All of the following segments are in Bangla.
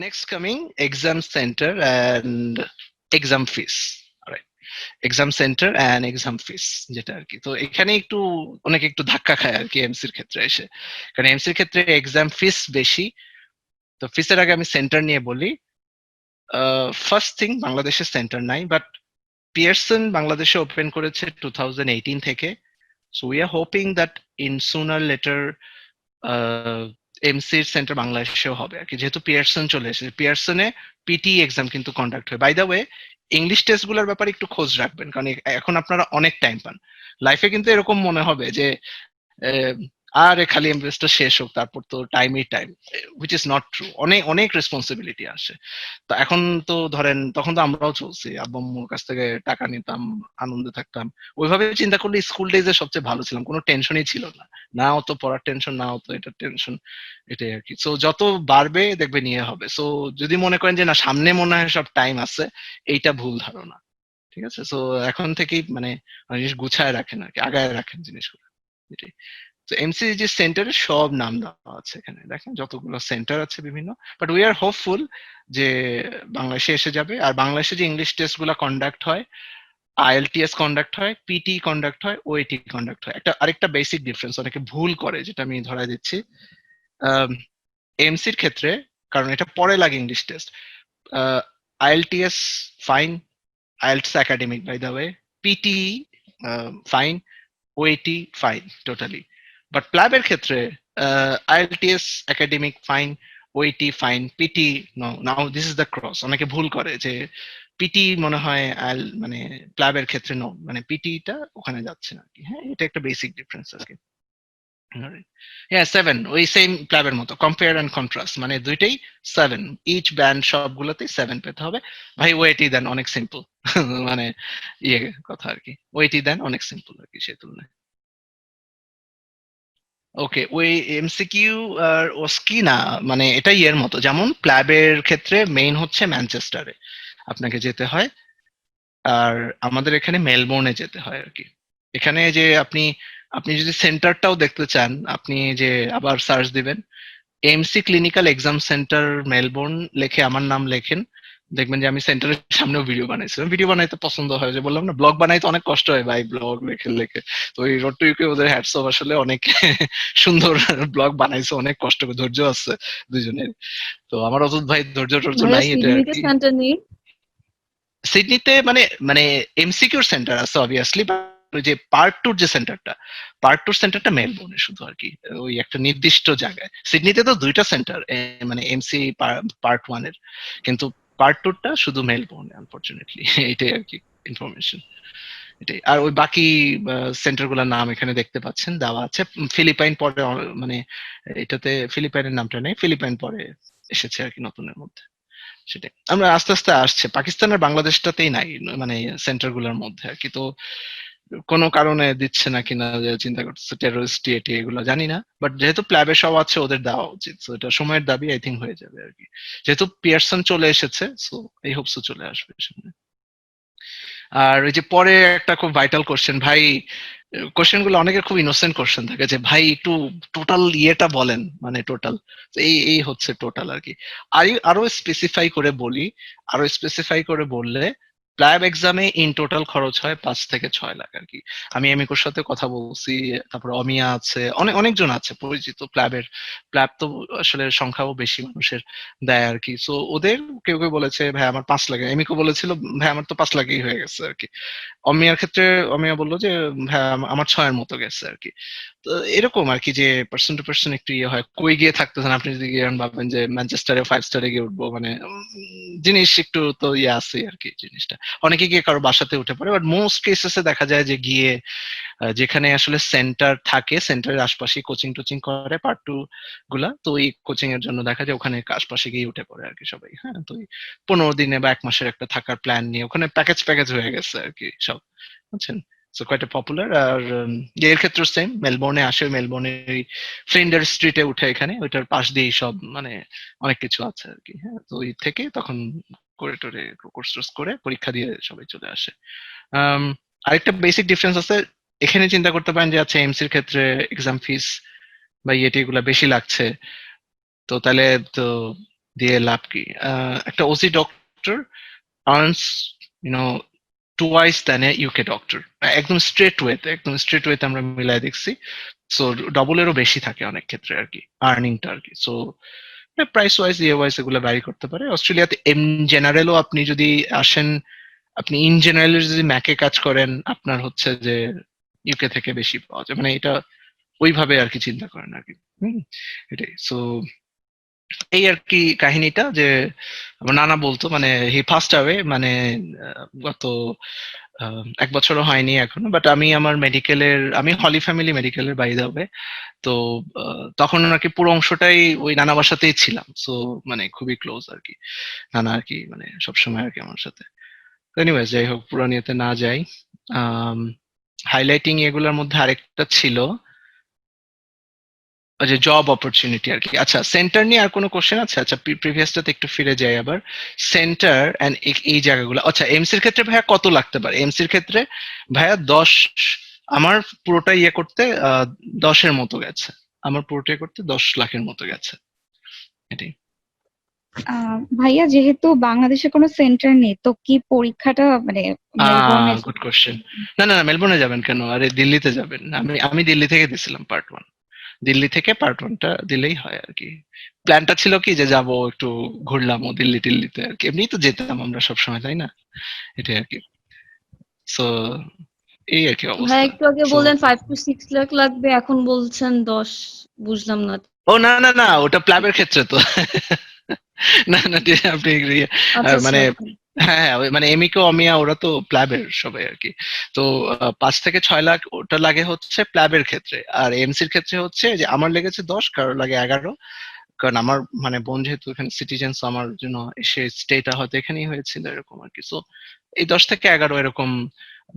Next coming exam center and exam fees. Alright. Exam centre and exam fees যেটা আর কি, তো এখানে একটু অনেকে একটু ধাক্কা খায় আর কি এমসির ক্ষেত্রে এসে, কারণ এমসির ক্ষেত্রে এক্সাম ফিস বেশি। তো ফিসের আগে আমি সেন্টার নিয়ে বলি। ফার্স্ট থিং, বাংলাদেশের সেন্টার নাই, বাট পিয়ারসন বাংলাদেশে ওপেন করেছে 2018 থেকে। So we are hoping that in sooner later এমসির সেন্টার বাংলাদেশেও হবে আর কি, যেহেতু পিয়ারসন চলে এসেছে। পিয়ারসনে পিটি এক্সাম কিন্তু কন্ডাক্ট হয়। By the way, English test গুলোর ব্যাপারে একটু খোঁজ রাখবেন, কারণ এখন আপনারা অনেক টাইম পান। লাইফে কিন্তু এরকম মনে হবে যে আরে খালি এমবিএসটা শেষ হোক, তারপর তো টাইমই time, which is not true. অনেক অনেক রেসপন্সিবিলিটি আসে। তো এখন তো ধরেন, তখন তো আমরাও চলছি, আব্বু আম্মুর কাছ থেকে টাকা নিতাম, আনন্দে থাকতাম। ওইভাবে চিন্তা করলে স্কুল ডেজে সবচেয়ে ভালো ছিলাম, কোনো টেনশনই ছিল না। না অত পড়ার টেনশন, না অত এটার টেনশন। এটাই আর কি। সো যত বাড়বে দেখবেন ইয়ে হবে। সো যদি মনে করেন যে না সামনে মনে হয় সব টাইম আছে, এইটা ভুল ধারণা। ঠিক আছে? সো এখন থেকেই মানে জিনিস গুছায় রাখেন আর কি, আগায় রাখেন জিনিসগুলো। এটাই। তো এমসিজি সেন্টারের সব নাম দেওয়া আছে এখানে, দেখেন যতগুলো সেন্টার আছে বিভিন্ন। বাট উই আর হোপফুল যে বাংলাদেশে এসে যাবে। আর বাংলাদেশে যে ইংলিশ টেস্ট গুলা কন্ডাক্ট হয়, আইএলটিএস কন্ডাক্ট হয়, পিটি কন্ডাক্ট হয়, ওএটি কন্ডাক্ট হয়। একটা আরেকটা বেসিক ডিফারেন্স অনেকে ভুল করে, যেটা আমি ধরাই দিচ্ছি। এমসির ক্ষেত্রে, কারণ এটা পরে লাগে English test, IELTS fine, IELTS academic by the way, PT fine, OET fine totally. But প্ল্যাবের ক্ষেত্রে IELTS academic fine, OET fine, PT no. Now this is the cross, অনেকে ভুল করে যে পিটি মনে হয় মানে প্ল্যাবের ক্ষেত্রে নো, মানে পিটিটা ওখানে যাচ্ছে না আর কি। হ্যাঁ, এটা একটা বেসিক ডিফারেন্স আছে। হ্যাঁ, 7 ওই সেম ক্লাবের মতো, কম্পেয়ার এন্ড কন্ট্রাস্ট, মানে দুইটাই 7, ইচ ব্যান্ড সবগুলোতেই 7 পেতে হবে। ভাই ওয়েটি দেন অনেক সিম্পল। মানে ইয়ে কথা আর কি, ওয়েটি দেন অনেক সিম্পল আর কি সেই তুলনায়। ওকে, ওই এমসিকিউ আর ওস্কি না, মানে এটা ইয়ের মতো, যেমন প্ল্যাবের ক্ষেত্রে মেইন হচ্ছে ম্যানচেস্টারে আপনাকে যেতে হয়, আর আমাদের এখানে মেলবোর্নে যেতে হয় আর কি। এখানে যে আপনি আপনি যদি সেন্টারটাও দেখতে চান, আপনি যে আবার সার্চ দিবেন MC clinical exam centre Melbourne, লিখে আমার নাম লেখেন, দেখবেন যে আমি সেন্টারের সামনেও ভিডিও বানাইছিলাম। ভিডিও বানাইতে পছন্দ হয়, যে বললাম না ব্লগ বানাইতে অনেক কষ্ট হয় ভাই, ব্লগ লেখে লেখে। তো ওই রোড টু ইউকে ওদের হ্যাটস অফ, আসলে অনেক সুন্দর ব্লগ বানাইছে, অনেক কষ্ট করে, ধৈর্য আছে দুজনের। তো আমার অতুত ভাই ধৈর্য টর্য ভাইয়া নাই, এটা আর সিডনিতে কি। সেন্টার নেই? সিডনিতে মানে মানে এমসিকিউর সেন্টার আছে অবভিয়াসলি, ওই যে পার্ট টুর যে সেন্টারটা, পার্ট টুর সেন্টারটা মেলবোর্নে শুধু আর কি, ওই একটা নির্দিষ্ট জায়গায়। সিডনিতে তো দুইটা সেন্টার, মানে এমসি পার্ট ওয়ান এর, কিন্তু পার্ট টুরটা শুধু মেলবোর্নে আনফরচুনেটলি। এটাই আর কি ইনফরমেশন। এটাই। আর ওই বাকি সেন্টার গুলোর নাম এখানে দেখতে পাচ্ছেন দেওয়া আছে। ফিলিপাইন পরে মানে এটাতে ফিলিপাইনের নামটা নেই, ফিলিপাইন পরে এসেছে আর কি নতুনের মধ্যে। সেটাই, আমরা আস্তে আস্তে আসছে। পাকিস্তান আর বাংলাদেশটাতেই নাই, মানে সেন্টার গুলোর মধ্যে আর কি। তো কোনো কারণে দিচ্ছে না কিনা, যে চিন্তা করতেছে টেরোরিস্ট এটি এগুলো জানি না, বাট যেহেতু প্ল্যাবে সব আছে ওদের দেওয়া উচিত। তো এটা সময়ের দাবি, আই থিঙ্ক হয়ে যাবে আর কি। যেহেতু পিয়ারসন চলে এসেছে, সো এই হোপসও চলে আসবে সামনে। আর ওই যে পরে একটা খুব ভাইটাল কোশ্চেন ভাই, কোশ্চেন গুলো অনেকের খুব ইনোসেন্ট কোশ্চেন থাকে, যে ভাই একটু টোটাল ইয়েটা বলেন, মানে টোটাল এই এই হচ্ছে টোটাল আর কি। আরো স্পেসিফাই করে বলি, আরো স্পেসিফাই করে বললে প্ল্যাব এক্সামে ইন টোটাল খরচ হয় 5 থেকে 6 লাখ আর কি। আমি এমিকোর সাথে কথা বলছি, তারপর অমিয়া আছে, অনেক অনেকজন আছে পরিচিত প্ল্যাবের। প্ল্যাব তো আসলে সংখ্যাও বেশি মানুষের দেয় আর কি। সো ওদের কেউ কেউ বলেছে ভাই আমার 5 লাখ, এমিকো বলেছিল ভাই আমার তো 5 লাখই হয়ে গেছে আর কি। অমিয়ার ক্ষেত্রে অমিয়া বললো যে হ্যাঁ আমার 6-এর মতো গেছে আর কি। তো এরকম আর কি, যে পার্সন টু পার্সন একটু ইয়ে হয়। কই গিয়ে থাকতেছেন আপনি, যদি গিয়ে ভাবেন যে ম্যানচেস্টারে 5 স্টারে গিয়ে উঠবো, মানে জিনিস একটু তো ইয়ে আছে আর কি জিনিসটা। অনেকে গিয়ে কারো বাসাতে উঠে পড়ে, বাট মোস্ট কেসেসে দেখা যায় যে গিয়ে যেখানে আসলে সেন্টার থাকে, সেন্টারের আশপাশে কোচিং টোচিং করে পার্ট টু গুলা, তো ওই কোচিং এর জন্য দেখা যায় ওখানে আশপাশে গিয়ে উঠে পড়ে আর কি সবাই। হ্যাঁ, তো ওই 15 দিনে বা 1 মাসের একটা থাকার প্ল্যান নিয়ে ওখানে প্যাকেজ প্যাকেজ হয়ে গেছে আর কি সব, বুঝছেন? So quite popular. আর এর ক্ষেত্রে সেম, মেলবোর্নে আসে, মেলবোর্নে ফ্লিন্ডার স্ট্রিটে উঠে, এখানে ওইটার পাশ দিয়েই সব, মানে অনেক কিছু আছে আর কি। হ্যাঁ, তো ওই থেকে তখন করে টোরে কোর্স টোর্স করে পরীক্ষা দিয়ে সবাই চলে আসে। আম, আরেকটা বেসিক ডিফারেন্স আছে। এখানে চিন্তা করতে পারেন যে আচ্ছা এমসির ক্ষেত্রে এক্সাম ফিস বা ইয়েটি এগুলা বেশি লাগছে, তো তাহলে তো দিয়ে লাভ কি? একটা Aussie doctor earns twice than a UK doctor. একদম স্ট্রেট ওয়েতে আমরা মিলাই দেখছি। সো ডবলেরও বেশি থাকে অনেক ক্ষেত্রে আর কি আর্নিংটা আর কি। সো প্রাইস ওয়াইজ ইয়ে ওয়াইজ এগুলো ভ্যারি করতে পারে। অস্ট্রেলিয়াতে ইন জেনারেলও আপনি যদি আসেন, আপনি ইন জেনারেল যদি ম্যাকে কাজ করেন, আপনার হচ্ছে যে ইউকে থেকে বেশি পাওয়া যায়, মানে এটা ওইভাবে আর কি চিন্তা করেন আর কি। এটাই। সো এই আর কি কাহিনীটা, যে আমার নানা বলতো মানে হি ফার্স্ট অ্যাওয়ে, মানে গত 1 বছরও হয়নি এখনো, বাট আমি আমার মেডিকেলের, আমি হলি ফ্যামিলি মেডিকেলের বাইরে হবে। তো তখন আর কি পুরো অংশটাই ওই নানা বাসাতেই ছিলাম। সো মানে খুবই ক্লোজ আর কি, নানা আর কি মানে সবসময় আর কি আমার সাথে। এনিওয়েজ, যাই হোক, পুরো নিয়েতে না যাই। হাইলাইটিং এগুলোর মধ্যে আরেকটা ছিল ওই যে জব অপরচুনিটি আর কি। আচ্ছা, সেন্টার নিয়ে আর কোনো কোশ্চেন আছে? আচ্ছা, প্রিভিয়াসটাতে একটু ফিরে যাই আবার। সেন্টার এন্ড এই জায়গাগুলো, আচ্ছা এমসির ক্ষেত্রে ভাইয়া কত লাগতে পারে? এমসির ক্ষেত্রে ভাইয়া 10, আমার পুরোটা ইয়ে করতে 10-এর মতো গেছে। আমার পুরোটা ইয়ে করতে 10 লাখের মতো গেছে। এটাই। ভাইয়া, যেহেতু বাংলাদেশে কোনো সেন্টার নেই, তো কি পরীক্ষাটা মানে মেলবোর্নে গুড কোশ্চেন। না না না, মেলবোর্নে যাবেন কেন? আরে দিল্লিতে যাবেন। আমি আমি দিল্লি থেকে দিছিলাম পার্ট 1। দিল্লি থেকে পার্ট 1টা দিলেই হয় আর কি। প্ল্যানটা ছিল কি যে যাব একটু ঘুরলাম ও দিল্লি টিল্লিতে আর কি, এমনিই তো যেতাম আমরা সবসময়, তাই না? এটাই আর কি। সো এই আর কি ভাই অবস্থা। একটু আগে সো বললেন 5 to 6 লাখ লাগবে, এখন বলছেন 10। বুঝলাম না। ও না না না, ওটা প্ল্যাবের ক্ষেত্রে তো। না না, আপনি আচ্ছা আচ্ছা মানে okay. হ্যাঁ হ্যাঁ, মানে এমিকো অমিয়া ওরা তো প্ল্যাবের সবাই আর কি। তো 5 থেকে 6 লাখ ওটা লাগে হচ্ছে প্ল্যাবের ক্ষেত্রে, আর এমসির ক্ষেত্রে হচ্ছে যে আমার লেগেছে 10, কারোর লাগে 11। কারণ আমার মানে বোন যেহেতু এখানে সিটিজেন, আমার জন্য এসে স্টেটা হয়তো এখানেই হয়েছিল এরকম আর কি। সো এই 10 থেকে 11 এরকম।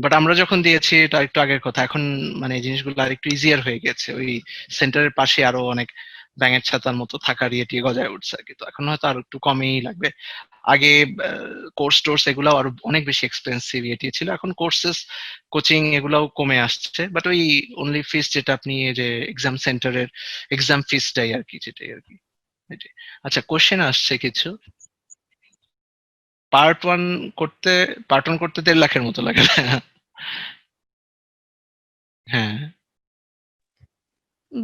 বাট আমরা যখন দিয়েছি এটা একটু আগের কথা, এখন মানে এই জিনিসগুলো আর একটু ইজিয়ার হয়ে গেছে। ওই সেন্টারের পাশে আরো অনেক ব্যাঙের ছাতার মতো থাকার ইয়ে টিয়ে গজায় উঠছে আর কি। তো এখন হয়তো আর একটু কমই লাগবে। আগে কোর্স টোর্স এগুলো আরো অনেক বেশি এক্সপেন্সিভ ইয়ে টিয়ে ছিল, এখন কোর্সেস কোচিং এগুলাও কমে আসছে। বাট ওই অনলি ফিস যেটা আপনি এই যে এক্সাম সেন্টারের এক্সাম ফিসটাই আর কি, যেটাই আর কি। এটাই। আচ্ছা, কোশ্চেন আসছে কিছু। পার্ট ওয়ান করতে পার্ট 1 করতে 1.5 লাখের মতো লাগে। হ্যাঁ,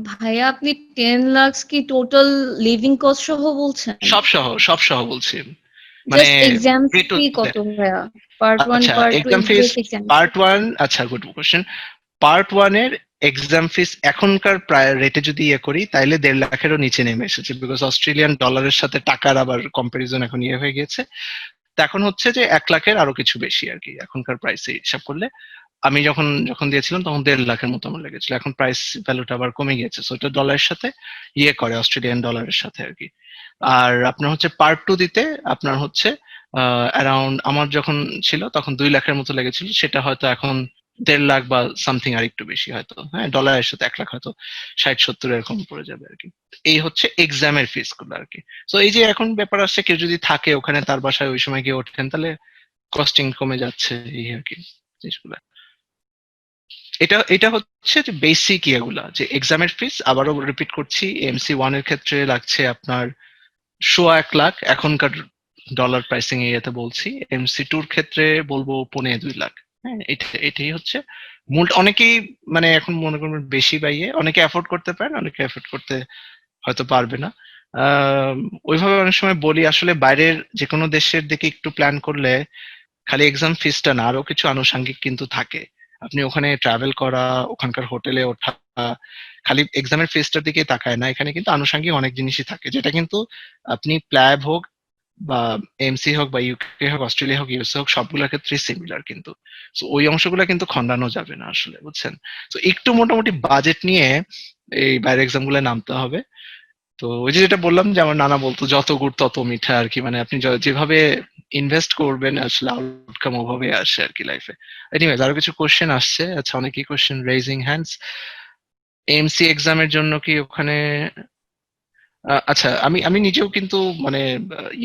ভাইয়া আপনি 10 লাখ কি টোটাল লিভিং কস্ট সহ বলছেন? সব সহ বলছি। মানে জাস্ট এক্সাম প্রি টু, ফি কত ভাইয়া? পার্ট 1 আচ্ছা পার্ট 2 এক্সাম ফিস জাস্ট এক্সাম ফি। পার্ট 1, আচ্ছা গুড কোশ্চেন। পার্ট 1 এর এক্সাম ফিস এখনকার প্রায় রেটে যদি ইয়ে করি তাইলে 1.5 লাখেরও নিচে নেমে এসেছে, বিকজ অস্ট্রেলিয়ান ডলারের সাথে টাকার আবার কম্পারিজন এখন ইয়ে হয়ে গেছে। তো এখন হচ্ছে যে 1 লাখের আরো কিছু বেশি আর কি এখনকার প্রাইসে হিসাব করলে। আমি যখন যখন দিয়েছিলাম তখন 1.5 লাখের মতো আমার লেগেছিল। এখন প্রাইস ভ্যালুটা আবার কমে গিয়েছে, সো এটা ডলারের সাথে ইয়ে করে, অস্ট্রেলিয়ান ডলারের সাথে আর কি। আর আপনার হচ্ছে পার্ট 2 দিতে আপনার হচ্ছে অ্যারাউন্ড, আমার যখন ছিল তখন 2 লাখের মতো লেগেছিল, সেটা হয়তো এখন 1.5 লাখ বা সামথিং আর একটু বেশি হয়তো, হ্যাঁ ডলারের সাথে 1 লাখ হয়তো 60-70 এরকম পড়ে যাবে আর কি। এই হচ্ছে এক্সামের ফিস গুলো আর কি। তো এই যে এখন ব্যাপার আসছে, কেউ যদি থাকে ওখানে তার বাসায় ওই সময় গিয়ে ওঠেন, তাহলে কস্টিং কমে যাচ্ছে এই আর কি জিনিসগুলো। এটা এটা হচ্ছে যে বেসিক ইয়েগুলা, যে এক্সামের ফিস আবারও রিপিট করছি, এমসি 1 এর ক্ষেত্রে লাগছে আপনার 1.25 লাখ এখনকার ডলার প্রাইসিং এরিয়াতে বলছি। এমসি 2 এর ক্ষেত্রে বলবো 1.25 লাখ। হ্যাঁ, এটাই হচ্ছে মূল। অনেকেই মানে এখন মনে করবেন বেশি পাইয়ে, অনেকে অ্যাফোর্ড করতে পারেন, অনেকে অ্যাফোর্ড করতে হয়তো পারবে না। আহ, ওইভাবে অনেক সময় বলি আসলে বাইরের যে কোনো দেশের দিকে একটু প্ল্যান করলে খালি এক্সাম ফিসটা না, আরো কিছু আনুষঙ্গিক কিন্তু থাকে। আপনি ওখানে ট্রাভেল করা, ওখানকার হোটেলে ওঠা, খালি এক্সামের ফিসটার দিকে তাকায় না, এখানে কিন্তু আনুষঙ্গিক অনেক জিনিসই থাকে, যেটা কিন্তু আপনি প্ল্যাব হোক বা এমসি হোক বা ইউকে হোক, অস্ট্রেলিয়া হোক, ইউএসএ হোক, সবগুলোর ক্ষেত্রে সিমিলার কিন্তু। তো ওই অংশগুলো কিন্তু খন্ডানো যাবে না আসলে, বুঝছেন? তো একটু মোটামুটি বাজেট নিয়ে এই বাইরের এক্সাম গুলো নামতে হবে। তো ওই যে যেটা বললাম, যে আমার নানা বলতো যত গুড় তত মিঠা আর কি, মানে আপনি যেভাবে ইনভেস্ট করবেন আসলে আউটকাম ওভাবে আসে আর কি লাইফে। এনিওয়েজ, আরো কিছু কোশ্চেন আসছে। আচ্ছা, অনেকেই কোশ্চেন রেজিং হ্যান্ডস। এমসি এক্সামের জন্য কি ওখানে আচ্ছা, আমি আমি নিজেও কিন্তু মানে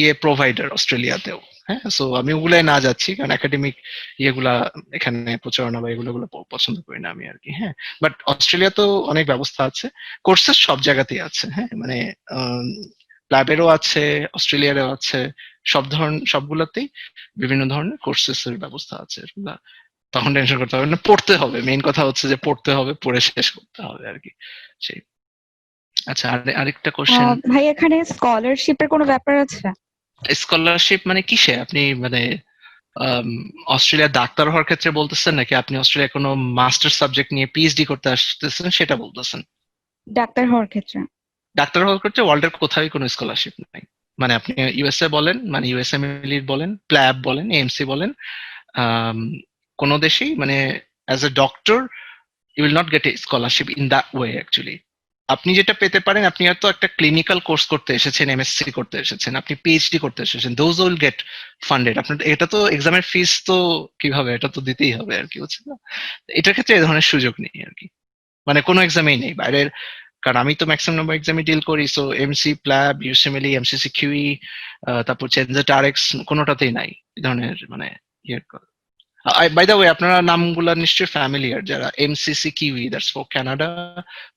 ইয়ে প্রোভাইডার অস্ট্রেলিয়াতেও। হ্যাঁ, সো আমি ওগুলাই না যাচ্ছি, কারণ একাডেমিক ইয়েগুলা এখানে প্রচারণা বা এগুলো পছন্দ করি না আমি আর কি। হ্যাঁ, বাট অস্ট্রেলিয়াতেও অনেক ব্যবস্থা আছে, কোর্সেস সব জায়গাতেই আছে। হ্যাঁ, মানে প্ল্যাবেরও আছে, অস্ট্রেলিয়ারও আছে, সবগুলোতেই বিভিন্ন ধরনের কোর্সেস এর ব্যবস্থা আছে। এগুলা তখন টেনশন করতে হবে না, পড়তে হবে। মেইন কথা হচ্ছে যে পড়তে হবে, পড়ে শেষ করতে হবে আর কি। সেই। আচ্ছা, আরেকটা কোশ্চেন। ভাই এখানে স্কলারশিপের কোনো ব্যাপার আছে? স্কলারশিপ মানে কিসে? আপনি মানে আম, অস্ট্রেলিয়ার ডাক্তার হওয়ার ক্ষেত্রে বলতেছেন, নাকি আপনি অস্ট্রেলিয়া কোনো মাস্টার সাবজেক্ট নিয়ে পিএইচডি করতে আসতেছেন সেটা বলতেছেন? ডাক্তার হওয়ার ক্ষেত্রে। ডাক্তার হওয়ার ক্ষেত্রে ওয়ার্ল্ডের কোথাও কোনো স্কলারশিপ নাই। মানে আপনি ইউএসএ বলেন, মানে ইউএসএমএল বলেন, প্ল্যাব বলেন, এএমসি বলেন, আম, কোনো দেশেই মানে as a doctor you will not get a scholarship in that way actually. আপনি যেটা পেতে পারেন, আপনি হয়তো একটা ক্লিনিক্যাল কোর্স করতে এসেছেন, এমএসসি করতে এসেছেন, আপনি পিএইচডি করতে এসেছেন, দোজ উইল গেট ফান্ডেড। আপনার এটা তো এক্সামের ফিস তো কিভাবে, এটা তো দিতেই হবে আর কি, বুঝছেন না? এটার ক্ষেত্রে এই ধরনের সুযোগ নেই আর কি, মানে কোনো এক্সামেই নেই বাইরের। কারণ আমি তো ম্যাক্সিমাম নাম্বার এক্সামে ডিল করি, সো এমসি, প্ল্যাব, ইউসিএমএলই, এমসিসি কিউই, তারপর চেনজেট আরএক্স, কোনোটাতেই নাই এই ধরনের মানে ইয়ে। বাই দ্য ওয়ে, আপনারা নামগুলা নিশ্চয়ই ফ্যামিলিয়ার, যারা MCC QE that's for Canada,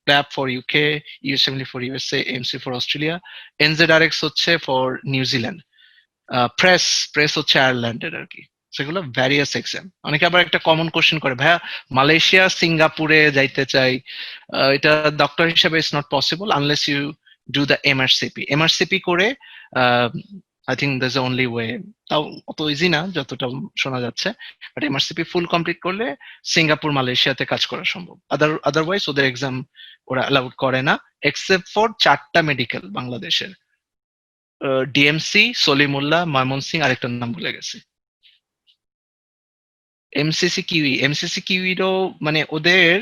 PLAB for UK, USMLE for USA, MC for Australia, NZREX হচ্ছে ফর নিউজিল্যান্ড, প্রেস প্রেস হচ্ছে আয়ারল্যান্ডের আর কি। সেগুলো ভ্যারিয়াস এক্সাম। অনেকে আবার একটা কমন কোশ্চেন করে, ভাইয়া মালয়েশিয়া সিঙ্গাপুরে যাইতে চাই, এটা ডক্টর হিসেবে it's not possible unless you do the MRCP. MRCP করে I think that's the only way. তাও অত ইজি না যতটা শোনা যাচ্ছে, বাট এমআরসিপি ফুল কমপ্লিট করলে সিঙ্গাপুর, মালয়েশিয়াতে কাজ করা সম্ভব। আদারওয়াইজ ওদের এক্সাম ওরা অ্যালাউড করে না, এক্সেপ্ট ফর 4টা মেডিকেল বাংলাদেশের, ডিএমসি, সলিমুল্লাহ, ময়মনসিং, আরেকটার নাম ভুলে গেছি। এমসিসি কিউইরও মানে ওদের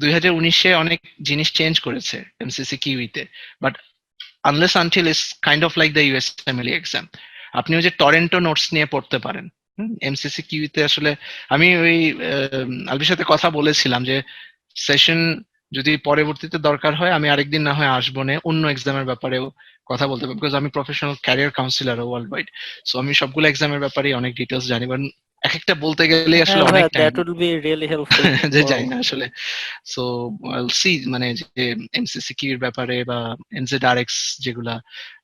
2019-এ অনেক জিনিস চেঞ্জ করেছে এমসিসি কিউইতে, but unless until is kind of like the USMLE exam. আপনি ওই যে টরেন্টো নোটস নিয়ে পড়তে পারেন। এমসিসি কিউইতে আসলে আমি ওই আলবির সাথে কথা বলেছিলাম যে সেশন যদি পরবর্তীতে দরকার হয় আমি আরেকদিন না হয় আসবো, না অন্য এক্সামের ব্যাপারেও কথা বলতে পারবো, বিকজ আমি professional career councillor world wide. So আমি সবগুলো এক্সামের ব্যাপারে অনেক ডিটেলস জানি, বাট এক একটা বলতে গেলে আসলে হ্যাঁ অনেক ভাইয়া, time that will be really helpful যে ফর জানি না আসলে। সো আইল সি, মানে যে এমসিসি কিউর ব্যাপারে বা এনজেডআরএক্স যেগুলা,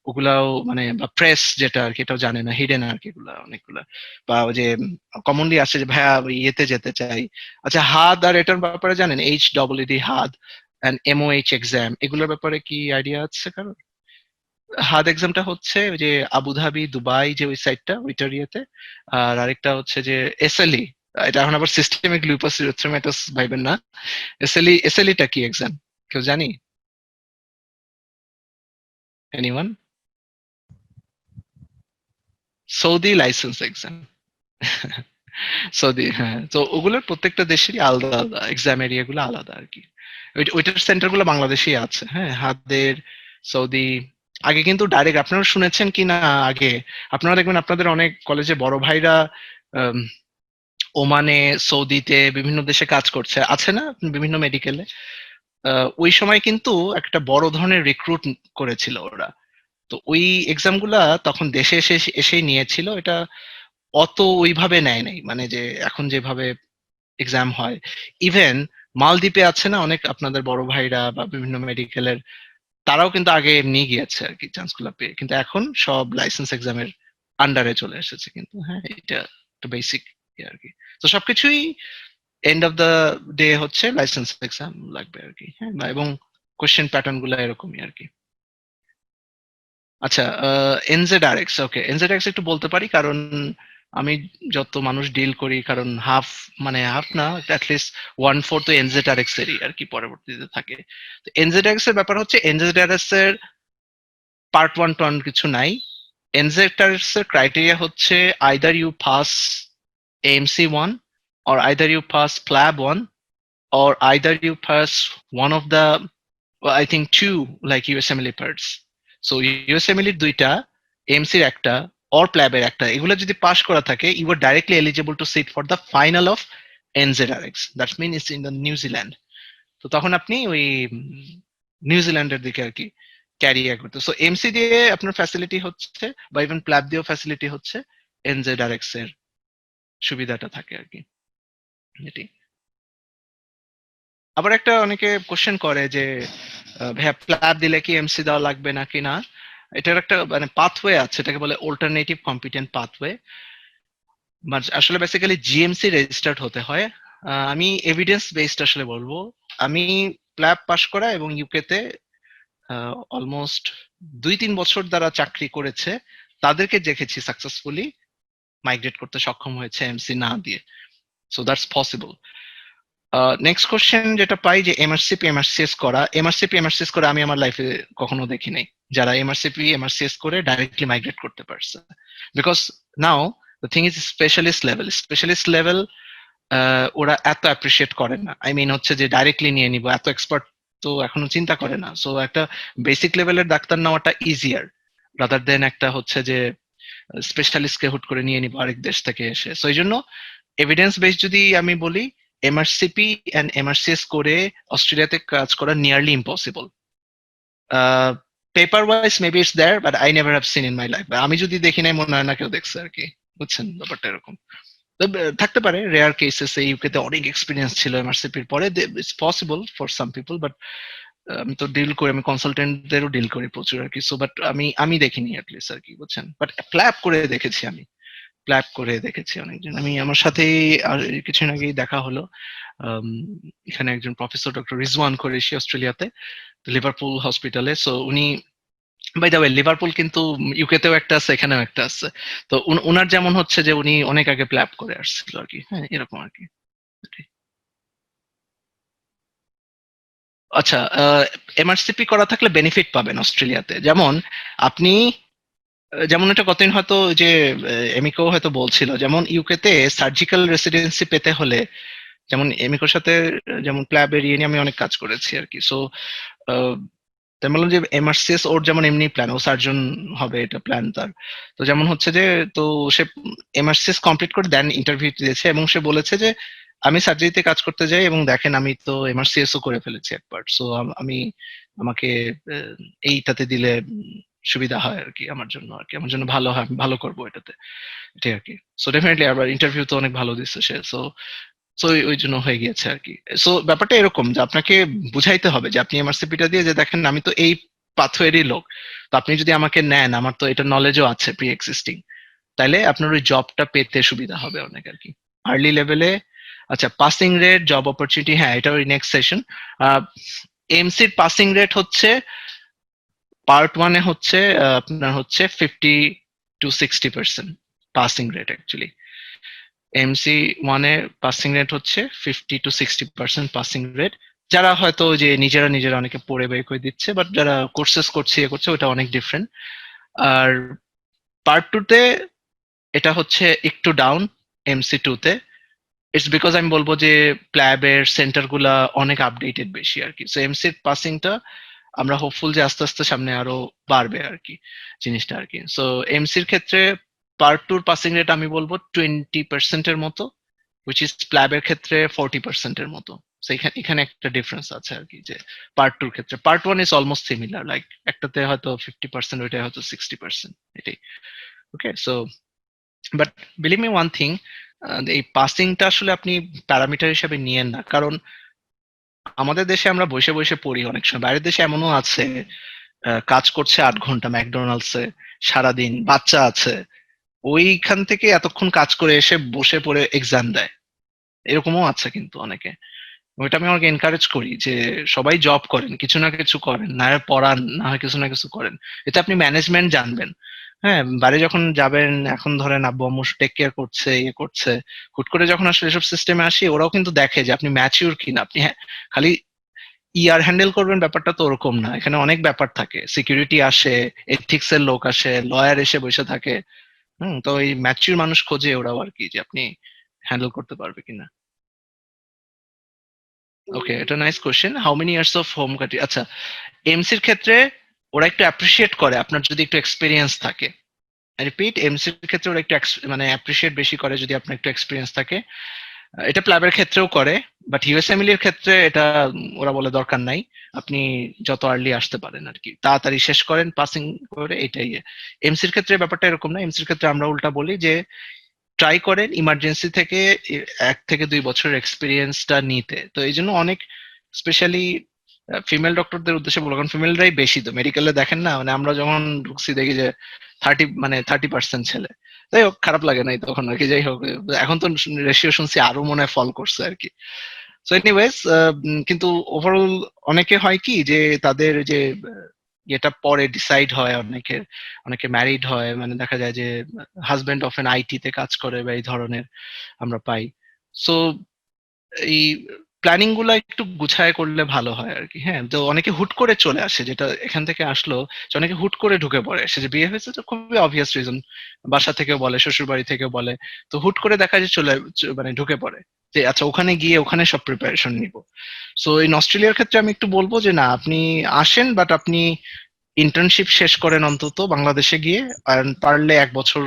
ওগুলাও মানে বা প্রেস যেটা আর কি, এটাও জানে না, হিডেন আর কি এগুলা অনেকগুলা। বা ওই যে কমনলি আসে যে ভাইয়া ওই ইয়েতে যেতে চাই। আচ্ছা, হাদ আর এটার ব্যাপারে জানেন? HEED, হাদ এন্ড MOH এক্সাম, এগুলোর ব্যাপারে কি আইডিয়া আছে কারণ? হাদ এক্সামটা হচ্ছে ওই যে আবুধাবি, দুবাই যে ওই সাইডটা, ওইটার ইয়েতে। আর আরেকটা হচ্ছে যে এসএলই, এটা এখন আবার সিস্টেমিক লুপাস ইরিথ্রোমাটোস ভাইবেন না। এসএলইটা কি এক্সাম, কেউ জানি? Anyone? Saudi licence exam. Saudi, হ্যাঁ। তো ওগুলোর প্রত্যেকটা দেশেরই আলাদা আলাদা এক্সাম এরিয়া গুলো আলাদা আর কি। ওইটার সেন্টার গুলো বাংলাদেশেই আছে, হ্যাঁ। হাদের সৌদি। আগে কিন্তু ডাইরেক্ট, আপনারা শুনেছেন কি না, আগে আপনারা দেখবেন আপনাদের অনেক কলেজে বড় ভাইরা আম, ওমানে, সৌদিতে বিভিন্ন দেশে কাজ করছে, আছে না বিভিন্ন মেডিকেলে? ওই সময় কিন্তু একটা বড় ধরনের রিক্রুট করেছিল ওরা। তো ওই এক্সাম গুলা তখন দেশে এসেই নিয়েছিল। এটা অত ওইভাবে নেয় নাই, মানে যে এখন যেভাবে এক্সাম হয়। ইভেন মালদ্বীপে আছে না অনেক আপনাদের বড় ভাইরা বা বিভিন্ন মেডিকেলের, তারাও কিন্তু আগে এমনি গিয়েছে আর কি চান্স গুলা পেয়ে, কিন্তু এখন সব লাইসেন্স এক্সামের আন্ডারে চলে এসেছে কিন্তু, হ্যাঁ। এটা একটা বেসিক আর কি। তো সবকিছুই এন্ড অফ দ্য ডে হচ্ছে লাইসেন্স এক্সাম লাগবে আর কি, হ্যাঁ। এবং কোশ্চেন প্যাটার্ন গুলো এরকমই আর কি। আচ্ছা, এনজেডআরএক্স, ওকে। এনজেডআরএক্স একটু বলতে পারি কারণ আমি যত মানুষ ডিল করি, কারণ হাফ, মানে হাফ না, অ্যাটলিস্ট 1/4 তো এনজেডআরএক্স এরই আর কি পরবর্তীতে থাকে। তো এনজেডআরএক্স এর ব্যাপার হচ্ছে, এনজেডআরএক্স এর পার্ট 1 টন কিছু নাই। এনজেডআরএক্স এর ক্রাইটেরিয়া হচ্ছে either you pass AMC 1, or either you pass PLAB 1, or either you pass one of the, well, I think two, like USMLE parts. So USMLE দুইটা, AMC এর একটা, or PLAB এর একটা, এগুলো যদি পাস করা থাকে, you are directly eligible to sit for the final of NZRX. That means it's in the New Zealand. তো তখন আপনি ওই নিউজিল্যান্ডের দিকে আর কি ক্যারিয়ার করতে। সো এমসি দিয়ে আপনার ফ্যাসিলিটি হচ্ছে, বা ইভেন প্ল্যাব দিয়েও ফ্যাসিলিটি হচ্ছে, NZRX এর সুবিধাটা থাকে আর কি, এটি। আবার একটা অনেকে কোশ্চেন করে যে ভাইয়া প্ল্যাব দিলে কি এমসি দেওয়া লাগবে নাকি না? এটার একটা মানে পাথওয়ে আছে, এটাকে বলে অল্টারনেটিভ কম্পিটেন্ট পাথওয়ে। আসলে বেসিক্যালি জিএমসি রেজিস্টার্ড হতে হয়। আমি এভিডেন্স বেসড আসলে বলবো। আমি প্ল্যাব পাশ করা এবং ইউকে তে অলমোস্ট 2-3 বছর যারা চাকরি করেছে তাদেরকে দেখেছি সাকসেসফুলি মাইগ্রেট করতে সক্ষম হয়েছে এমসি না দিয়ে। So that's possible. Next question যেটা পাই যে এমআরসিপি এমআরসিএস করা, এমআরসিপি এমআরসিএস করে আমি আমার লাইফে কখনো দেখি নাই যারা এমআরসিপি এমআরসিএস করে ডাইরেক্টলি মাইগ্রেট করতে পারছে। Because now the thing is specialist level ওরা এত অ্যাপ্রিসিয়েট করে না। আই মিন হচ্ছে যে ডাইরেক্টলি নিয়ে নিব এত এক্সপার্ট তো এখনো চিন্তা করে না। সো একটা বেসিক লেভেলের ডাক্তার নেওয়াটা ইজিয়ার রাদার দেন একটা হচ্ছে যে স্পেশালিস্টকে হুট করে নিয়ে নিব আরেক দেশ থেকে এসে। সো এই জন্য এভিডেন্স বেস যদি আমি বলি, এমআরসিপি এন্ড এমআরসিএস করে অস্ট্রেলিয়াতে কাজ করা nearly impossible. Paper wise maybe it's there, but I never have seen in my life. আমি যদি দেখি নাই মনে হয় না কেউ দেখছে আর কি, বুঝছেন ব্যাপারটা এরকম। থাকতে পারে রেয়ার কেসেস, ইউকে তে অনেক এক্সপিরিয়েন্স ছিল এমআরসিপির পরে, it's possible for some people, but আমি তো ডিল করি, আমি কনসালটেন্টদেরও ডিল করি প্রচুর আর কি। সো বাট আমি দেখিনি অ্যাটলিস্ট আর কি, বুঝছেন। বাট প্ল্যাব করে দেখেছি আমি, প্ল্যাব করে দেখেছি অনেকজন। আমি আমার সাথে আর কিছুদিন আগেই দেখা হলো, আম, এখানে একজন প্রফেসর ডক্টর রিজওয়ান কোরেশি অস্ট্রেলিয়াতে লিভারপুল হসপিটালে। সো উনি, বাই দ্য ওয়ে, লিভারপুল কিন্তু ইউকে তেও একটা আছে, এখানেও একটা আছে। তো উনার যেমন হচ্ছে যে উনি অনেক আগে প্ল্যাব করে আসছিল আর কি, হ্যাঁ এরকম আর কি। আচ্ছা, এমআরসিপি করা থাকলে বেনিফিট পাবেন অস্ট্রেলিয়াতে। যেমন আপনি যেমন এটা কতদিন হয়তো যে এমিকো হয়তো বলছিল, যেমন ইউকে তে সার্জিক্যাল রেসিডেন্সি পেতে হলে, যেমন এমিকোর সাথে যেমন প্ল্যাবের ইয়ে নিয়ে আমি অনেক কাজ করেছি আর কি। সো তাই বললাম যে এমআরসিএস ওর যেমন এমনি প্ল্যান, ও সার্জন হবে এটা প্ল্যান তার। তো যেমন হচ্ছে যে, তো সে এমআরসিএস কমপ্লিট করে দেন ইন্টারভিউ দিয়েছে এবং সে বলেছে যে আমি সার্জারিতে কাজ করতে যাই এবং দেখেন আমি তো এমআরসিএস ও করে ফেলেছি একবার। সো আমি আমাকে এইটাতে দিলে সুবিধা হয় আর কি আমার জন্য, আর কি আমার জন্য ভালো হয়, আমি ভালো করবো এটাতে, ঠিক আর কি। সো ডেফিনেটলি আবার ইন্টারভিউ তো অনেক ভালো দিচ্ছে সে। সো সো ওই জন্য হয়ে গিয়েছে আর কি। সো ব্যাপারটা এরকম যে আপনাকে বুঝাইতে হবে যে আপনি এমআরসিপিটা দিয়ে যে দেখেন আমি তো এই পাথওয়েরই লোক, তো আপনি যদি আমাকে নেন আমার তো এটা নলেজও আছে প্রি এক্সিস্টিং, তাইলে আপনার ওই জবটা পেতে সুবিধা হবে অনেক আর কি আর্লি লেভেলে। আচ্ছা, পাসিং রেট, জব অপরচুনিটি, হ্যাঁ এটা ওই নেক্সট সেশন। এমসির পাসিং রেট হচ্ছে পার্ট ওয়ানে হচ্ছে আপনার হচ্ছে 50 to 60% passing rate actually. MC ওয়ানে পাসিং রেট হচ্ছে 50 to 60% পাসিং রেট। যারা হয়তো যে নিজেরা অনেকে পড়ে বের করে দিচ্ছে, বাট যারা কোর্সেস করছে ইয়ে করছে ওটা অনেক ডিফারেন্ট। আর পার্ট টু তে এটা হচ্ছে একটু ডাউন এমসি টু তে। ইটস বিকজ আমি বলবো যে প্ল্যাবের সেন্টার গুলা অনেক আপডেটেড বেশি আর কি। সো এমসির পাসিংটা আমরা হোপফুল যে আস্তে আস্তে সামনে আরো বাড়বে আর কি জিনিসটা আর কি। সো এমসির ক্ষেত্রে পার্ট টুর পাসিং রেট আমি বলবো 20% এর মতো, উইচ ইজ প্ল্যাবের ক্ষেত্রে 40% এর মতো। So এখানে একটা ডিফারেন্স আছে আর কি, যে পার্ট টুর ক্ষেত্রে part one is almost similar, like একটাতে হয়তো 50%, ওইটাই হয়তো 60%, এটাই। Okay, so but believe me one thing, এই পাসিংটা আসলে আপনি প্যারামিটার হিসেবে নিয়েন না, কারণ আমাদের দেশে আমরা বসে বসে পড়ি অনেক সময়, বাইরের দেশে এমনও আছে কাজ করছে 8 ঘন্টা ম্যাকডোনাল্ডসে সারাদিন, বাচ্চা আছে, ওইখান থেকে এতক্ষণ কাজ করে এসে বসে পড়ে এক্সাম দেয়, এরকমও আছে কিন্তু অনেকে। ওইটা আমি আমাকে এনকারেজ করি যে সবাই জব করেন, কিছু না কিছু করেন, না হয় পড়ান, না হয় কিছু না কিছু করেন, এতে আপনি ম্যানেজমেন্ট জানবেন। হ্যাঁ, বাইরে যখন যাবেন, এখন ধরেন আব্বু আম্মু টেক কেয়ার করছে, ইয়ে করছে, হুট করে যখন আসলে এসব সিস্টেমে আসি ওরাও কিন্তু দেখে যে আপনি ম্যাচিউর কিনা। আপনি হ্যাঁ খালি ইয়ার হ্যান্ডেল করবেন ব্যাপারটা তো ওরকম না, এখানে অনেক ব্যাপার থাকে, সিকিউরিটি আসে, এথিক্স এর লোক আসে, লয়ার এসে বসে থাকে। তো এই ম্যাচিউর মানুষ খোঁজে ওরাও আর কি, যে আপনি হ্যান্ডেল করতে পারবে কিনা। ওকে, এটা nice question, how many years of home country. আচ্ছা, এমসির ক্ষেত্রে ওরা একটু অ্যাপ্রিসিয়েট করে আপনার যদি একটু এক্সপিরিয়েন্স থাকে। রিপিট, এমসির ক্ষেত্রে ওরা একটু মানে অ্যাপ্রিসিয়েট বেশি করে যদি আপনার একটু এক্সপিরিয়েন্স থাকে। এটা প্ল্যাবের ক্ষেত্রেও করে, বাট ইউএসএমএল এর ক্ষেত্রে এটা ওরা বলে দরকার নাই, আপনি যত আর্লি আসতে পারেন আর কি, তাড়াতাড়ি শেষ করেন পাসিং করে, এটাই। এমসির ক্ষেত্রে ব্যাপারটা এরকম না, এমসির ক্ষেত্রে আমরা উল্টা বলি যে ট্রাই করেন ইমার্জেন্সি থেকে 1 থেকে 2 বছরের এক্সপিরিয়েন্সটা নিতে। তো এই জন্য অনেক স্পেশালি ফিমেল ডক্টরদের উদ্দেশ্যে বলবো, কারণ ফিমেলরাই বেশি তো মেডিকেলে দেখেন না, মানে আমরা যখন ঢুকছি দেখি যে 30% ছেলে। যাই হোক, খারাপ লাগে নাই তখন আর কি। যাই হোক, এখন তো রেশিও শুনছি আরো মনে হয় ফল করছে আর কি। সো এনিওয়েজ, কিন্তু ওভারঅল অনেকে হয় কি যে তাদের যে এটা পরে ডিসাইড হয়, অনেকে ম্যারিড হয়, মানে দেখা যায় যে হাজবেন্ড অফেন আইটি তে কাজ করে বা এই ধরনের আমরা পাই। সো এই প্ল্যানিং গুলা একটু গুছায় করলে ভালো হয় আর কি। হ্যাঁ, তো অনেকে হুট করে চলে আসে, যেটা এখান থেকে আসলো যে অনেকে হুট করে ঢুকে পড়ে, সে যে বিয়ে হয়েছে তো খুবই অবভিয়াস রিজন, বাসা থেকেও বলে, শ্বশুর বাড়ি থেকেও বলে, তো হুট করে দেখা যায় মানে ঢুকে পড়ে যে আচ্ছা ওখানে গিয়ে ওখানে সব প্রিপারেশন নিব। সো ইন অস্ট্রেলিয়ার ক্ষেত্রে আমি একটু বলবো যে না, আপনি আসেন, বাট আপনি ইন্টার্নশিপ শেষ করেন অন্তত বাংলাদেশে গিয়ে, আর পারলে 1 বছর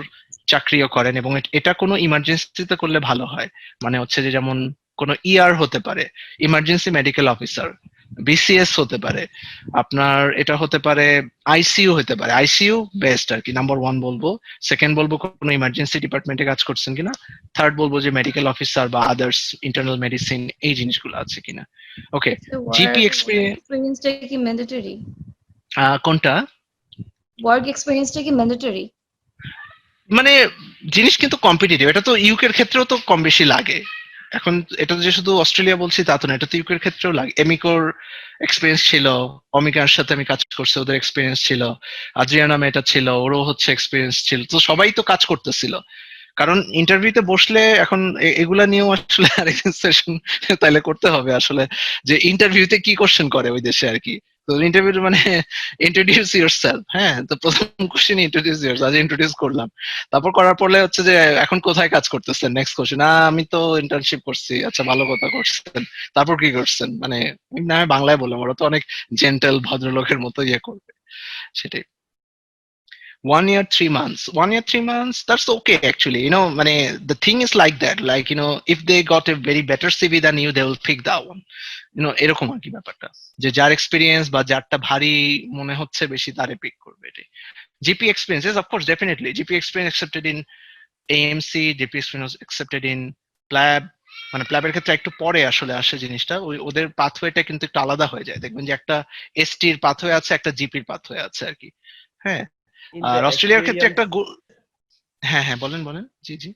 চাকরিও করেন, এবং এটা কোনো ইমার্জেন্সিতে করলে ভালো হয়। মানে হচ্ছে যে যেমন কোনো ইআর হতে পারে, ইমার্জেন্সি মেডিকেল অফিসার, বিসিএস হতে পারে, আপনার এটা হতে পারে আইসিইউ হতে পারে। আইসিইউ বেস্ট আর কি, নাম্বার ওয়ান বলবো। সেকেন্ড বলবো কোনো ইমার্জেন্সি ডিপার্টমেন্টে কাজ করছেন কিনা। থার্ড বলবো যে মেডিকেল অফিসার বা আদার্স ইন্টারনাল মেডিসিন এই জিনিসগুলো আছে কিনা। ওকে, জিপি ওয়ার্ক এক্সপিরিয়েন্স এক্সপিরিয়েন্সটা কি ম্যান্ডেটরি? কোনটা? ওয়ার্ক এক্সপিরিয়েন্সটা কি ম্যান্ডেটরি? মানে জিনিস কিন্তু কম্পিটিটিভ, এটা তো ইউকের ক্ষেত্রেও তো কম বেশি লাগে। এখন এটা তো যে শুধু অস্ট্রেলিয়া বলছি তা তো না, এটা তো ইউকের ক্ষেত্রেও লাগে। এমিকোর এক্সপিরিয়েন্স ছিল, অমিকার সাথে আমি কাজ করছি, ওদের এক্সপিরিয়েন্স ছিল। আদ্রিয়ানা মেয়েটা ছিল, ওরও হচ্ছে এক্সপিরিয়েন্স ছিল, তো সবাই তো কাজ করতেছিল। কারণ ইন্টারভিউতে বসলে এখন এগুলা নিয়েও আসলে আরেকদিন সেশন তাইলে করতে হবে আসলে, যে ইন্টারভিউতে কি কোশ্চেন করে ওই দেশে আর কি। তো ইন্টারভিউ মানে ইন্ট্রোডিউস ইউরসেলফ, হ্যাঁ, তো প্রথম কোশ্চেন ইন্ট্রোডিউস ইউরসেলফ, আজ ইন্ট্রোডিউস করলাম। তারপর করার পরে হচ্ছে যে এখন কোথায় কাজ করতেছেন, নেক্সট কোশ্চেন, আমি তো ইন্টার্নশিপ করছি, আচ্ছা ভালো কথা করছেন, তারপর কি করছেন, মানে না আমি বাংলায় বললাম, ওরা তো অনেক জেন্টেল ভদ্রলোকের মতো ইয়ে করবে, সেটাই। 1 year 3 months, 1 year 3 months, that's okay actually, mane, the thing is like that, like, if they got a very better CV than you, they will pick that one, এরকম আর কি ব্যাপারটা, যে যার এক্সপিরিয়েন্স বা যারটা ভারী মনে হচ্ছে বেশি তারে পিক করবে এটাই। GP experience, of course, definitely GP experience accepted in AMC, GP experience accepted in প্ল্যাব। মানে প্ল্যাবের ক্ষেত্রে একটু পরে আসলে আসে জিনিসটা, ওদের পাথওয়েটা কিন্তু একটু আলাদা হয়ে যায়, দেখবেন যে একটা এসটির পাথওয়ে আছে, একটা জিপির পাথওয়ে আছে আর কি। হ্যাঁ, In আর the অস্ট্রেলিয়ার ক্ষেত্রে একটা experience, হ্যাঁ হ্যাঁ, বলেন বলেন, জি জি।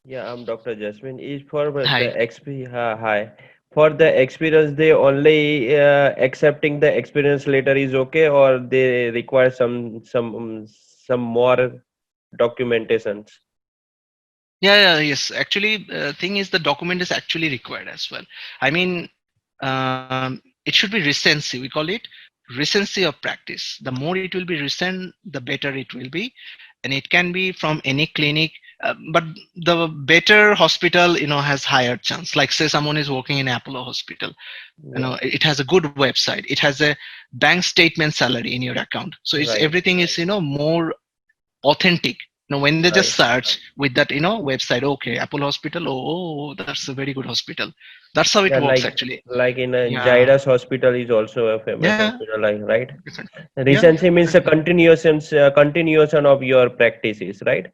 yeah, I'm Dr. Jasmine. Is for hi. the hi. For the experience, they only accepting the experience later is okay, or they require some more documentations. Yes, actually, thing is the document is actually required as well. I mean, it should be recency, we call it recency of practice. The more it will be recent, the better it will be, and it can be from any clinic, but the better hospital, has higher chance. Like say someone is working in Apollo Hospital, Yeah, it has a good website, it has a bank statement salary in your account, so it's right, everything is more authentic. When they just right. search with that, website, okay, Apollo Hospital, oh, that's a very good hospital. That's how it Yeah, works actually. like in Yeah, Jairus Hospital is also a famous yeah, hospital, like right? definitely. Yeah, Recency means a definitely. continuation of your practices, right?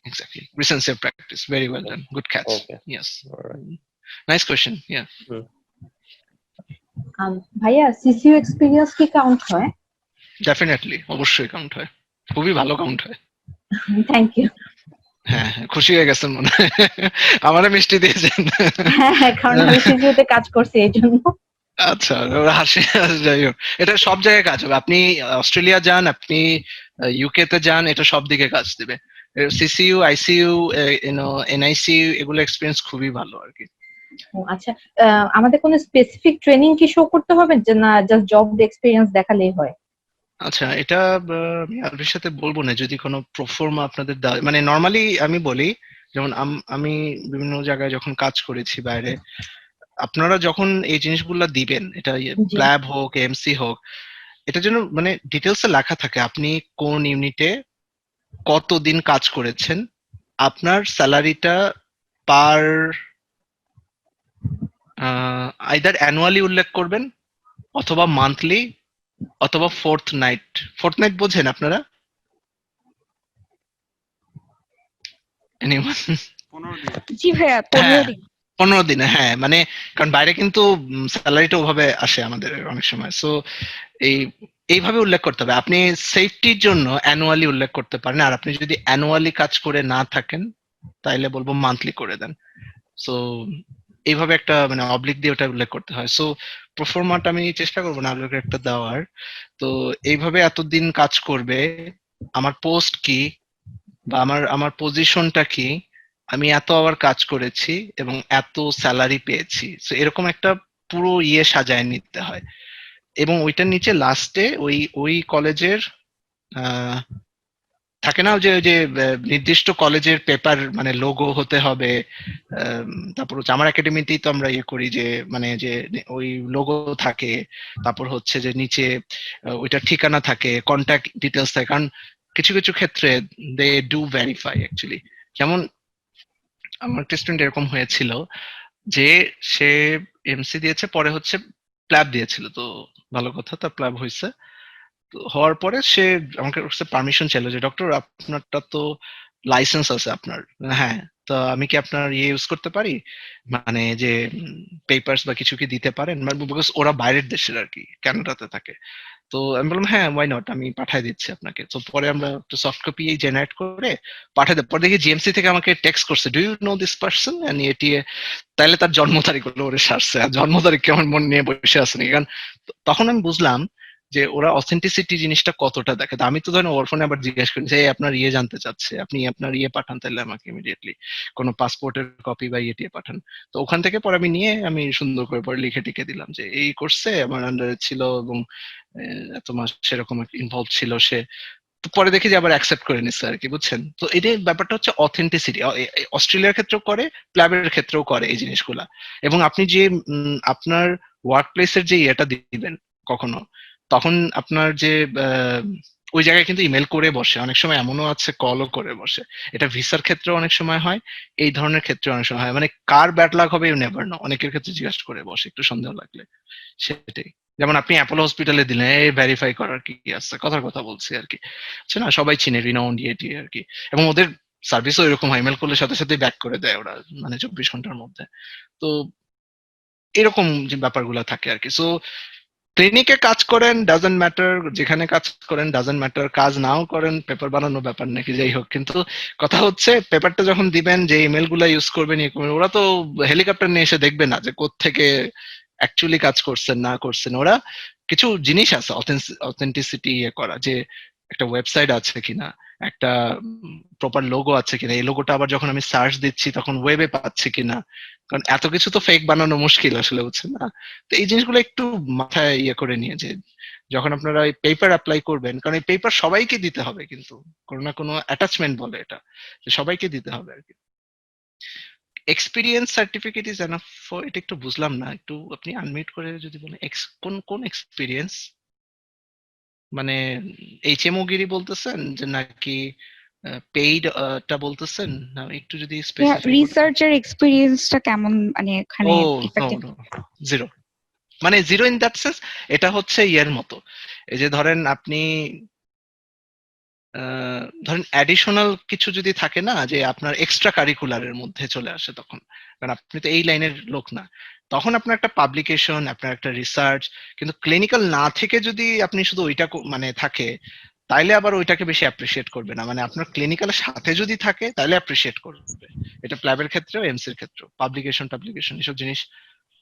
Exactly. Recency of practice. Very well done. Good catch. Okay, Yes. all right. Nice question. Yeah. Hmm. ভাইয়া সিসিউ এক্সপিরিয়েন্স কি কাউন্ট হয়? Definitely. অবশ্যই কাউন্ট হয়। খুবই ভালো কাউন্ট হয়। Thank you. হ্যাঁ, হ্যাঁ, খুশি হয়ে গেছেন মনে হয়। আমারে মিষ্টি দিয়েছেন। হ্যাঁ, কারণ আমি সিসিউতে কাজ করছি এই জন্য। আচ্ছা, ওরা হাসি, যাই হোক, এটা সব জায়গায় কাজ হবে। আপনি অস্ট্রেলিয়া যান, আপনি ইউকে তে যান, এটা সব দিকে কাজ দিবে। সিসিইউ, আইসিইউ, এনআইসিইউ, এগুলো এক্সপিরিয়েন্স খুবই ভালো আর কি। ও আচ্ছা, আমাদের কোনো স্পেসিফিক ট্রেনিং কি শো করতে হবে, যে না জাস্ট জব এক্সপিরিয়েন্স দেখালেই হয়? আচ্ছা, এটা আমি আলভির সাথে বলবো না, যদি কোনো প্রোফর্মা আপনাদের মানে নর্মালি আমি বলি, যেমন আমি বিভিন্ন জায়গায় যখন কাজ করেছি বাইরে, আপনারা যখন এই জিনিসগুলো দিবেন, এটা জি। প্ল্যাব হোক, এমসি হোক, এটা যেন মানে ডিটেলসে লেখা থাকে আপনি কোন ইউনিটে কতদিন কাজ করেছেন, আপনার স্যালারিটা পার আইদার অ্যানুয়ালি উল্লেখ করবেন, অথবা মান্থলি, অথবা ফোর্থনাইট বোঝেন আপনারা? Anyone? জি ভাইয়া, 15 হ্যাঁ, দিন। 15 দিনে, হ্যাঁ, মানে কারণ বাইরে কিন্তু স্যালারিটা ওভাবে আসে আমাদের অনেক সময়। সো এই এইভাবে উল্লেখ করতে হবে। আপনি সেফটির জন্য অ্যানুয়ালি উল্লেখ করতে পারেন, আর আপনি যদি অ্যানুয়ালি কাজ করে না থাকেন তাইলে বলবো মান্থলি করে দেন। সো এইভাবে একটা মানে অবলিক দিয়ে ওটা উল্লেখ করতে হয়। সো প্রোফর্মাটা আমি চেষ্টা করবো না আপনাকে একটা দেওয়ার। তো এইভাবে এতদিন কাজ করবে, আমার পোস্ট কি বা আমার আমার পজিশনটা কি, আমি এত আওয়ার কাজ করেছি এবং এত স্যালারি পেয়েছি। সো এরকম একটা পুরো সাজায় নিতে হয়, এবং ওইটার নিচে লাস্টে ওই ওই কলেজের থাকে না ওই যে নির্দিষ্ট কলেজের পেপার মানে লোগো হতে হবে। তারপর হচ্ছে আমার একাডেমিতেই তো আমরা ইয়ে করি যে মানে যে ওই লোগো থাকে, তারপর হচ্ছে যে নিচে ওইটার ঠিকানা থাকে, কন্ট্যাক্ট ডিটেলস থাকে। কারণ কিছু কিছু ক্ষেত্রে দে ডু ভেরিফাই অ্যাকচুয়ালি। যেমন আমার একটা স্টুডেন্ট এরকম হয়েছিল যে সে এমসি দিয়েছে, পরে হচ্ছে প্ল্যাব দিয়েছিল, তো ভালো কথা, তার প্ল্যাব হয়েছে। তো হওয়ার পরে সে আমাকে কাছে পারমিশন চাইলো যে ডক্টর আপনারটা তো লাইসেন্স আছে আপনার। হ্যাঁ, তো আমি কি আপনার ইউজ করতে পারি, মানে যে পেপারস বা কিছু কি দিতে পারেন, বিকজ ওরা বাইরের দেশের আর কি, কানাডাতে থাকে। তো আমি বললাম হ্যাঁ, ওয়াই নট, আমি পাঠাই দিচ্ছি আপনাকে। তো পরে আমরা একটা সফট কপি জেনারেট করে পাঠাই দেব। পরে দেখি জিএমসি থেকে আমাকে টেক্সট করছে, do you know this person, এটিএ। তাইলে তার জন্ম তারিখ হলো ওরে সারছে, আর জন্ম তারিখ কেমন মনে নিয়ে বসে আছে নাকি। কারণ তখন আমি বুঝলাম যে ওরা অথেন্টিসিটি জিনিসটা কতটা দেখে। তো আমি তো ধরেন ওর ফোনে আবার জিজ্ঞেস করি যে আপনার জানতে চাচ্ছে, আপনি আপনার পাঠান তাহলে আমাকে ইমিডিয়েটলি কোনো পাসপোর্টের কপি বা ইয়ে পাঠান। তো ওখান থেকে পরে আমি নিয়ে আমি সুন্দর করে পরে লিখে টিকে দিলাম যে এই করছে, আমার আন্ডারে ছিল এবং এত মাস সেরকম ইনভলভ ছিল সে। তো পরে দেখি যে আবার অ্যাকসেপ্ট করে নিচ্ছে আর কি, বুঝছেন? তো এটাই ব্যাপারটা হচ্ছে অথেন্টিসিটি। অস্ট্রেলিয়ার ক্ষেত্রেও করে, প্ল্যাবের ক্ষেত্রেও করে এই জিনিসগুলা। এবং আপনি যে আপনার ওয়ার্ক প্লেসের যে ইয়েটা দিবেন কখনো, তখন আপনার যে আহ, ওই জায়গায় কিন্তু ইমেল করে বসে, অনেক সময় এমনও আছে কলও করে বসে। এটা ভিসার ক্ষেত্রে অনেক সময় হয়, এই ধরনের ক্ষেত্রে অনেক সময় হয়। মানে কার ব্যাড লাক হবে ইউ নেভার নো, অনেকের ক্ষেত্রে জিজ্ঞাসা করে বসে একটু সন্দেহ লাগলে। সেটাই। যেমন আপনি অ্যাপোলো হসপিটালে দিলেন, এই ভেরিফাই করার কি আছে, কথার কথা বলছি আর কি। আছে না, সবাই চিনে রিনাউন্ড ইয়েটি আর কি। এবং ওদের সার্ভিসও এরকম হয়, ইমেল করলে সাথে সাথে ব্যাক করে দেয় ওরা, মানে 24 ঘন্টার মধ্যে। তো এরকম যে ব্যাপারগুলো থাকে আর কি। সো ক্লিনিকে কাজ করেন ডাজেন্ট ম্যাটার, যেখানে কাজ করেন ডাজেন্ট ম্যাটার, কাজ নাও করেন, পেপার বানানো ব্যাপার নাকি, যাই হোক। কিন্তু কথা হচ্ছে পেপারটা যখন দিবেন, যে ইমেল গুলা ইউজ করবেন ইয়ে করবেন, ওরা তো হেলিকপ্টার নিয়ে এসে দেখবে না যে কোত্থেকে অ্যাকচুয়ালি কাজ করছেন না করছেন। ওরা কিছু জিনিস আছে অথেন্টিসিটি ইয়ে করা, যে একটা ওয়েবসাইট আছে কিনা, একটা প্রপার লোগো আছে কিনা, এই লোগোটা আবার যখন আমি সার্চ দিচ্ছি তখন ওয়েবে পাচ্ছি কিনা। কারণ এত কিছু তো ফেক বানানো মুশকিল আসলে, বুঝছেন না? তো এই জিনিসগুলো একটু মাথায় ইয়ে করে নিয়ে, যে যখন আপনারা এই পেপার অ্যাপ্লাই করবেন, কারণ এই পেপার সবাইকে দিতে হবে কিন্তু, কোনো না কোনো অ্যাটাচমেন্ট বলে এটা, যে সবাইকে দিতে হবে আর কি। Experience certificate is enough for, এটা একটু বুঝলাম না, একটু আপনি আনমিউট করে যদি বলেন কোন কোন এক্সপিরিয়েন্স, মানে এইচএমও গিরি বলতেছেন যে নাকি পেইড টা বলতেছেন, না একটু যদি স্পেসিফাই করতেন। রিসার্চের এক্সপিরিয়েন্সটা কেমন, মানে এখানে ও নো ইফেক্টিভ? No, zero. মানে জিরো ইন দ্যাট সেন্স, এটা হচ্ছে ইয়ের মতো, এই যে ধরেন আপনি ধরেন অ্যাডিশনাল কিছু যদি থাকে না, যে আপনার এক্সট্রা কারিকুলারের মধ্যে চলে আসে তখন, কারণ আপনি তো এই লাইনের লোক না, তখন আপনার একটা পাবলিকেশন, আপনার একটা রিসার্চ। কিন্তু ক্লিনিক্যাল না থেকে যদি আপনি শুধু ওইটা মানে থাকে, তাইলে আবার ওইটাকে বেশি অ্যাপ্রিসিয়েট করবে না। মানে আপনার ক্লিনিক্যালের সাথে যদি থাকে তাহলে অ্যাপ্রিসিয়েট করবে। এটা প্ল্যাবের ক্ষেত্রেও এমসির ক্ষেত্রেও পাবলিকেশন এসব জিনিস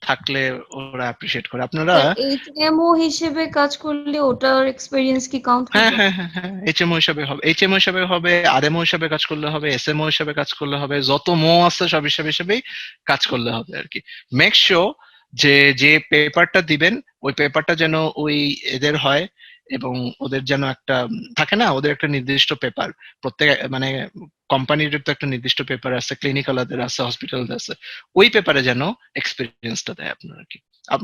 থাকলে ওরা অ্যাপ্রিসিয়েট করে। আপনারা এইচএমও হিসেবে কাজ করলে ওটার এক্সপেরিয়েন্স কি কাউন্ট হ্যাঁ হবে? হ্যাঁ হ্যাঁ হ্যাঁ, এইচএমও হিসাবে হবে, এইচএমও হিসাবে হবে, আরএমও হিসাবে কাজ করলে হবে, এসএমও হিসাবে কাজ করলে হবে, যত মো আছে সব হিসেবেই কাজ করলে হবে আর কি। মেক শিওর যে যে পেপারটা দিবেন ওই পেপারটা যেন ওই এদের হয়, এবং ওদের যেন একটা থাকে না, ওদের একটা নির্দিষ্ট পেপার, প্রত্যেক মানে কোম্পানির তো একটা নির্দিষ্ট পেপার আছে, ক্লিনিক্যালদের আছে, হসপিটালদের আছে, ওই পেপারে যেন এক্সপিরিয়েন্সটা দেয় আপনার আর কি।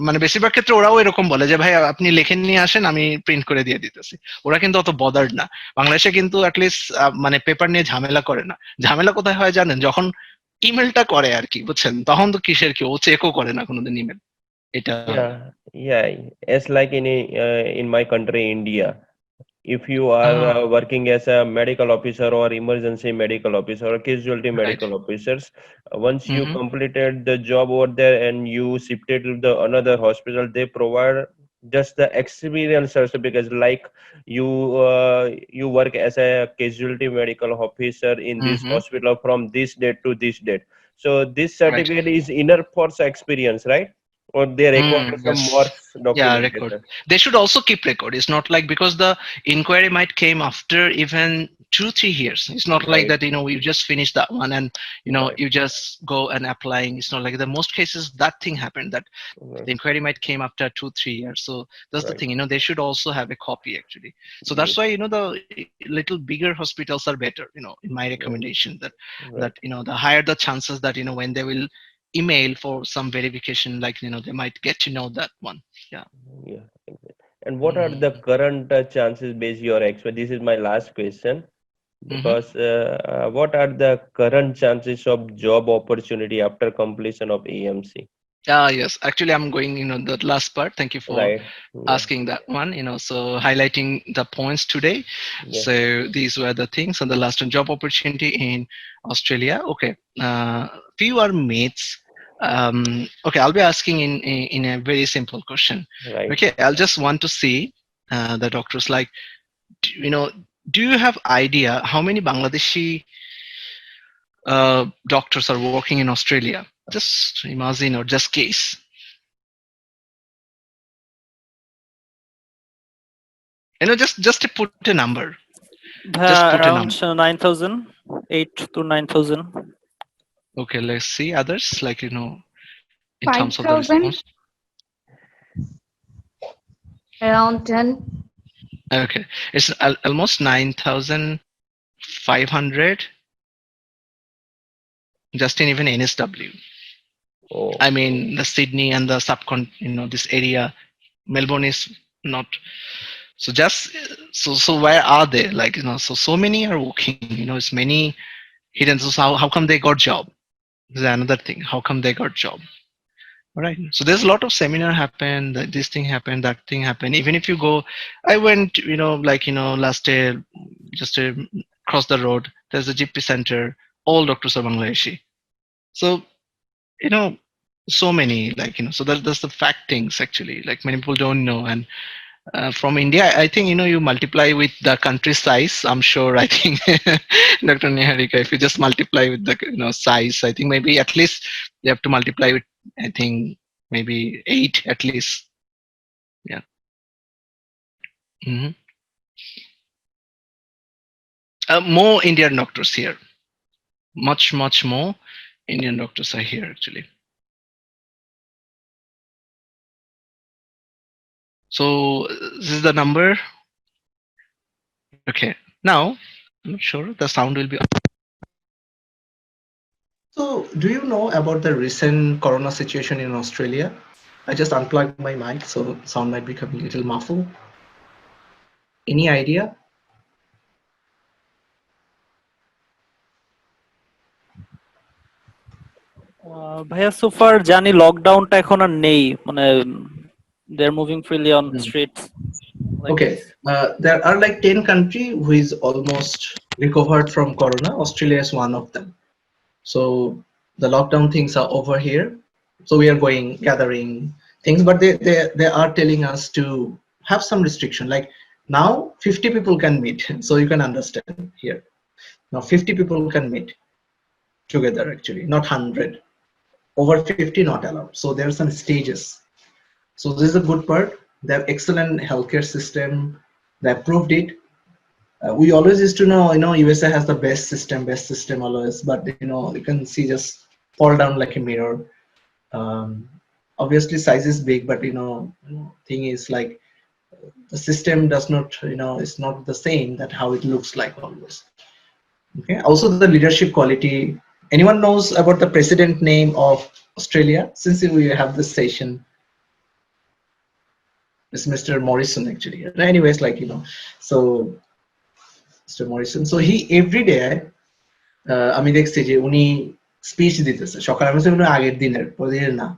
মানে বেশিরভাগ ক্ষেত্রে ওরাও এরকম বলে যে ভাই আপনি লিখে নিয়ে আসেন, আমি প্রিন্ট করে দিয়ে দিতেছি। ওরা কিন্তু অত বদার্ড না। বাংলাদেশে কিন্তু অ্যাটলিস্ট মানে পেপার নিয়ে ঝামেলা করে না। ঝামেলা কোথায় হয় জানেন, যখন ইমেলটা করে আর কি, বুঝছেন? তখন তো কিসের কি, ও চেকও করে না কোনোদিন ইমেল। এটা Yeah, yeah. As like in my country, India, if you are Ah, working as a medical officer or emergency medical officer or casualty right. medical officers, once you Mm-hmm. completed the job over there and you shifted to the another hospital, they provide just the experience certificate, like you you work as a casualty medical officer in this Mm-hmm. hospital from this date to this date. So this Right. certificate is enough for experience, right? Or they require some more Yes. Yeah, record. documentation? They should also keep record. It's not like because the inquiry might came after even 2-3 years. It's not like Right, that, you just finish that one and right, you just go and applying. It's not like the most cases that thing happened that right, the inquiry might came after 2-3 years. So that's the right. thing, they should also have a copy actually. So that's Yes, why, the little bigger hospitals are better, in my right, recommendation that, right. the higher the chances that, when they will email for some verification, like, they might get to know that one. Yeah. Yeah, exactly. And what are the Mm-hmm. current chances based your expert? This is my last question Mm-hmm. because what are the current chances of job opportunity after completion of AMC? Yes, actually, I'm going, the last part. Thank you for Right. Yeah. asking that one, so highlighting the points today. Yeah. So these were the things on the last one, job opportunity in Australia. Okay. Few are mates. Okay, I'll be asking in a very simple question. Right. Okay, I'll just want to see the doctors like, do you have idea how many Bangladeshi doctors are working in Australia? Just imagine or just case. Just to put a number. Just put a Around number. 9,000, 8 to 9,000. Okay, let's see others, like, in terms of the 5,000. response. Around 10. Okay, it's almost 9,500 just in even NSW. Oh, I mean, the Sydney and the this area, Melbourne is not. So just so where are they? Like, so many are working. It's many hidden. So how come they got job? This is another thing. How come they got job? Right. So there's a lot of seminar happen, that this thing happened, that thing happened. Even if you go, I went, like, last year, just across the road, there's a GP center, all doctors are Bangladeshi. So, you know, so many, like, so that's the fact things actually, like many people don't know. And from India, I think, you multiply with the country size. I'm sure, I think, Dr. Niharika, if you just multiply with the, size, I think maybe at least you have to multiply with, I think, maybe 8 at least. Yeah. Hmm. More Indian doctors here. Much more Indian doctors are here actually. So this is the number. Okay. Now, I'm not sure the sound will be. So, do you know about the recent corona situation in Australia? I just unplugged my mic, so sound might become a little muffled. Any idea? ভাইয়া so far জানি লকডাউনটা এখন আর নেই, মানে they're moving freely on Hmm. streets like Okay, this. there are like 10 countries who is almost recovered from corona. Australia is one of them. So the lockdown things are over here. So we are going gathering things, but they are telling us to have some restriction. Like now, 50 people can meet. So you can understand here. Now 50 people can meet together actually, not 100. Over 50 not allowed. So there are some stages. So this is a good part. They have excellent healthcare system. They approved it. We always used to know, USA has the best system always, but you can see just fall down like a mirror. Um, Obviously, size is big, but thing is like the system does not, it's not the same that how it looks like always. Okay. Also, the leadership quality. Anyone knows about the president name of Australia? Since we have this session, it's Mr. Morrison actually. Anyways, like so Mr. Morrison. So he every day আমি দেখছি যে উনি স্পিচ দিতেছে সকালে, আমি বলছি আগের দিনের প্রতিদিন না,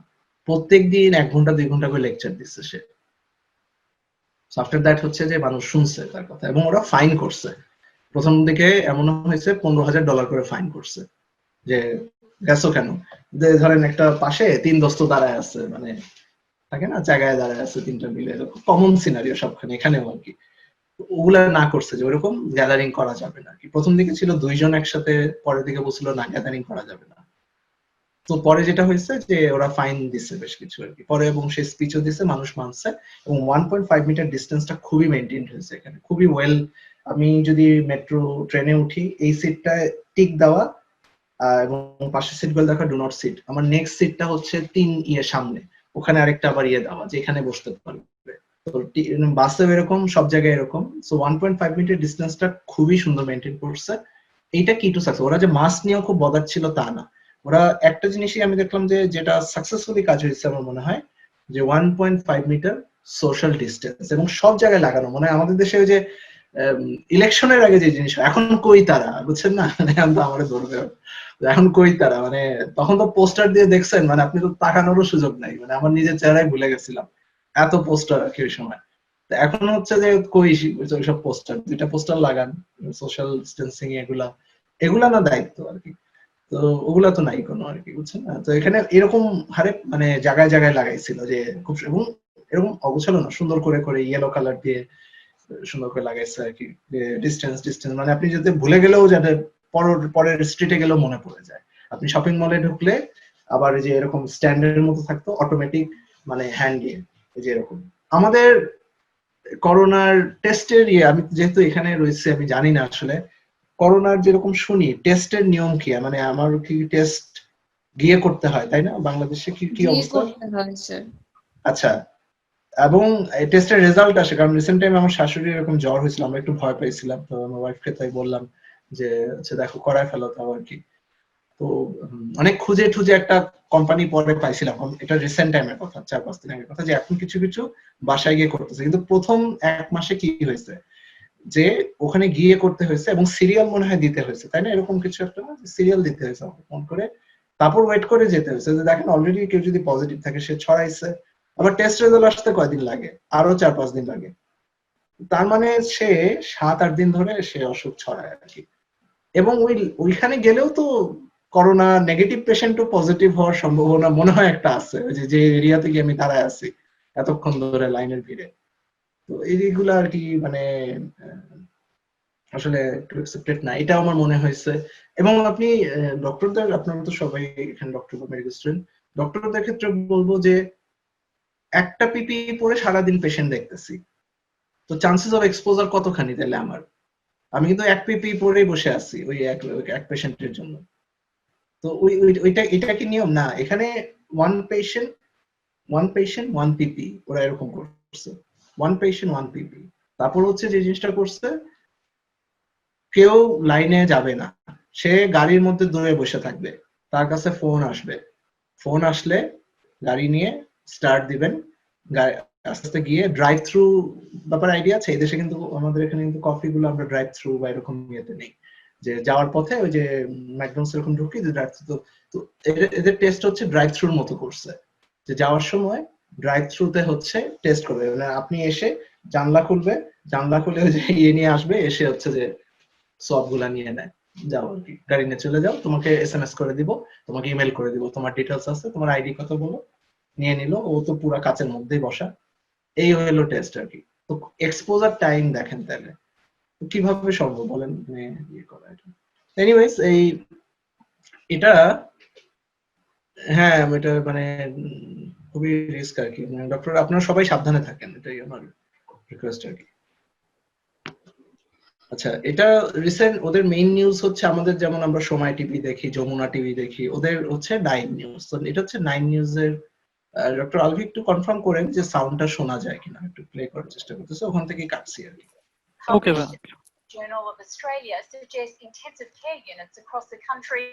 প্রত্যেক দিন 1 ঘন্টা 2 ঘন্টা করে লেকচার দিচ্ছে সে। আফটার দ্যাট হচ্ছে যে মানুষ শুনছে তার কথা এবং ওরা ফাইন করছে। প্রথম দিকে এমন হয়েছে $15,000 করে ফাইন করছে যে গেছো কেন, যে ধরেন একটা পাশে 3 দোস্ত দাঁড়ায় আছে, মানে থাকে না জায়গায় দাঁড়ায় আছে 3টা মিলে, কমন সিনারিও সবখানে, এখানেও আর কি। ওগুলা না করছে যে ওরকম গ্যাদারিং করা যাবে না আর কি। প্রথম দিকে ছিল 2 জন একসাথে, পরের দিকে বলছিল না গ্যাদারিং করা যাবে না। তো পরে যেটা হয়েছে যে ওরা ফাইন দিচ্ছে বেশ কিছু আর কি পরে, এবং সেই স্পিচও দিচ্ছে, মানুষ মানছে, এবং 1.5 মিটার ডিস্টেন্সটা খুবই মেনটেন হয়েছে এখানে, খুবই ওয়েল। আমি যদি মেট্রো ট্রেনে উঠি, এই সিটটায় টিক দেওয়া এবং পাশের সিট গুলো দেখা ডু নট সিট, আমার নেক্সট সিটটা হচ্ছে 3 সামনে, ওখানে আরেকটা আবার দেওয়া যে এখানে বসতে পারবে। তো বাসে এরকম, সব জায়গায় এরকম। সো 1.5 মিটার ডিস্টেন্সটা খুবই সুন্দর মেনটেন করছে। এইটা কি টু সাকসেস। ওরা যে মাস্ক নিয়েও খুব বদার ছিল তা না, ওরা একটা জিনিসই আমি দেখলাম যে যেটা সাকসেসফুলি কাজ হয়েছে আমার মনে হয়, যে 1.5 মিটার সোশ্যাল ডিস্টেন্স, এবং সব জায়গায় লাগানো। মানে আমাদের দেশে ওই যে ইলেকশনের আগে যে জিনিস, এখন কই তারা, বুঝছেন না, এখন তো আমাদের ধরবে, এখন কই তারা, মানে তখন তো পোস্টার দিয়ে দেখছেন, মানে আপনি তো তাকানোরও সুযোগ নাই, মানে আমার নিজের চেহারাই ভুলে গেছিলাম, এত পোস্টার আর কি ওই সময়। এখন হচ্ছে যে কই ওইসব পোস্টার, 2টা পোস্টার লাগান সোশ্যাল ডিস্টেন্সিং, এগুলা এগুলা না দায়িত্ব আর কি। তো ওগুলা তো নাই কোনো আর কি, বুঝছেন না। তো এখানে এরকম হারে মানে জায়গায় জায়গায় লাগাইছিল যে খুব, এবং এরকম অগোছালো না, সুন্দর করে করে ইয়েলো কালার দিয়ে সুন্দর করে লাগাইছে আর কি, যে ডিস্টেন্স ডিস্টেন্স, মানে আপনি যদি ভুলে গেলেও যাতে পরের স্ট্রিটে গেলেও মনে পড়ে যায়। আপনি শপিং মলে ঢুকলে আবার যে এরকম স্ট্যান্ডের মতো থাকতো অটোমেটিক, মানে হ্যান্ড দিয়ে, এই যে এরকম। আমাদের করোনার টেস্টের আমি যেহেতু এখানে রয়েছে, আমি জানি না আসলে করোনার যেরকম শুনি টেস্টের নিয়ম কি, মানে আমার কি টেস্ট গিয়ে করতে হয় তাই না, বাংলাদেশে কি কি বিয়ে অবস্থা? করতে হয় স্যার। আচ্ছা, এবং টেস্টের রেজাল্ট আসে, কারণ রিসেন্ট টাইম আমার শাশুড়ি এরকম জ্বর হয়েছিল, আমরা একটু ভয় পাইছিলাম, তো আমার ওয়াইফকে তাই বললাম যে আচ্ছা দেখো করায় ফেলো তাও আর কি। তো অনেক খুঁজে টুজে একটা কোম্পানি পরে পাইছিলাম, এটা রিসেন্ট টাইমের কথা, 4-5 দিন আগের কথা, যে এখন কিছু কিছু বাসায় গিয়ে করতেছে। কিন্তু প্রথম 1 মাসে কি হয়েছে যে ওখানে গিয়ে করতে হয়েছে, এবং সিরিয়াল মনে হয় দিতে হয়েছে তাই না, এরকম কিছু একটা সিরিয়াল দিতে হয়েছে আমাকে ফোন করে, তারপর ওয়েট করে যেতে হয়েছে যে দেখেন অলরেডি কেউ যদি পজিটিভ থাকে সে ছড়াইছে, আবার টেস্ট রেজাল্ট আসতে কয়দিন লাগে, আরো 4-5 দিন লাগে। তার মানে সে 7-8 দিন ধরে সে অসুখ ছড়ায় আর কি। এবং ওইখানে গেলেও তো করোনা নেগেটিভ পেশেন্টও পজিটিভ হওয়ার সম্ভাবনা মনে হয় একটা আছে, ওই যে এরিয়াতে গিয়ে আমি দাঁড়ায় আছি এতক্ষণ ধরে লাইনের ভিড়ে। তো এইগুলা আর কি, মানে আসলে একটু অ্যাকসেপ্টেড না, এটা আমার মনে হয়েছে। এবং আপনি ডক্টরদের, আপনারা তো সবাই এখানে ডক্টর বা মেডিকেল স্টুডেন্ট, ডক্টরদের ক্ষেত্রে বলবো যে একটা পিপি পরে সারাদিন পেশেন্ট দেখতেছি, তো চান্সেস অফ এক্সপোজার কতখানি তাহলে আমার, আমি কিন্তু এক পিপি পরেই বসে আছি ওই এক পেশেন্টের জন্য। তো ওইটা, এটা কি নিয়ম না এখানে? ওয়ান পিপি ওরা এরকম করছে, 1 পেশেন্ট 1 পিপি। তারপর হচ্ছে যে জিনিসটা করছে, কেউ লাইনে যাবে না, সে গাড়ির মধ্যে দূরে বসে থাকবে, তার কাছে ফোন আসবে, ফোন আসলে গাড়ি নিয়ে স্টার্ট দিবেন, আস্তে আস্তে গিয়ে ড্রাইভ থ্রু, ব্যাপার আইডিয়া আছে এদেশে, কিন্তু আমাদের এখানে কিন্তু কফি গুলো আমরা ড্রাইভ থ্রু বা এরকম ইয়েতে নেই, যে যাওয়ার পথে ওই যে ম্যাকডোনাল্ডস এরকম ঢুকি যে ড্রাইভ থ্রু। তো এদের টেস্ট হচ্ছে ড্রাইভ থ্রুর মতো করছে, যে যাওয়ার সময় ড্রাইভ থ্রুতে হচ্ছে টেস্ট করবে, মানে আপনি এসে জানলা খুলবে, জানলা খুলে ওই যে নিয়ে আসবে, এসে হচ্ছে যে সব গুলা নিয়ে নেয়, যাও আর কি, গাড়ি নিয়ে চলে যাও, তোমাকে এসএমএস করে দিব, তোমাকে ইমেল করে দিব, তোমার ডিটেলস আছে, তোমার আইডি কত বলো, নিয়ে নিল, ও তো পুরা কাচের মধ্যেই বসা। এই হলো টেস্ট আর কি। তো এক্সপোজার টাইম দেখেন তাহলে কিভাবে সম্ভব বলেন, মানে ইয়ে করা এটা। এনিওয়েজ এটা হ্যাঁ, এটা মানে খুবই রিস্ক আর কি, মানে ডক্টর আপনারা সবাই সাবধানে থাকেন, এটাই আমার রিকোয়েস্ট আর কি। আচ্ছা, এটা রিসেন্ট ওদের মেইন নিউজ হচ্ছে, আমাদের যেমন আমরা সময় টিভি দেখি, যমুনা টিভি দেখি, ওদের হচ্ছে 9 নিউজ। তো এটা হচ্ছে 9 নিউজের। ডক্টর আলভি একটু কনফার্ম করেন যে সাউন্ডটা শোনা যায় কিনা, একটু প্লে করার চেষ্টা করতেছে, ওখান থেকেই কাটছি আর কি। ওকে ভাই। Journal of Australia suggests intensive care units across the country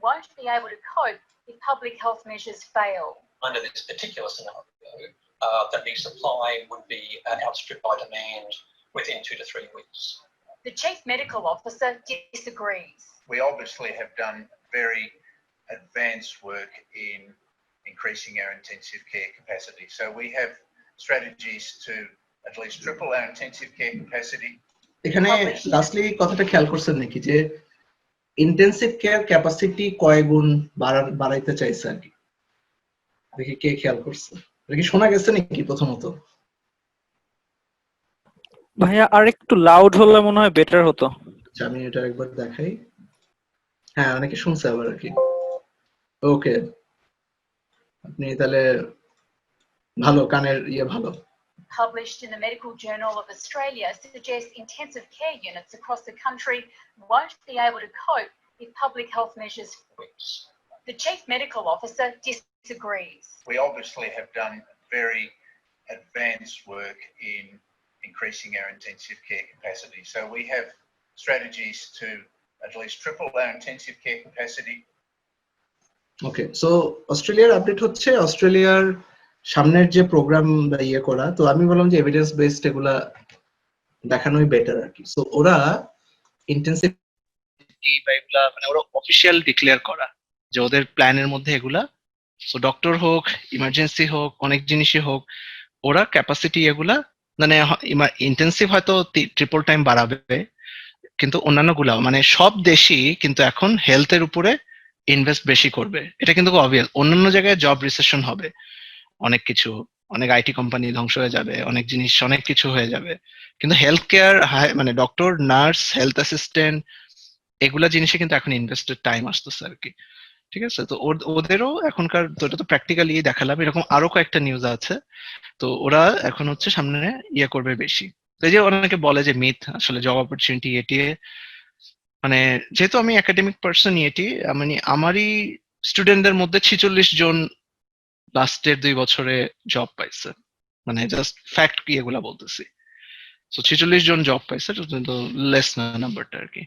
won't be able to cope if public health measures fail. Under this particular scenario, the supply would be outstripped by demand within 2 to 3 weeks. The Chief Medical Officer disagrees. We obviously have done very advanced work in increasing our intensive care capacity. So we have strategies to at least triple our intensive care capacity. এখানে লাস্টলি কথাটা খেয়াল করছেন নাকি যে ইন্টেন্সিভ কেয়ার ক্যাপাসিটি কয় গুণ বাড়াইতে চাইছে আর কি? দেখি কে খেয়াল করছে, এটা কি শোনা গেছে নাকি প্রথমত? ভাইয়া আর একটু লাউড হলে মনে হয় বেটার হতো। আচ্ছা আমি এটা একবার দেখাই। হ্যাঁ অনেকে শুনছে আবার আর কি। ওকে, আপনি তাহলে ভালো, কানের ইয়ে ভালো। Published in the Medical Journal of Australia suggests intensive care units across the country won't be able to cope if public health measures. The Chief Medical Officer disagrees. We obviously have done very advanced work in increasing our intensive care capacity. So we have strategies to at least triple our intensive care capacity. Okay, so অস্ট্রেলিয়ার আপডেট হচ্ছে অস্ট্রেলিয়ার সামনের যে প্রোগ্রাম ইয়ে করা, তো আমি বললাম যে এভিডেন্স বেসড এগুলা দেখানোই বেটার আর কি। সো ওরা ইন্টেন্সিভ বা এগুলা মানে ওরা অফিসিয়াল ডিক্লেয়ার করা যে ওদের প্ল্যানের মধ্যে এগুলা, সো ডক্টর হোক ইমার্জেন্সি হোক অনেক জিনিসই হোক, ওরা ক্যাপাসিটি এগুলা মানে ইন্টেন্সিভ হয়তো ট্রিপল টাইম বাড়াবে, কিন্তু অন্যান্য গুলা মানে সব দেশই কিন্তু এখন হেলথের উপরে ইনভেস্ট বেশি করবে। এটা কিন্তু অবভিয়াস। অন্যান্য জায়গায় জব রিসেশন হবে, অনেক কিছু, অনেক আইটি কোম্পানি ধ্বংস হয়ে যাবে, অনেক জিনিস অনেক কিছু হয়ে যাবে, কিন্তু হেলথ কেয়ার মানে ডক্টর নার্স হেলথ অ্যাসিস্ট্যান্ট এগুলা জিনিসে কিন্তু এখন ইনভেস্টেড টাইম আসতেছে আর কি। ঠিক আছে, তো ওদেরও এখনকার, তো এটা তো প্র্যাকটিক্যালি দেখালাম, এরকম আরো কয়েকটা নিউজ আছে। তো ওরা এখন হচ্ছে সামনে ইয়ে করবে বেশি। এই যে অনেকে বলে যে মিথ, আসলে জব অপরচুনিটি এটি মানে যেহেতু আমি একাডেমিক পার্সন এটি মানে আমারই স্টুডেন্টদের মধ্যে 46 জন লাস্টের 2 বছরে জব পাইছে, মানে জাস্ট ফ্যাক্ট কি এগুলা বলতেছি। সো 46 জন জব পাইছে, তো লেস না নাম্বারটা আর কি।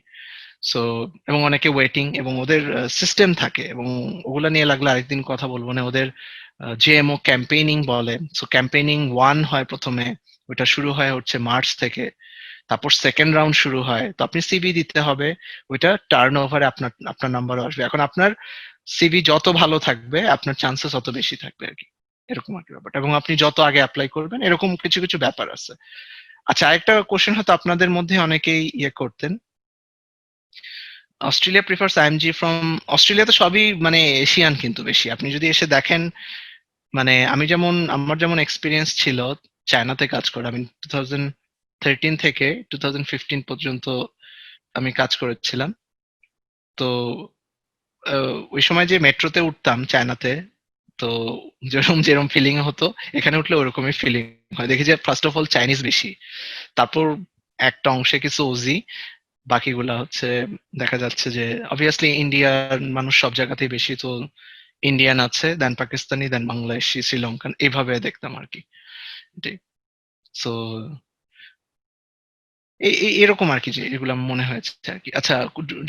সো এবং অনেকে ওয়েটিং, এবং ওদের সিস্টেম থাকে, এবং ওগুলা নিয়ে লাগলে আরেকদিন কথা বলবো না। ওদের জিএমও ক্যাম্পেইনিং বলে, সো ক্যাম্পেইনিং 1 হয় প্রথমে, ওটা শুরু হয় হচ্ছে মার্চ থেকে, তারপর সেকেন্ড রাউন্ড শুরু হয়। তো আপনি সিভি দিতে হবে, ওইটা টার্ন ওভারে আপনার নাম্বারও আসবে। এখন আপনার সিভি যত ভালো থাকবে আপনার চান্সেস অত বেশি থাকবে আর কি, এরকম আর কি ব্যাপারটা। এবং আপনি যত আগে অ্যাপ্লাই করবেন, এরকম কিছু কিছু ব্যাপার আছে। আচ্ছা, আরেকটা কোশ্চেন হয়তো আপনাদের মধ্যে অনেকেই ইয়ে করতেন, অস্ট্রেলিয়া প্রিফার্স আইএমজি ফ্রম, অস্ট্রেলিয়াতে সবই মানে এশিয়ান কিন্তু বেশি। আপনি যদি এসে দেখেন, মানে আমার যেমন এক্সপিরিয়েন্স ছিল চায়নাতে কাজ করে, আমি 2013 থেকে 2015 পর্যন্ত আমি কাজ করেছিলাম। তো ওই সময় যে মেট্রোতে উঠতাম চায়নাতে, তো যেরকম যেরকম ফিলিং হতো এখানে উঠলে ওরকমই ফিলিং হয়। দেখি যে ফার্স্ট অফ অল চাইনিজ বেশি, তারপর একটা অংশে কিছু ওজি, বাকিগুলা হচ্ছে দেখা যাচ্ছে যে অবভিয়াসলি ইন্ডিয়ার মানুষ সব জায়গাতেই বেশি, তো ইন্ডিয়ান আছে, দেন পাকিস্তানি, দেন বাংলাদেশি, শ্রীলঙ্কান, এইভাবে দেখতাম আর কি। সো এরকম আর কি, যে এগুলো মনে হয়েছে আর কি। আচ্ছা,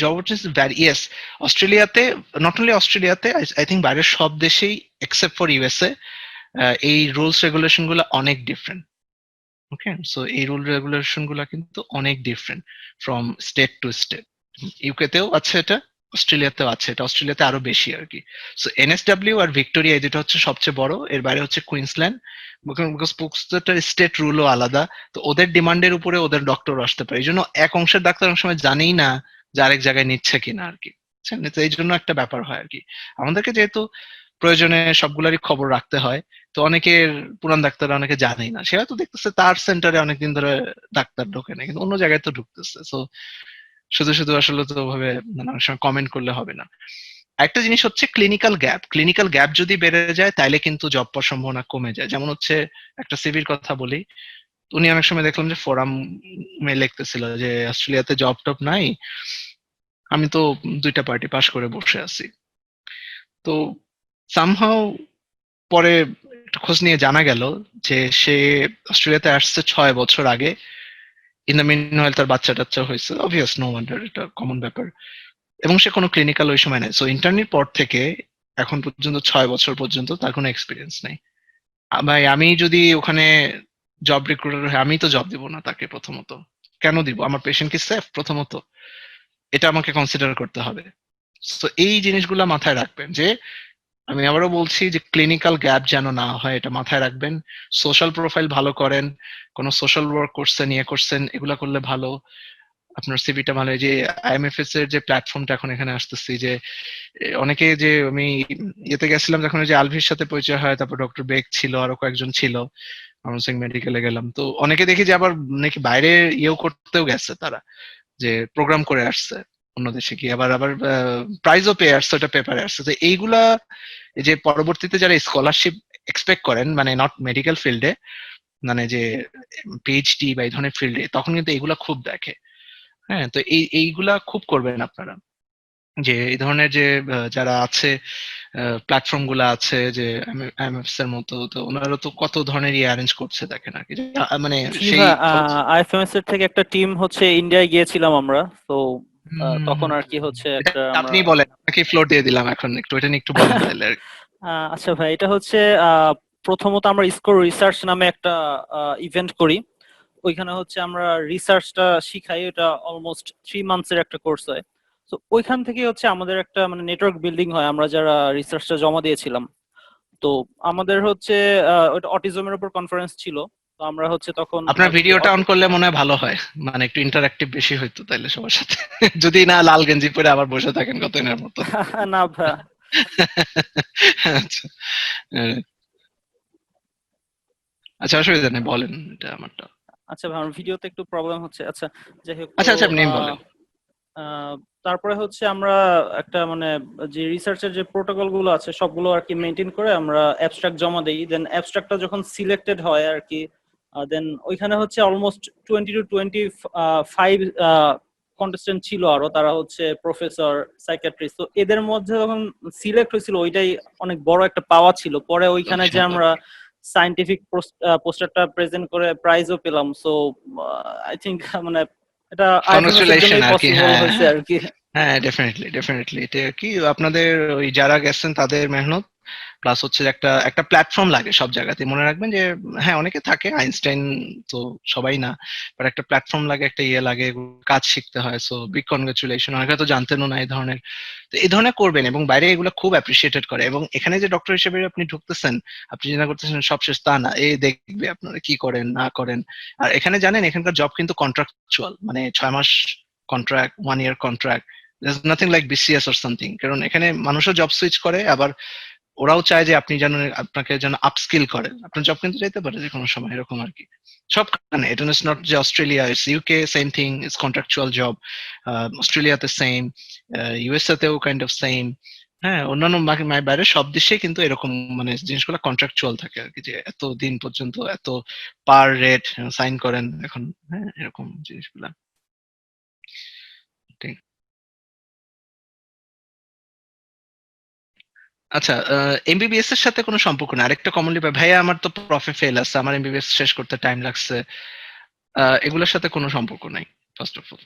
জব অপরচুনিটিস ভ্যারি, ইয়েস। অস্ট্রেলিয়াতে, নট অনলি অস্ট্রেলিয়াতে, আই থিঙ্ক বাইরের সব দেশেই এক্সেপ্ট ফর ইউএসএ এই রুলস রেগুলেশন গুলো অনেক ডিফারেন্ট। ওকে, সো এই রুল রেগুলেশন গুলো কিন্তু অনেক different from state to state. ইউকেতেও আছে এটা, অস্ট্রেলিয়াতেও আছে এটা, অস্ট্রেলিয়াতে আরো বেশি আর কি। সো এনএসডব্লিউ আর ভিক্টোরিয়া, এই দুটো হচ্ছে সবচেয়ে বড়, এর বাইরে হচ্ছে কুইন্সল্যান্ড, বিকজ স্টেট রুলও আলাদা। তো ওদের ডিমান্ডের উপরে ওদের ডক্টর আসতে পারে, এই জন্য এক অংশের ডাক্তার অনেক সময় জানেই না যে আরেক জায়গায় নিচ্ছে কিনা আর কি। তো এই জন্য একটা ব্যাপার হয় আর কি। আমাদেরকে যেহেতু প্রয়োজনে সবগুলারই খবর রাখতে হয়, তো অনেকের পুরান ডাক্তার অনেকে জানেই না, সেটা তো দেখতেছে তার সেন্টারে অনেকদিন ধরে ডাক্তার ঢোকে না, কিন্তু অন্য জায়গায় তো ঢুকতেছে। সো শুধু শুধু আসলে তো ওভাবে মানে অনেক সময় কমেন্ট করলে হবে না। একটা জিনিস হচ্ছে ক্লিনিক্যাল গ্যাপ যদি বেড়ে যায় তাহলে কিন্তু জব পাওয়ার সম্ভাবনা কমে যায়। যেমন হচ্ছে একটা সিভির কথা বলি, উনি অনেক সময় দেখলাম যে ফোরামে লিখতেছিল যে অস্ট্রেলিয়াতে জব টব নাই, আমি তো 2টা পার্টি পাস করে বসে আছি। তো সামহাও পরে একটু খোঁজ নিয়ে জানা গেল যে সে অস্ট্রেলিয়াতে আসছে 6 বছর আগে। ইন দ্য মিনওয়াইল তার বাচ্চা টাচ্চা হয়েছে, অবভিয়াস নো ওয়ান্ডার, এটা কমন ব্যাপার। এবং সে কোনো ক্লিনিক্যাল ওই সময় নাই। সো ইন্টার্নির পর থেকে এখন পর্যন্ত 6 বছর পর্যন্ত তার কোনো এক্সপিরিয়েন্স নাই। ভাই আমি যদি ওখানে জব রিক্রুটার হই, আমি তো জব দিব না তাকে। প্রথমত কেন দিব? আমার পেশেন্ট কি সেফ? প্রথমত এটা আমাকে কনসিডার করতে হবে। সো এই জিনিসগুলা মাথায় রাখবেন যে আমি আবারও বলছি যে ক্লিনিক্যাল গ্যাপ যেন না হয়, এটা মাথায় রাখবেন। সোশ্যাল প্রোফাইল ভালো করেন, কোনো সোশ্যাল ওয়ার্ক করছেন, করছেন, এগুলা করলে ভালো। আপনার সিভিটা ভালো। এই যে আইএমএফএস এর যে প্ল্যাটফর্মটা এখন এখানে আসতেছি, যে অনেকে যে আমি ইয়েতে গেছিলাম যখন, ওই যে আলভির সাথে পরিচয় হয়, তারপর ডক্টর বেক ছিল, আরো কয়েকজন ছিল, ময়মনসিংহ মেডিকেলে গেলাম, তো অনেকে দেখি যে আবার নাকি বাইরে ইয়েও করতেও গেছে তারা, যে প্রোগ্রাম করে আসছে অন্য দেশে গিয়ে, আবার আবার প্রাইজও পেয়ে আসছে, ওটা পেপারে আসছে। তো এইগুলা, এই যে পরবর্তীতে যারা স্কলারশিপ এক্সপেক্ট করেন, মানে নট মেডিকেল ফিল্ডে, মানে যে পিএইচডি বা এই ধরনের ফিল্ডে, তখন কিন্তু এগুলা খুব দেখে। হ্যাঁ, তো এইগুলা খুব করবেন আপনারা, যে এই ধরনের যে যারা আছে, প্ল্যাটফর্ম গুলা আছে, যে আইএমএফএস এর মতো, তো ওনারা তো কত ধরনের অ্যারেঞ্জ করছে দেখেন আর কি, মানে জি সেই ভাই, আইএফএমএস এর থেকে একটা টিম হচ্ছে ইন্ডিয়ায় গিয়েছিলাম আমরা, তো তখন আর কি হচ্ছে এটা একটা আমরা আপনি বলেন, আপনাকে ফ্লোর দিয়ে দিলাম এখন, একটু এটা নিয়ে একটু বলেন তাহলে আর কি। আচ্ছা ভাই, এটা হচ্ছে প্রথমত আমরা স্কোর রিসার্চ নামে একটা ইভেন্ট করি। ওইখানে হচ্ছে আমরা রিসার্চটা শিখাই, এটা অলমোস্ট 3 মান্থস এর একটা কোর্স হয়। তো ওইখান থেকে হচ্ছে আমাদের একটা মানে নেটওয়ার্ক বিল্ডিং হয়, আমরা যারা রিসার্চটা জমা দিয়েছিলাম। তো আমাদের হচ্ছে ওটা অটিজমের উপর কনফারেন্স ছিল, তো আমরা হচ্ছে তখন আপনার যদি ভিডিওটা অন করলে মনে হয় ভালো হয়, মানে একটু ইন্টারঅ্যাক্টিভ বেশি হইতো তাইলে সবার সাথে। যদি না লাল গেঞ্জি পরে আবার বসে থাকেন কতদিনের মতো। না ভাই, আচ্ছা, আচ্ছা, অসুবিধা নেই, বলেন এটা আমারটা। আচ্ছা ভাই, আমার ভিডিওতে একটু প্রবলেম হচ্ছে। আচ্ছা, যাই হোক, তো আচ্ছা আচ্ছা, আপনি বলেন। তারপরে হচ্ছে আমরা একটা মানে যে রিসার্চের যে প্রোটোকল গুলো আছে সবগুলো আর কি মেনটেন করে আমরা অ্যাবস্ট্রাক্ট জমা দেই। দেন অ্যাবস্ট্রাক্টটা যখন সিলেক্টেড হয় আর কি, দেন ওইখানে হচ্ছে অলমোস্ট 20 to 25 কন্টেস্টেন্ট ছিল, আরো তারা হচ্ছে প্রফেসর, সাইকিয়াট্রিস্ট। তো এদের মধ্যে যখন সিলেক্ট হয়েছিল, ওইটাই অনেক বড় একটা পাওয়া ছিল। পরে ওইখানে যে আমরা সায়েন্টিফিক পোস্টারটা প্রেজেন্ট করে প্রাইজও পেলাম। সো আই থিংক মানে এটা আইএফএমএস এর কংগ্রাচুলেশন জন্যই আর কি। পসিবল হ্যাঁ হয়েছে হ্যাঁ আর কি। হ্যাঁ, ডেফিনেটলি ডেফিনেটলি, এটা আর কি আপনাদের ওই যারা গেছেন তাদের মেহনত, প্লাস হচ্ছে যে একটা একটা প্ল্যাটফর্ম লাগে সব জায়গাতে, মনে রাখবেন যে হ্যাঁ অনেকে থাকে, আইনস্টাইন তো সবাই না, বাট একটা প্ল্যাটফর্ম লাগে, একটা ইয়ে লাগে, কাজ শিখতে হয়। সো বিগ কনগ্রাচুলেশন, অনেকে তো জানতেনও না এই ধরনের। তো এই ধরনের করবেন, এবং বাইরে এগুলো খুব অ্যাপ্রিসিয়েটেড করে। এবং এখানে যে ডক্টর হিসেবে আপনি ঢুকতেছেন, আপনি যেটা করতেছেন সব শেষ তা না, এই দেখবে আপনারা কি করেন না করেন। আর এখানে জানেন এখানকার জব কিন্তু কন্ট্রাকচুয়াল, মানে 6 মাস contract, 1 year contract, nothing like BCS or something. কারণ এখানে মানুষও জব সুইচ করে, আবার ওরাও চায় যে আপনি যেন, আপনাকে যেন আপস্কিল করেন, আপনার জব কিন্তু যেতে পারে যে কোনো সময়, এরকম আর কি। সব কারণে এটা ইজ নট যে Australia, it's UK same thing, it's contractual job. অস্ট্রেলিয়াতে সেম, ইউএসএ তেও কাইন্ড অফ সেম। হ্যাঁ, অন্যান্য বাইরে সব দেশে কিন্তু এরকম, মানে জিনিসগুলো কন্ট্রাকচুয়াল থাকে আর কি, যে এত দিন পর্যন্ত এত পার রেট সাইন করেন এখন। হ্যাঁ, এরকম জিনিসগুলা ঠিক। আচ্ছা, এমবিবিএস এর সাথে কোনো সম্পর্ক না। আরেকটা কমনলি ভাইয়া, আমার তো প্রফে ফেল আছে, আমার এমবিবিএস শেষ করতে টাইম লাগছে, এগুলোর সাথে কোনো সম্পর্ক নাই। ফার্স্ট অফ অল,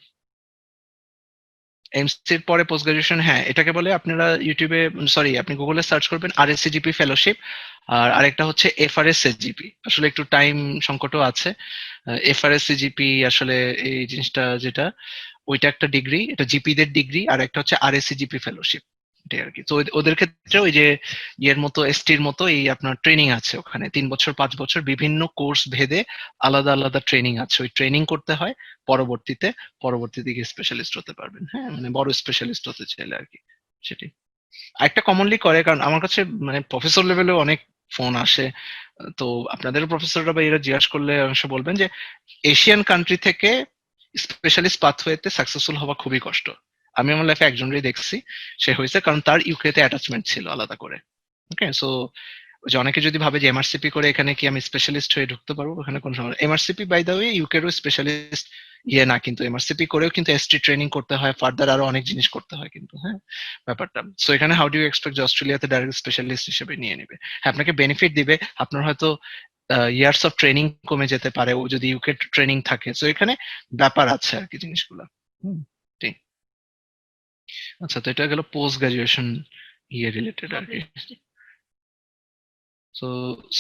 এমসির পরে পোস্ট গ্রাজুয়েশন, হ্যাঁ এটাকে বলে, আপনারা ইউটিউবে, সরি আপনি গুগলে সার্চ করবেন আরএসসিজিপি ফেলোশিপ। আর আরেকটা হচ্ছে এফআরএসসিজিপি। আসলে একটু টাইম সংকটও আছে। এফআরএসসিজিপি আসলে এই জিনিসটা যেটা, ওইটা একটা ডিগ্রি, এটা জিপিদের ডিগ্রি, আর একটা হচ্ছে আরএসসিজিপি ফেলোশিপ, এটাই আর কি। তো ওদের ক্ষেত্রে ওই যে ইয়ের মতো, এসটির মতো, এই আপনার ট্রেনিং আছে ওখানে 3 বছর 5 বছর, বিভিন্ন কোর্স ভেদে আলাদা আলাদা ট্রেনিং আছে, ওই ট্রেনিং করতে হয়। পরবর্তীতে পরবর্তীতে গিয়ে স্পেশালিস্ট হতে পারবেন। হ্যাঁ, মানে বড় স্পেশালিস্ট হতে চাইলে আর কি, সেটাই। আরেকটা কমনলি করে, কারণ আমার কাছে মানে প্রফেসর লেভেলেও অনেক ফোন আসে, তো আপনাদের প্রফেসররা বা এরা জিজ্ঞাসা করলে অবশ্য বলবেন যে এশিয়ান কান্ট্রি থেকে স্পেশালিস্ট পাথওয়েতে সাকসেসফুল হওয়া খুবই কষ্ট। আমি আমার লাইফে একজনই দেখছি, সে হয়েছে, কারণ তার ইউকে তে অ্যাটাচমেন্ট ছিল আলাদা করে। ওকে, সো যে অনেকে যদি ভাবে যে এমআরসিপি করে এখানে কি আমি স্পেশালিস্ট হয়ে ঢুকতে পারবো, ওখানে কোনো সময় এমআরসিপি বাই দা ওয়ে ইউকেরও স্পেশালিস্ট ইয়ে না, কিন্তু এমআরসিপি করেও কিন্তু এসটি ট্রেনিং করতে হয়, ফার্দার আরো অনেক জিনিস করতে হয় কিন্তু। হ্যাঁ, ব্যাপারটা। সো এখানে হাউ ডু ইউ এক্সপেক্ট যে অস্ট্রেলিয়াতে ডাইরেক্ট স্পেশালিস্ট হিসেবে নিয়ে নেবে? হ্যাঁ, আপনাকে বেনিফিট দিবে, আপনার হয়তো ইয়ার্স অফ ট্রেনিং কমে যেতে পারে ও যদি ইউকে ট্রেনিং থাকে। সো এখানে ব্যাপার আছে আর কি জিনিসগুলো। হুম, ঠিক। আচ্ছা, তো এটা গেল পোস্ট গ্রাজুয়েশন ইয়ে রিলেটেড আর কি। So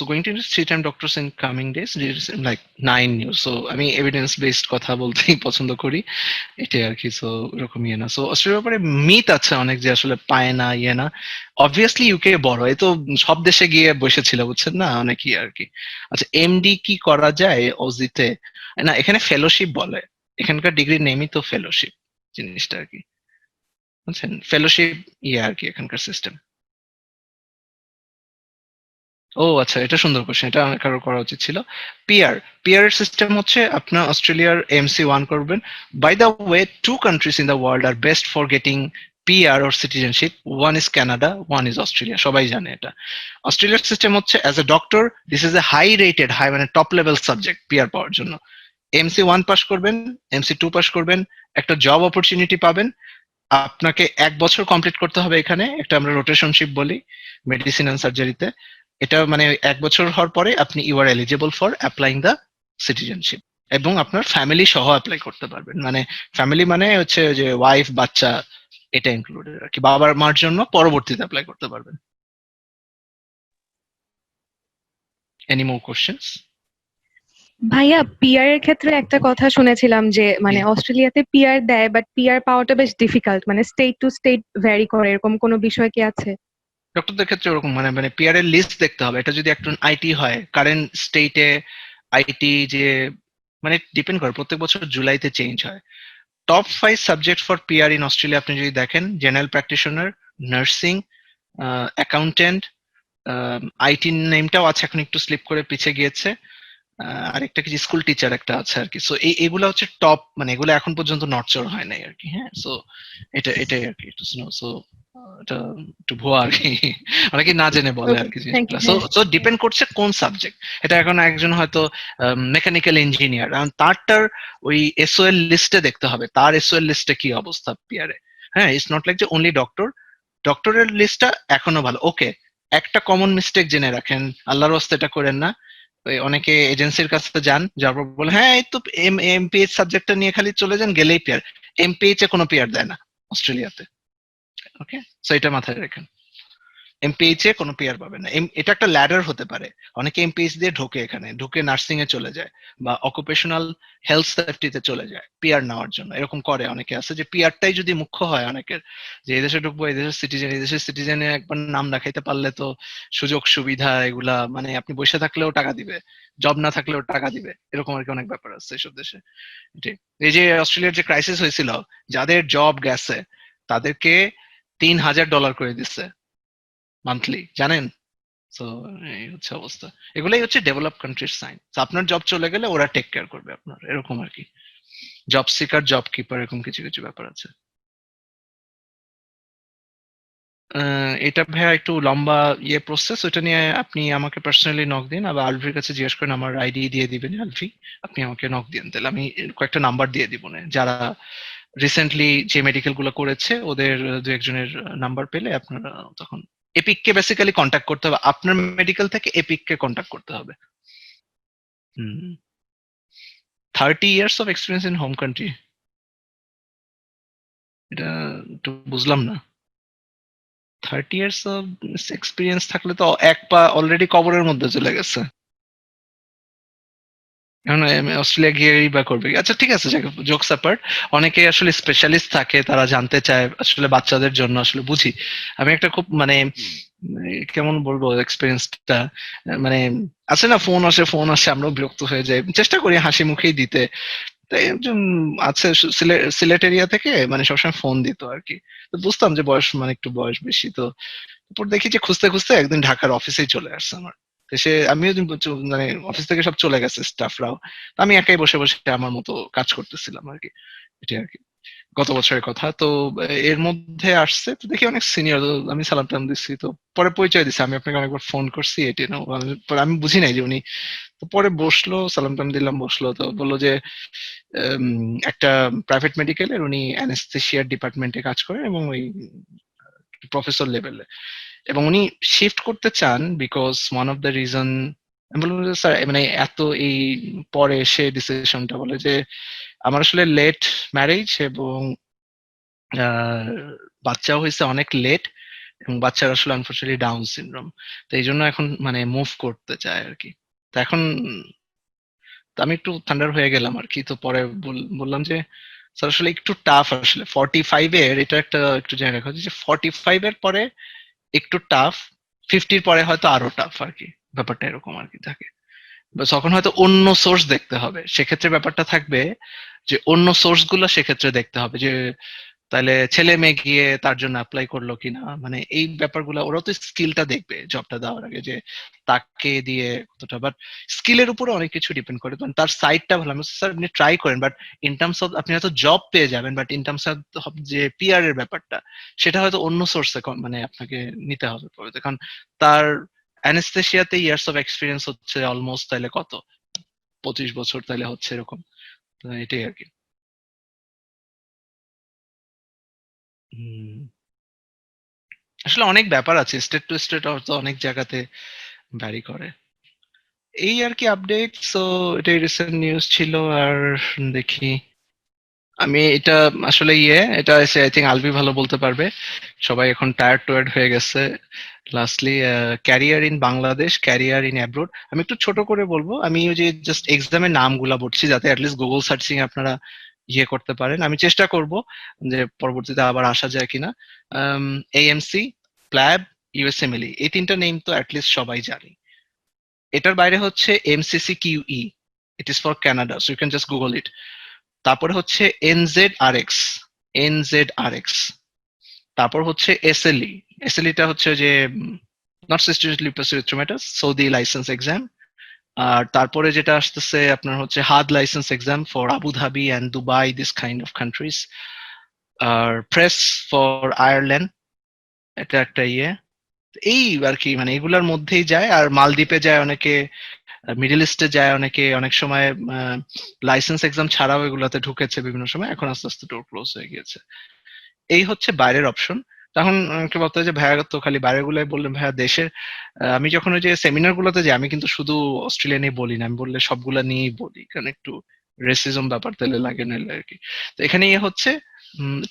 going to see time doctors in coming days, there's like 9 news. So আমি এভিডেন্স বেসড কথা বলতেই পছন্দ করি, এটাই আর কি। সো এরকম ইয়ে না। সো অস্ট্রেলিয়ার ব্যাপারে মিথ আছে অনেক যে আসলে পায় না, ইয়ে না। অবভিয়াসলি ইউকে বড়, এই তো সব দেশে গিয়ে বসেছিল, বুঝছেন না, অনেকই আর কি। আচ্ছা, এমডি কি করা যায় অজিতে? না, এখানে ফেলোশিপ বলে, এখানকার ডিগ্রির নেমই তো ফেলোশিপ জিনিসটা আর কি, বুঝছেন? ফেলোশিপ ইয়ে আর কি এখানকার সিস্টেম। ও আচ্ছা, এটা সুন্দর কোশ্চেন, এটা অনেক কারো করা উচিত ছিল। পিআর, পিআর এর সিস্টেম হচ্ছে আপনার অস্ট্রেলিয়ার এমসি1 করবেন। By the way, 2 countries in the world are best for getting PR or citizenship. One is Canada, one is Australia. সবাই জানে এটা। অস্ট্রেলিয়ার সিস্টেম হচ্ছে as a doctor, this is a high rated, high মানে টপ লেভেল সাবজেক্ট পিআর পাওয়ার জন্য। এমসি1 পাস করবেন, এমসি2 পাস করবেন, একটা জব অপরচুনিটি পাবেন। আপনাকে 1 বছর কমপ্লিট করতে হবে এখানে, একটা আমরা রোটেশনশিপ বলি মেডিসিন এন্ড সার্জারিতে। এটা মানে 1 বছর হওয়ার পরে আপনি you are eligible for applying the citizenship, এবং আপনার ফ্যামিলি সহ অ্যাপ্লাই করতে পারবেন। মানে ফ্যামিলি মানে হচ্ছে যে ওয়াইফ, বাচ্চা, এটা ইনক্লুডেড আর কি। বাবার মার জন্য পরবর্তীতে অ্যাপ্লাই করতে পারবেন। Any more questions? ভাইয়া, পিআর এর ক্ষেত্রে একটা কথা শুনেছিলাম যে মানে অস্ট্রেলিয়াতে পিআর দেয়, বাট পিআর পাওয়াটা বেশ ডিফিকাল্ট, মানে স্টেট টু স্টেট ভ্যারি করে, এরকম কোনো বিষয় কি আছে? ডক্টরদের ক্ষেত্রে ওরকম মানে মানে পিআর এর লিস্ট দেখতে হবে। এটা যদি একজন আইটি হয়, কারেন্ট স্টেটে আইটি যে মানে ডিপেন্ড করে, প্রত্যেক বছর জুলাইতে চেঞ্জ হয়। Top 5 subject for PR in Australia আপনি যদি দেখেন, general practitioner, nursing, accountant, IT নেমটাও আছে, এখন একটু স্লিপ করে পিছিয়ে গিয়েছে। আরেকটা কিছু স্কুল টিচার একটা আছে আর কি। সো এগুলো হচ্ছে টপ, মানে এগুলো এখন পর্যন্ত নড়চড় হয় নাই আর কি। হ্যাঁ, সো এটাই আর কি। সো এটা একটু ভুয়া আর কি, অনেকে না জেনে বলে আর কি জিনিসটা। সো ডিপেন্ড করছে কোন সাবজেক্ট। এটা এখন একজন হয়তো মেকানিক্যাল ইঞ্জিনিয়ার, তারটার ওই এসওএল লিস্টে দেখতে হবে, তার এসওএল লিস্টে কি অবস্থা পিআরে। হ্যাঁ, ইটস নট লাইক যে অনলি ডক্টর। ডক্টরের লিস্টটা এখনো ভালো। ওকে, একটা কমন মিস্টেক জেনে রাখেন, আল্লাহর ওয়াস্তে এটা করেন না। অনেকে এজেন্সির কাছে যান, যার পর বলে হ্যাঁ এই তো এমপিএইচ সাবজেক্টটা নিয়ে খালি চলে যান, গেলেই পিআর। এমপিএইচ এ কোনো পিআর দেয় না অস্ট্রেলিয়াতে। ওকে, সো এটা মাথায় রাখেন, এমপিএইচ এ কোনো পিআর পাবে না। এটা একটা ল্যাডার হতে পারে। অনেকে এমপিএইচ দিয়ে ঢোকে, এখানে ঢুকে নার্সিং এ চলে যায় বা অকুপেশনাল হেলথ সেফটিতে চলে যায় পিআর নেওয়ার জন্য। এরকম করে অনেকে আছে যে পিআরটাই যদি মুখ্য হয় অনেকের, যে এই দেশে ঢুকবো, এই দেশের সিটিজেন, এই দেশের সিটিজেনে একবার নাম দেখাইতে পারলে তো সুযোগ সুবিধা এগুলা, মানে আপনি বসে থাকলেও টাকা দিবে, জব না থাকলেও টাকা দিবে, এরকম আর কি অনেক ব্যাপার আছে এইসব দেশে। এই যে অস্ট্রেলিয়ার যে ক্রাইসিস হয়েছিল, যাদের জব গেছে তাদেরকে $3,000 করে দিচ্ছে মান্থলি, জানেন? সো এই হচ্ছে অবস্থা। এগুলাই হচ্ছে ডেভেলপ কান্ট্রির সাইন। আপনার জব চলে গেলে ওরা টেক কেয়ার করবে আপনার, এরকম আর কি। জব সিকার, জব কিপার, এরকম কিছু কিছু ব্যাপার আছে। এটা ভাইয়া একটু লম্বা ইয়ে প্রসেস, ওটা নিয়ে আপনি আমাকে পার্সোনালি নক দিন, আবার আলভির কাছে জিজ্ঞেস করেন, আমার আইডি দিয়ে দিবেন আলভি, আপনি আমাকে নক দিন, তাহলে আমি কয়েকটা নাম্বার দিয়ে দিব না, যারা রিসেন্টলি যে মেডিকেল গুলো করেছে ওদের দু একজনের নাম্বার পেলে আপনারা তখন এপিক কে বেসিক্যালি কন্ট্যাক্ট করতে হবে, আপনার মেডিকেল থেকে এপিক কে কন্ট্যাক্ট করতে হবে। 30 years of experience in home country, এটা একটু বুঝলাম না। 30 years of experience থাকলে তো এক পা অলরেডি কবরের মধ্যে চলে গেছে, এখন অস্ট্রেলিয়া গিয়েই বা করবে। আচ্ছা ঠিক আছে, জোকস অ্যাপার্ট, অনেকে আসলে স্পেশালিস্ট থাকে, তারা জানতে চায় আসলে বাচ্চাদের জন্য, আসলে বুঝি। আমি একটা খুব মানে কেমন বলবো এক্সপিরিয়েন্সটা, মানে আছে না, ফোন আসে আমরাও বিরক্ত হয়ে যাই, চেষ্টা করি হাসি মুখেই দিতে। তাই একজন আছে সিলেট এরিয়া থেকে, মানে সবসময় ফোন দিত আর কি। তো বুঝতাম যে বয়স, মানে একটু বয়স বেশি। তো তারপর দেখি যে খুঁজতে খুঁজতে একদিন ঢাকার অফিসেই চলে আসছে আমার। আমিও মানে অফিস থেকে সব চলে গেছে স্টাফরাও, আমি একাই বসে বসে আমার মতো কাজ করতেছিলাম আর কি। এটা আর কি গত বছরের কথা। তো এর মধ্যে আসছে, তো দেখি অনেক সিনিয়র, আমি সালাম টালাম দিচ্ছি, তো পরে পরিচয় দিচ্ছে, আমি আপনাকে অনেকবার ফোন করছি এটি না, আমি বুঝি নাই যে উনি। তো পরে বসলো, সালাম টালাম দিলাম, বসলো, তো বললো যে একটা প্রাইভেট মেডিকেলের উনি অ্যানেস্থেশিয়ার ডিপার্টমেন্টে কাজ করেন এবং ওই প্রফেসর লেভেলে, এবং উনি শিফট করতে চান because one of the reason. আমি বললাম যে স্যার, মানে এত এই পরে এসে ডিসিশনটা বলে যে আমার আসলে লেট ম্যারেজ এবং বাচ্চাও হয়েছে অনেক লেট, এবং বাচ্চারা আসলে আনফরচুনেটলি ডাউন সিনড্রোম। তো এই জন্য এখন মানে মুভ করতে চায় আর কি। তো এখন তো আমি একটু থান্ডার হয়ে গেলাম আর কি। তো পরে বললাম যে স্যার আসলে একটু টাফ আসলে 45 এর এটা একটা একটু জেনে রাখা উচিত যে 45 এর পরে একটু টাফ, 50 এর পরে হয়তো আরো টাফ আর কি। ব্যাপারটা এরকম আর কি থাকে। তখন হয়তো অন্য সোর্স দেখতে হবে। সেক্ষেত্রে ব্যাপারটা থাকবে যে অন্য সোর্স গুলো সেক্ষেত্রে দেখতে হবে যে তাহলে ছেলে মেয়ে গিয়ে তার জন্য অ্যাপ্লাই করলো কিনা, মানে এই ব্যাপারগুলো ওরা তো স্কিলটা দেখবে জবটা দেওয়ার আগে যে তাকে দিয়ে কতটা, বাট স্কিলের উপরে অনেক কিছু ডিপেন্ড করে। কারণ তার সাইটটা ভালো, আমি স্যার আপনি ট্রাই করেন, বাট ইন টার্মস অফ আপনি হয়তো জব পেয়ে যাবেন, বাট ইন টার্মস অফ যে পিআর এর ব্যাপারটা সেটা হয়তো অন্য সোর্সে মানে আপনাকে নিতে হবে পরে। কারণ তার অ্যানেস্থেশিয়াতে ইয়ার্স অফ এক্সপিরিয়েন্স হচ্ছে অলমোস্ট তাহলে কত 25 বছর তাহলে হচ্ছে এরকম। তো এটাই আর কি। হুম। আসলে অনেক ব্যাপার আছে, স্টেট টু স্টেট তো অনেক জায়গাতে ভ্যারি করে। এই আর কি আপডেট। সো এটাই রিসেন্ট নিউজ ছিল। আর দেখি আমি এটা আসলে এটা এসে আই থিঙ্ক আলবি ভালো বলতে পারবে। সবাই এখন টায়ার্ড টুয়ার্ড হয়ে গেছে। Lastly career in Bangladesh, career in abroad. আমি একটু ছোট করে বলবো, আমি ওই যে জাস্ট এক্সামের নামগুলা বলছি যাতে অ্যাটলিস্ট গুগল সার্চিং আপনারা করতে পারেন। আমি চেষ্টা করব যে পরবর্তীতে আবার আসা যায় কিনা। এএমসি, প্ল্যাব, ইউএসএমএলই, এই তিনটা নেম তো অ্যাটলিস্ট সবাই জানি। এটার বাইরে হচ্ছে MCC QE, it is for Canada, so you can just Google it. তারপরে হচ্ছে এনজেডআরএক্স, এনজেডআরএক্স। তারপর হচ্ছে এসএলই, এসএলইটা হচ্ছে যে নট সিস্টেমেটিকলি পারসিউমেটাস সৌদি লাইসেন্স এক্সাম। আর তারপরে যেটা আসতেছে আপনার হচ্ছে HAAD licence exam for Abu Dhabi and Dubai, this kind of countries. আর প্রেস ফর আয়ারল্যান্ড, এটা একটা এই আর কি, মানে এগুলার মধ্যেই যায়। আর মালদ্বীপে যায় অনেকে, মিডল ইস্টে যায় অনেকে, অনেক সময় লাইসেন্স এক্সাম ছাড়াও এগুলাতে ঢুকেছে বিভিন্ন সময়, এখন আস্তে আস্তে ডোর ক্লোজ হয়ে গিয়েছে। এই হচ্ছে বাইরের অপশন। তখন আমাকে বলতে হয় যে ভাইয়া তো খালি বাইরের গুলাই বললেন, ভাইয়া দেশের আমি যখন ওই যে সেমিনার গুলোতে যাই আমি কিন্তু শুধু অস্ট্রেলিয়া নিয়ে বলি না, আমি বললে সবগুলা নিয়েই বলি, কারণ একটু রেসিজম ব্যাপার তাহলে লাগে না আর কি। তো এখানে হচ্ছে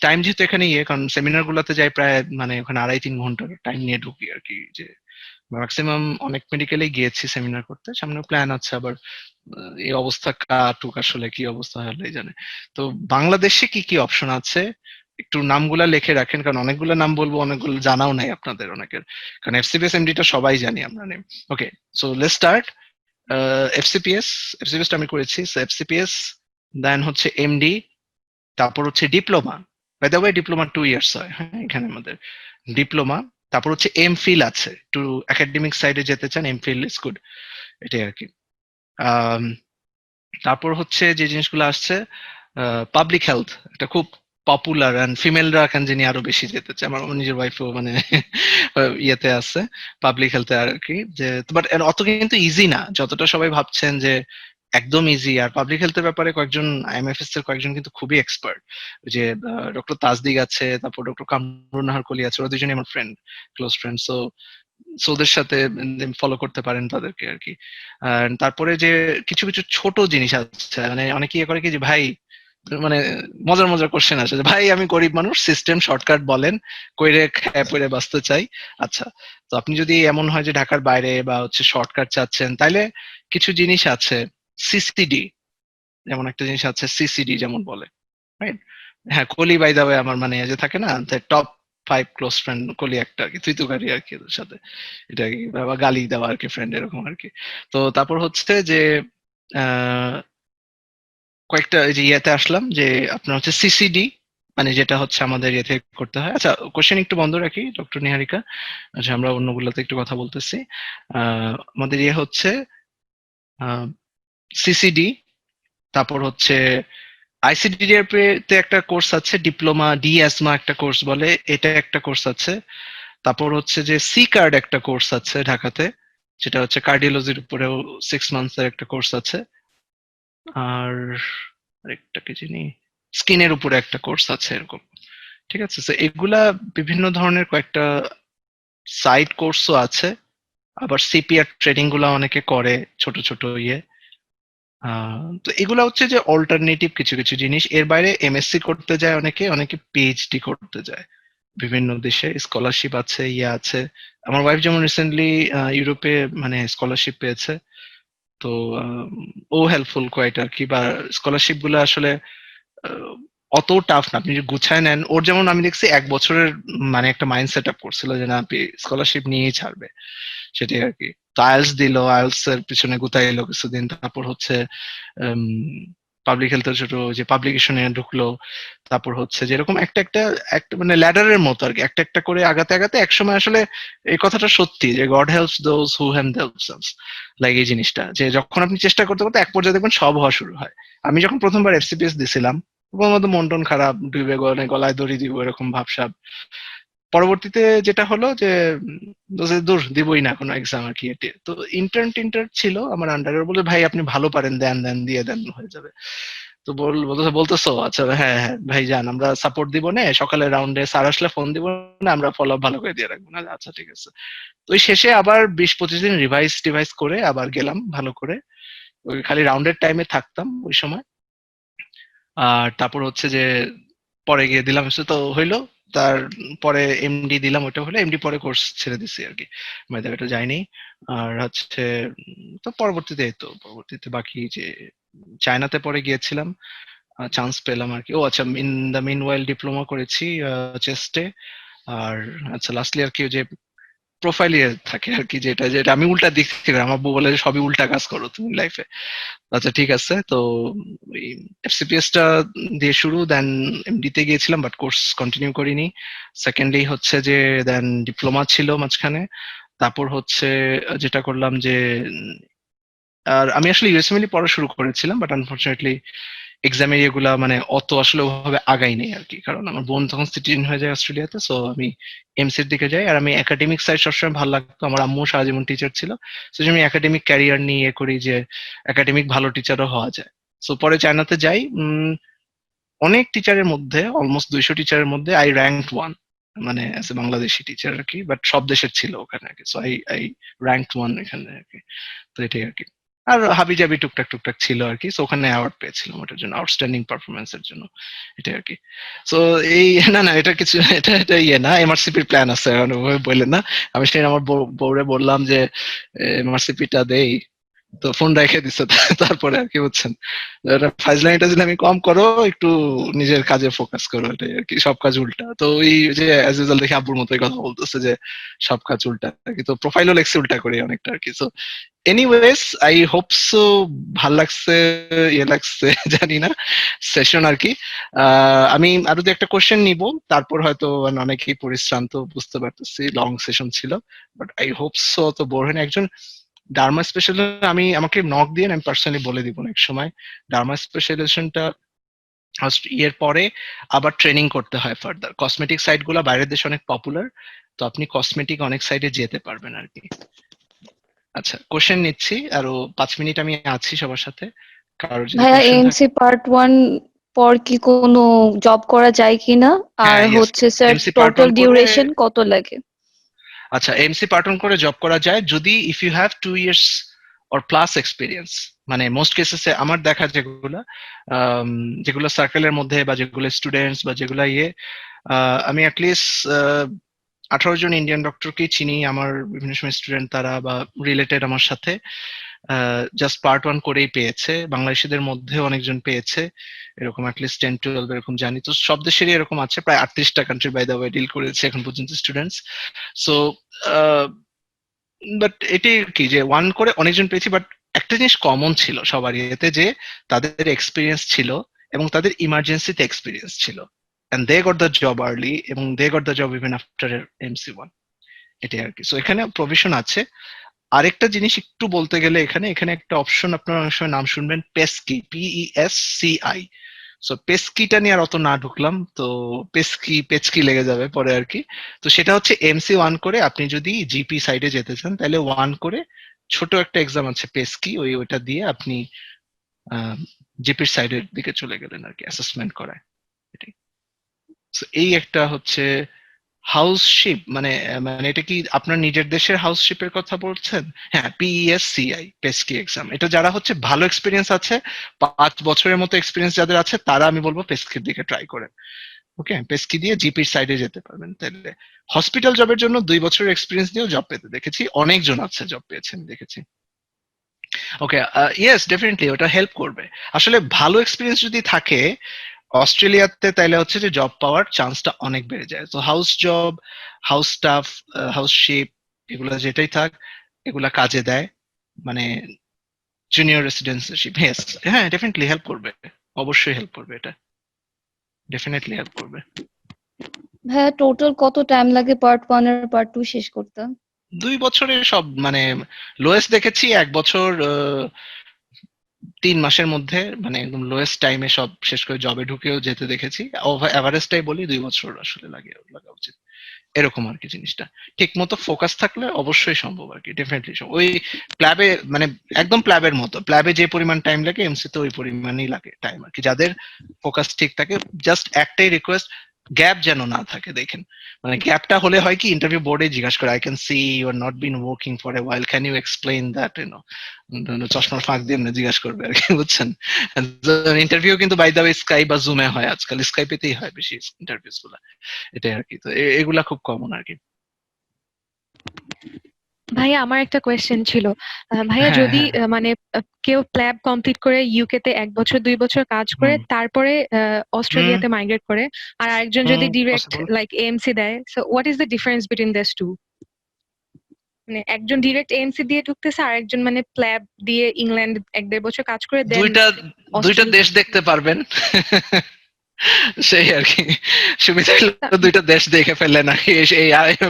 টাইম যেহেতু এখানে কারণ সেমিনার গুলোতে যাই প্রায় মানে ওখানে 2.5-3 ঘন্টার টাইম নিয়ে ঢুকি আর কি। যে ম্যাক্সিমাম অনেক মেডিকেলে গিয়েছি সেমিনার করতে, সামনে প্ল্যান আছে আবার। এই অবস্থা কাটুক, আসলে কি অবস্থা হলে জানে। তো বাংলাদেশে কি কি অপশন আছে একটু নামগুলা লিখে রাখেন, কারণ অনেকগুলো নাম বলবো, অনেকগুলো জানাও নাই আপনাদের অনেকের, কারণ এফসিপিএস এমডিটা সবাই জানি আমরা name. Okay, so let's start. FCPS, এফসিপিএসটা আমি করেছি। সো এফসিপিএস, দেন হচ্ছে এমডি, তারপর হচ্ছে diploma. By the way diploma 2 years হয়, হ্যাঁ এখানে আমাদের ডিপ্লোমা। তারপর হচ্ছে এমফিল আছে, টু একাডেমিক সাইডে যেতে চান এমফিল ইজ গুড, এটাই আর কি। তারপর হচ্ছে যে জিনিসগুলো আসছে, পাবলিক হেলথ, এটা খুব পপুলার, এন্ড ফিমেলরা কেন জানি আরো বেশি যেতে চায়। আমার নিজের ওয়াইফও মানে ইয়েতে আছে পাবলিক হেলথে আর কি। যে বাট অত কিন্তু ইজি না যতটা সবাই ভাবছেন যে একদম ইজি। আর পাবলিক হেলথের ব্যাপারে কয়েকজন আইএমএফএস এর কয়েকজন কিন্তু খুবই এক্সপার্ট, যে ডক্টর তাজদিক আছে, তারপর ডক্টর কামরুন নাহার কলি আছে, ওরা দুজনই আমার ফ্রেন্ড, ক্লোজ ফ্রেন্ড। সো ওদের সাথে ফলো করতে পারেন তাদেরকে আর কি। আর তারপরে যে কিছু কিছু ছোট জিনিস আছে, মানে অনেকে করে কি যে ভাই, মানে মজার মজার কোশ্চেন আছে যে ভাই আমি গরিব মানুষ, সিস্টেম শর্টকাট বলেন, কইরে খেয়ে পড়ে বাঁচতে চাই। আচ্ছা, তো আপনি যদি এমন হয় যে ঢাকার বাইরে বা হচ্ছে শর্টকাট চাচ্ছেন, তাইলে কিছু জিনিস আছে। সিসিডি যেমন একটা জিনিস আছে, সিসিডি যেমন বলে, রাইট? হ্যাঁ, কলি বাই দা ওয়ে আমার মানে যে থাকে না টপ 5 ক্লোজ ফ্রেন্ড, কলি একটা আর কি, তুই তো গাড়ি আর কি ওদের সাথে, এটা কি বা গালি দেওয়া আর কি ফ্রেন্ড এরকম আর কি। তো তারপর হচ্ছে যে আহ কয়েকটা এই যে আসলাম যে আপনার হচ্ছে সিসিডি, মানে যেটা হচ্ছে আমাদের ইয়েতে করতে হয়। আচ্ছা, কোশ্চেন একটু বন্ধ রাখি ডক্টর নিহারিকা। আচ্ছা, আমরা অন্যগুলোতে একটু কথা বলতেছি। আমাদের হচ্ছে সিসিডি, তারপর হচ্ছে আইসিডিডিআর তে একটা কোর্স আছে, ডিপ্লোমা ডি অ্যাসমা একটা কোর্স বলে, এটা একটা কোর্স আছে। তারপর হচ্ছে যে সি কার্ড একটা কোর্স আছে ঢাকাতে, যেটা হচ্ছে কার্ডিওলজির উপরেও 6 মান্থস এর একটা কোর্স আছে। আর আরেকটা কি জানি, স্কিনের উপরে একটা কোর্স আছে এরকম। ঠিক আছে, তো এগুলা বিভিন্ন ধরনের কয়েকটা সাইড কোর্সও আছে। আবার সিপিআর ট্রেনিং গুলা অনেকে করে, ছোট ছোট তো এগুলা হচ্ছে যে অল্টারনেটিভ কিছু কিছু জিনিস। এর বাইরে এমএসসি করতে যায় অনেকে, অনেকে পিএইচডি করতে যায়। বিভিন্ন দেশে স্কলারশিপ আছে, ইয়ে আছে। আমার ওয়াইফ যেমন রিসেন্টলি ইউরোপে মানে স্কলারশিপ পেয়েছে। তো ও হেল্পফুল কোয়াইট আর কি, বা স্কলারশিপ গুলো আসলে আহ, অত টাফ না, আপনি যদি গুছায় নেন। ওর যেমন আমি দেখছি 1 বছরের মানে একটা মাইন্ড সেট আপ করছিল যে না আপনি স্কলারশিপ নিয়েই ছাড়বে, সেটাই আর কি। তো আইএলস দিল, আইএলস এর পিছনে গুতাইলো কিছুদিন, তারপর হচ্ছে পাবলিক হেলথের ছোট যে পাবলিকেশনে ঢুকলো, তারপর হচ্ছে যেরকম একটা একটা একটা মানে ল্যাডারের মতো আর কি, একটা একটা করে আগাতে আগাতে একসময় আসলে এই কথাটা সত্যি যে god helps those who have themselves, like এই জিনিসটা যে যখন আপনি চেষ্টা করতে করতে এক পর্যায়ে দেখবেন সব হওয়া শুরু হয়। আমি যখন প্রথমবার এফসিপিএস দিছিলাম, প্রথমত মন টন খারাপ, ডুবে গলায় দড়ি দিব এরকম ভাবসাব। পরবর্তীতে যেটা হলো যে বলছে, দূর দিবই না কোনো এক্সাম আর কি। তো ইন্টার্ন টিন্টার্ন ছিল আমার আন্ডারে, বলে ভাই আপনি ভালো পারেন, দেন দেন দিয়ে দেন হয়ে যাবে। তো বলতেছো আচ্ছা হ্যাঁ হ্যাঁ ভাই যান, আমরা সাপোর্ট দিব না, সকালে রাউন্ডে স্যার আসলে ফোন দিব না, আমরা ফলো আপ ভালো করে দিয়ে রাখবো না। আচ্ছা ঠিক আছে। তো ওই শেষে আবার 20-25 দিন রিভাইজ করে আবার গেলাম ভালো করে। ওই খালি রাউন্ডের টাইমে থাকতাম ওই সময়। আর তারপর হচ্ছে যে পরে গিয়ে দিলাম, সে তো হইলো। তার পরে এমডি দিলাম, ওটা হলো এমডি, পরে কোর্স ছেড়ে দিছি আর কি, মানে এটা যায়নি। আর হচ্ছে তো পরবর্তীতে এই তো পরবর্তীতে বাকি যে চায়নাতে পরে গিয়েছিলাম, চান্স পেলাম আর কি। ও আচ্ছা, in the meanwhile diploma করেছি চেস্টে। আর আচ্ছা লাস্টলি আর কি ওই যে প্রোফাইল থাকে আর কি, যেটা যেটা আমি উল্টা দিক থেকে, আমার বউ বলে যে সবই উল্টা কাজ করো তুমি লাইফে। আচ্ছা ঠিক আছে। তো ওই এফসিপিএস টা দিয়ে শুরু, দেন এমডি তে গিয়েছিলাম বাট কোর্স কন্টিনিউ করিনি। সেকেন্ডলি হচ্ছে যে দেন ডিপ্লোমা ছিল মাঝখানে। তারপর হচ্ছে যেটা করলাম যে আর আমি আসলে ইউএসএমএল পড়া শুরু করেছিলাম, বাট আনফরচুনেটলি এক্সামে এগুলা মানে অত আসলে ওভাবে আগাই নেই আর কি, কারণ আমার বোন তখন সিটিজেন হয়ে যায় অস্ট্রেলিয়াতে। সো আমি এমসির দিকে যাই। আর আমি একাডেমিক সাইড সবসময় ভালো লাগতো, আমার আম্মু সারা জীবন টিচার ছিল। সো আমি একাডেমিক ক্যারিয়ার নিয়ে করি যে একাডেমিক ভালো টিচারও হওয়া যায়। সো পরে চায়নাতে যাই। অনেক টিচারের মধ্যে অলমোস্ট 200 টিচারের মধ্যে আই র্যাঙ্ক ওয়ান, মানে অ্যাজ এ বাংলাদেশি টিচার আর কি, বাট সব দেশের ছিল ওখানে আর কি। So I I rank one এখানে আর কি। তো এটাই আর কি। আর হাবিজাবি টুকটাক টুকটাক ছিল আর কি। সো ওখানে অ্যাওয়ার্ড পেয়েছিলাম ওটার জন্য, আউটস্ট্যান্ডিং পারফরমেন্সের জন্য। এটাই আর কি। সো এই না না এটা কিছু, এটা ইয়ে না, এমআরসিপির প্ল্যান আছে এখন ওভাবে বললেন না। আমি সেদিন আমার বউরে বললাম যে এমআরসিপিটা দেই, তো ফোন রেখে দিচ্ছে। তারপরে আর কি বুঝছেন, ফাইজলামিটা যদি আমি কম করো, একটু নিজের কাজে ফোকাস করো, এটাই আর কি। সব কাজ উল্টা, তো ওই যে অ্যাজ ইউজুয়াল দেখি আব্বুর মতোই কথা বলতেছে যে সব কাজ উল্টা আর কি। তো প্রোফাইলও লেখছে উল্টা করে অনেকটা আর কি। So anyways I hope so ভাল লাগছে, ইয়ে লাগছে জানি না সেশন আর কি। আমি আরো দু একটা কোশ্চেন নিব, তারপর হয়তো অনেকেই পরিশ্রান্ত বুঝতে পারতেছি, লং সেশন ছিল। বাট আই হোপ সো তো বোর হয় না। একজন ডার্মা স্পেশালিস্ট আমি, আমাকে নক দিয়ে আমি পার্সোনালি বলে দিব নেক্সট সময়। ডার্মা স্পেশালাইজেশনটা ইয়ের পরে আবার ট্রেনিং করতে হয় ফার্দার। কসমেটিক সাইট গুলো বাইরের দেশে অনেক পপুলার, তো আপনি কসমেটিক অনেক সাইডে যেতে পারবেন আর কি। আচ্ছা কোশ্চেন নিচ্ছি, আরো 5 মিনিট আমি আছি সবার সাথে, কারোর যদি ভাইয়া কোশ্চেন থাকে। এমসি পার্ট 1 পর কি কোনো জব করা যায় কিনা, আর হ্যাঁ ইয়েস, হচ্ছে sir MC part total one করে। ডিউরেশন কত লাগে? আচ্ছা এমসি পার্ট ওয়ান করে জব করা যায় যদি if you have 2 years or plus experience. মানে মোস্ট কেসেসে আমার দেখা যেগুলো যেগুলো সার্কেলের মধ্যে বা যেগুলো স্টুডেন্টস বা যেগুলো ইয়ে, আমি অ্যাটলিস্ট 18 জন ইন্ডিয়ান ডক্টরকেই চিনি আমার বিভিন্ন সময় স্টুডেন্ট তারা বা রিলেটেড আমার সাথে, জাস্ট পার্ট ওয়ান করেই পেয়েছে। বাংলাদেশিদের মধ্যে অনেকজন পেয়েছে এরকম, অ্যাটলিস্ট 10-12 এরকম জানি। তো সব দেশেরই এরকম আছে, প্রায় 38টা country by the way deal করেছে এখন পর্যন্ত স্টুডেন্টস। সো বাট এটি কি যে ওয়ান করে অনেকজন পেয়েছি, বাট একটা জিনিস কমন ছিল সবার ইয়েতে, যে তাদের এক্সপিরিয়েন্স ছিল এবং তাদের ইমার্জেন্সিতে এক্সপিরিয়েন্স ছিল, and they got the job early এবং they got the job even after AMC one. এটাই আর কি। সো এখানে প্রভিশন আছে। আরেকটা জিনিস একটু বলতে গেলে, এখানে এখানে একটা অপশন আপনারা অনেক সময় নাম শুনবেন, পেসকি, PESCI। সো পেসকিটা নিয়ে আর অত না ঢুকলাম, তো পেচকি লেগে যাবে পরে আর কি। তো সেটা হচ্ছে এমসি ওয়ান করে আপনি যদি জিপি সাইডে যেতে চান, তাহলে ওয়ান করে ছোট একটা এক্সাম আছে পেসকি, ওইটা দিয়ে আপনি জিপির সাইডের দিকে চলে গেলেন আর কি, অ্যাসেসমেন্ট করায়। এটাই। So এই একটা হচ্ছে হাউসশিপ, মানে মানে এটা কি আপনার নিজের দেশের হাউসশিপের কথা বলছেন? হ্যাঁ, PESCI, পেসকি এক্সাম। এটা যারা হচ্ছে ভালো এক্সপিরিয়েন্স আছে, 5 বছরের মতো এক্সপিরিয়েন্স যাদের আছে, তারা আমি বলবো পেসকির দিকে ট্রাই করেন। ওকে, পেস্কি দিয়ে জিপির সাইডে যেতে পারবেন। তাহলে হসপিটাল জবের জন্য 2 বছরের এক্সপিরিয়েন্স দিয়েও জব পেতে দেখেছি, অনেকজন আছে জব পেয়েছেন দেখেছি। ওকে, ইয়েস ডেফিনেটলি ওটা হেল্প করবে। আসলে ভালো এক্সপিরিয়েন্স যদি থাকে অস্ট্রেলিয়াতে, তাহলে হচ্ছে যে জব পাওয়ার চান্সটা অনেক বেড়ে যায়। তো হাউস জব, হাউস স্টাফ, হাউসশিপ, এগুলা যেটাই থাক, এগুলা কাজে দেয়। মানে জুনিয়র রেসিডেন্সিপ, হ্যাঁ ডেফিনেটলি হেল্প করবে, অবশ্যই হেল্প করবে, এটা ডেফিনেটলি হেল্প করবে। ভাইয়া টোটাল কত টাইম লাগে পার্ট 1 আর পার্ট 2 শেষ করতে? 2 বছরে সব, মানে লোয়েস্ট দেখেছি 1 বছর 3 মাসের মধ্যে, মানে একদম লোয়েস্ট টাইমে সব শেষ করে জবে ঢুকেও যেতে দেখেছি। এভারেজটাই বলি 2 বছর আসলে লাগা উচিত, এরকম আর কি জিনিসটা। ঠিক মতো ফোকাস থাকলে অবশ্যই সম্ভব আর কি, ডেফিনেটলি ওই প্ল্যাবে, মানে একদম প্ল্যাবের মতো, প্ল্যাবে যে পরিমাণ টাইম লাগে এমসি তে ওই পরিমাণই লাগে টাইম আর কি, যাদের ফোকাস ঠিক থাকে। জাস্ট একটাই রিকোয়েস্ট, গ্যাপ যেন না থাকে দেখেন। মানে গ্যাপটা হলে হয় কি, ইন্টারভিউ বোর্ডে জিজ্ঞাসা করে, I can see you are not been working for a while, can you explain that, চশমার ফাঁক দিয়ে এমনি জিজ্ঞাসা করবে আর কি, বুঝছেন। ইন্টারভিউ কিন্তু বাই দ্য ওয়ে স্কাইপ বা জুমে হয়, আজকাল স্কাইপেতেই হয় বেশি ইন্টারভিউস গুলা, এটাই আর কি। তো এগুলা খুব কমন আর কি। ভাইয়া আমার একটা কোয়েশ্চেন ছিল। ভাইয়া হ্যাঁ, যদি হ্যাঁ। মানে কেউ প্ল্যাব কমপ্লিট করে ইউকে তে 1 বছর 2 বছর কাজ করে হুম, তারপরে হুম, অস্ট্রেলিয়াতে মাইগ্রেট করে, আর আরেকজন যদি ডিরেক্ট পসিবল। লাইক এএমসি দেয়, so what is the difference between this two? মানে একজন ডিরেক্ট এএমসি দিয়ে ঢুকতেছে, আর একজন মানে প্ল্যাব দিয়ে ইংল্যান্ড 1-1.5 বছর কাজ করে দেন দুইটা দুইটা অস্ট্রেলিয়া। দেশ দেখতে পারবেন, সেই আর কি। সুবিধা হলো দুইটা দেশ দেখে ফেললেন আর কি, এই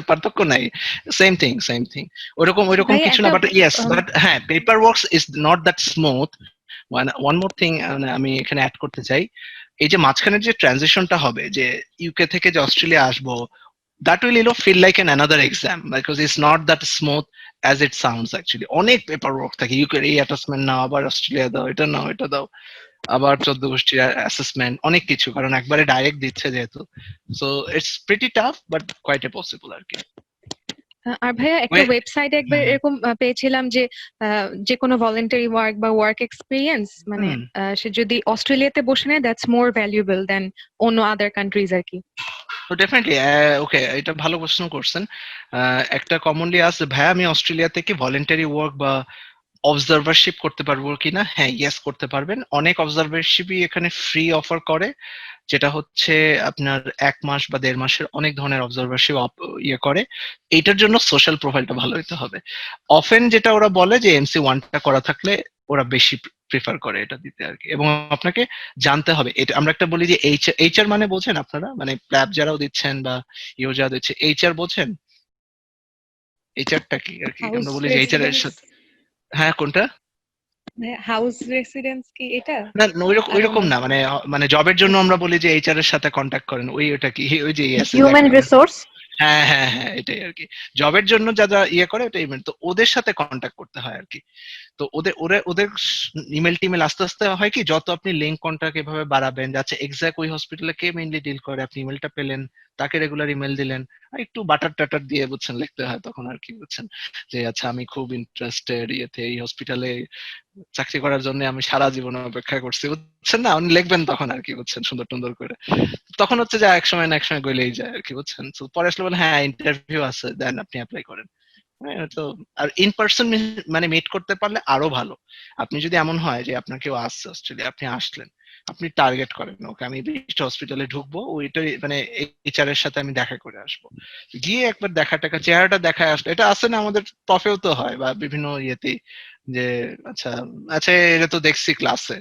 পার্থক্য নাই। Same thing, same thing. ওরকম ওইরকম ভাইয়া কিছু না, একটা বাট ইয়েস, বাট হ্যাঁ, paper works is not that smooth. One more thing আমি এখানে অ্যাড করতে চাই, এই যে মাঝখানের যে ট্রানজিশনটা হবে, যে ইউকে থেকে যে অস্ট্রেলিয়া আসবো, that will feel like another exam because it's not that smooth as it sounds actually. অনেক পেপার ওয়ার্ক থাকে, ইউকে এই অ্যাটাচমেন্ট নাও, আবার অস্ট্রেলিয়া দাও, এটা নাও, এটা দাও, আবার 14 গোষ্ঠীর অ্যাসেসমেন্ট, অনেক কিছু, কারণ একবারে ডাইরেক্ট দিচ্ছে যেহেতু। So it's pretty tough but quite a possible আর কি। আর ভাইয়া একটা ওয়েবসাইটে একবার এরকম পেয়েছিলাম যে যে কোনো ভলেন্টারি ওয়ার্ক বা ওয়ার্ক এক্সপিরিয়েন্স মানে সে যদি অস্ট্রেলিয়াতে বসে নেয় দ্যাটস মোর ভ্যালুয়েবল দেন অন্য আদার কান্ট্রিজ আর কি। তো ডেফিনেটলি ওকে, এটা ভালো প্রশ্ন করছেন। একটা কমনলি আছে, ভাই আমি অস্ট্রেলিয়া থেকে ভলেন্টারি ওয়ার্ক বা অবজারভারশিপ করতে পারবো কিনা? হ্যাঁ, ইয়েস করতে পারবেন। অনেক অবজারভারশিপই এখানে ফ্রি অফার করে, যেটা হচ্ছে আপনার 1 মাস বা 1.5 মাসের অনেক ধরনের অবজারভারশিপ ইয়ে করে। এইটার জন্য সোশ্যাল প্রোফাইলটা ভালো হতে হবে। অফেন যেটা ওরা বলে যে MC1টা করা থাকলে ওরা বেশি প্রিফার করে এটা দিতে আর কি। এবং আপনাকে জানতে হবে, এটা আমরা একটা বলি যে এইচআর মানে বোঝেন আপনারা, মানে প্ল্যাব যারাও দিচ্ছেন বা ইও যারা দিচ্ছে, এইচআর বোঝেন? এইচআরটা কি আর কি, হাউস আমরা বলি যে এইচআর এর রেসিডেন্স, সাথে, হ্যাঁ কোনটা? হাউস রেসিডেন্স কি এটা? না ওইরকম না, মানে মানে জবের জন্য আমরা বলি যে এইচআর এর সাথে কন্ট্যাক্ট করেন, ওইটা কি, ওই যে হিউম্যান রিসোর্স। হ্যাঁ হ্যাঁ হ্যাঁ, এটাই আর কি। জবের জন্য যারা ইয়ে করে ওটা ইমেল, তো ওদের সাথে কন্ট্যাক্ট করতে হয় আর কি। তো ওদের ইমেল টিমেল আস্তে আস্তে হয় কি, যত আপনি লিঙ্ক কন্ট্যাক্ট এভাবে বাড়াবেন, যাচ্ছে এক্সাক্ট ওই হসপিটালে কে মেইনলি ডিল করে, আপনি ইমেলটা পেলেন, তাকে রেগুলার ইমেল দিলেন, আর একটু বাটার টাটার দিয়ে বুঝছেন লিখতে হয় তখন আর কি, বুঝছেন যে আচ্ছা আমি খুব ইন্টারেস্টেড ইয়েতে, এই হসপিটালে চাকরি করার জন্য আমি সারা জীবন অপেক্ষা করছি, বুঝছেন না, উনি লিখবেন তখন আর কি, বুঝছেন সুন্দর টুন্দর করে। তখন হচ্ছে যে এক সময় না এক সময় গলেই যায় আর কি, বুঝছেন। তো পরে আসলে বলে হ্যাঁ ইন্টারভিউ আছে, দেন আপনি অ্যাপ্লাই করেন। হ্যাঁ, তো আর ইন পার্সন মানে মিট করতে পারলে আরো ভালো। আপনি যদি এমন হয় যে আপনার কেউ আসছে অস্ট্রেলিয়া, আপনি আসলেন, আপনি টার্গেট করেন ওকে, আমি 20টা হসপিটালে ঢুকবো, ওইটাই মানে এইচআর এর সাথে আমি দেখা করে আসবো, গিয়ে একবার দেখা টাকা চেহারাটা দেখায় আসলো। এটা আছে না আমাদের প্রফেও তো হয় বা বিভিন্ন ইয়েতেই, যে আচ্ছা আচ্ছা এটা তো দেখছি ক্লাসে,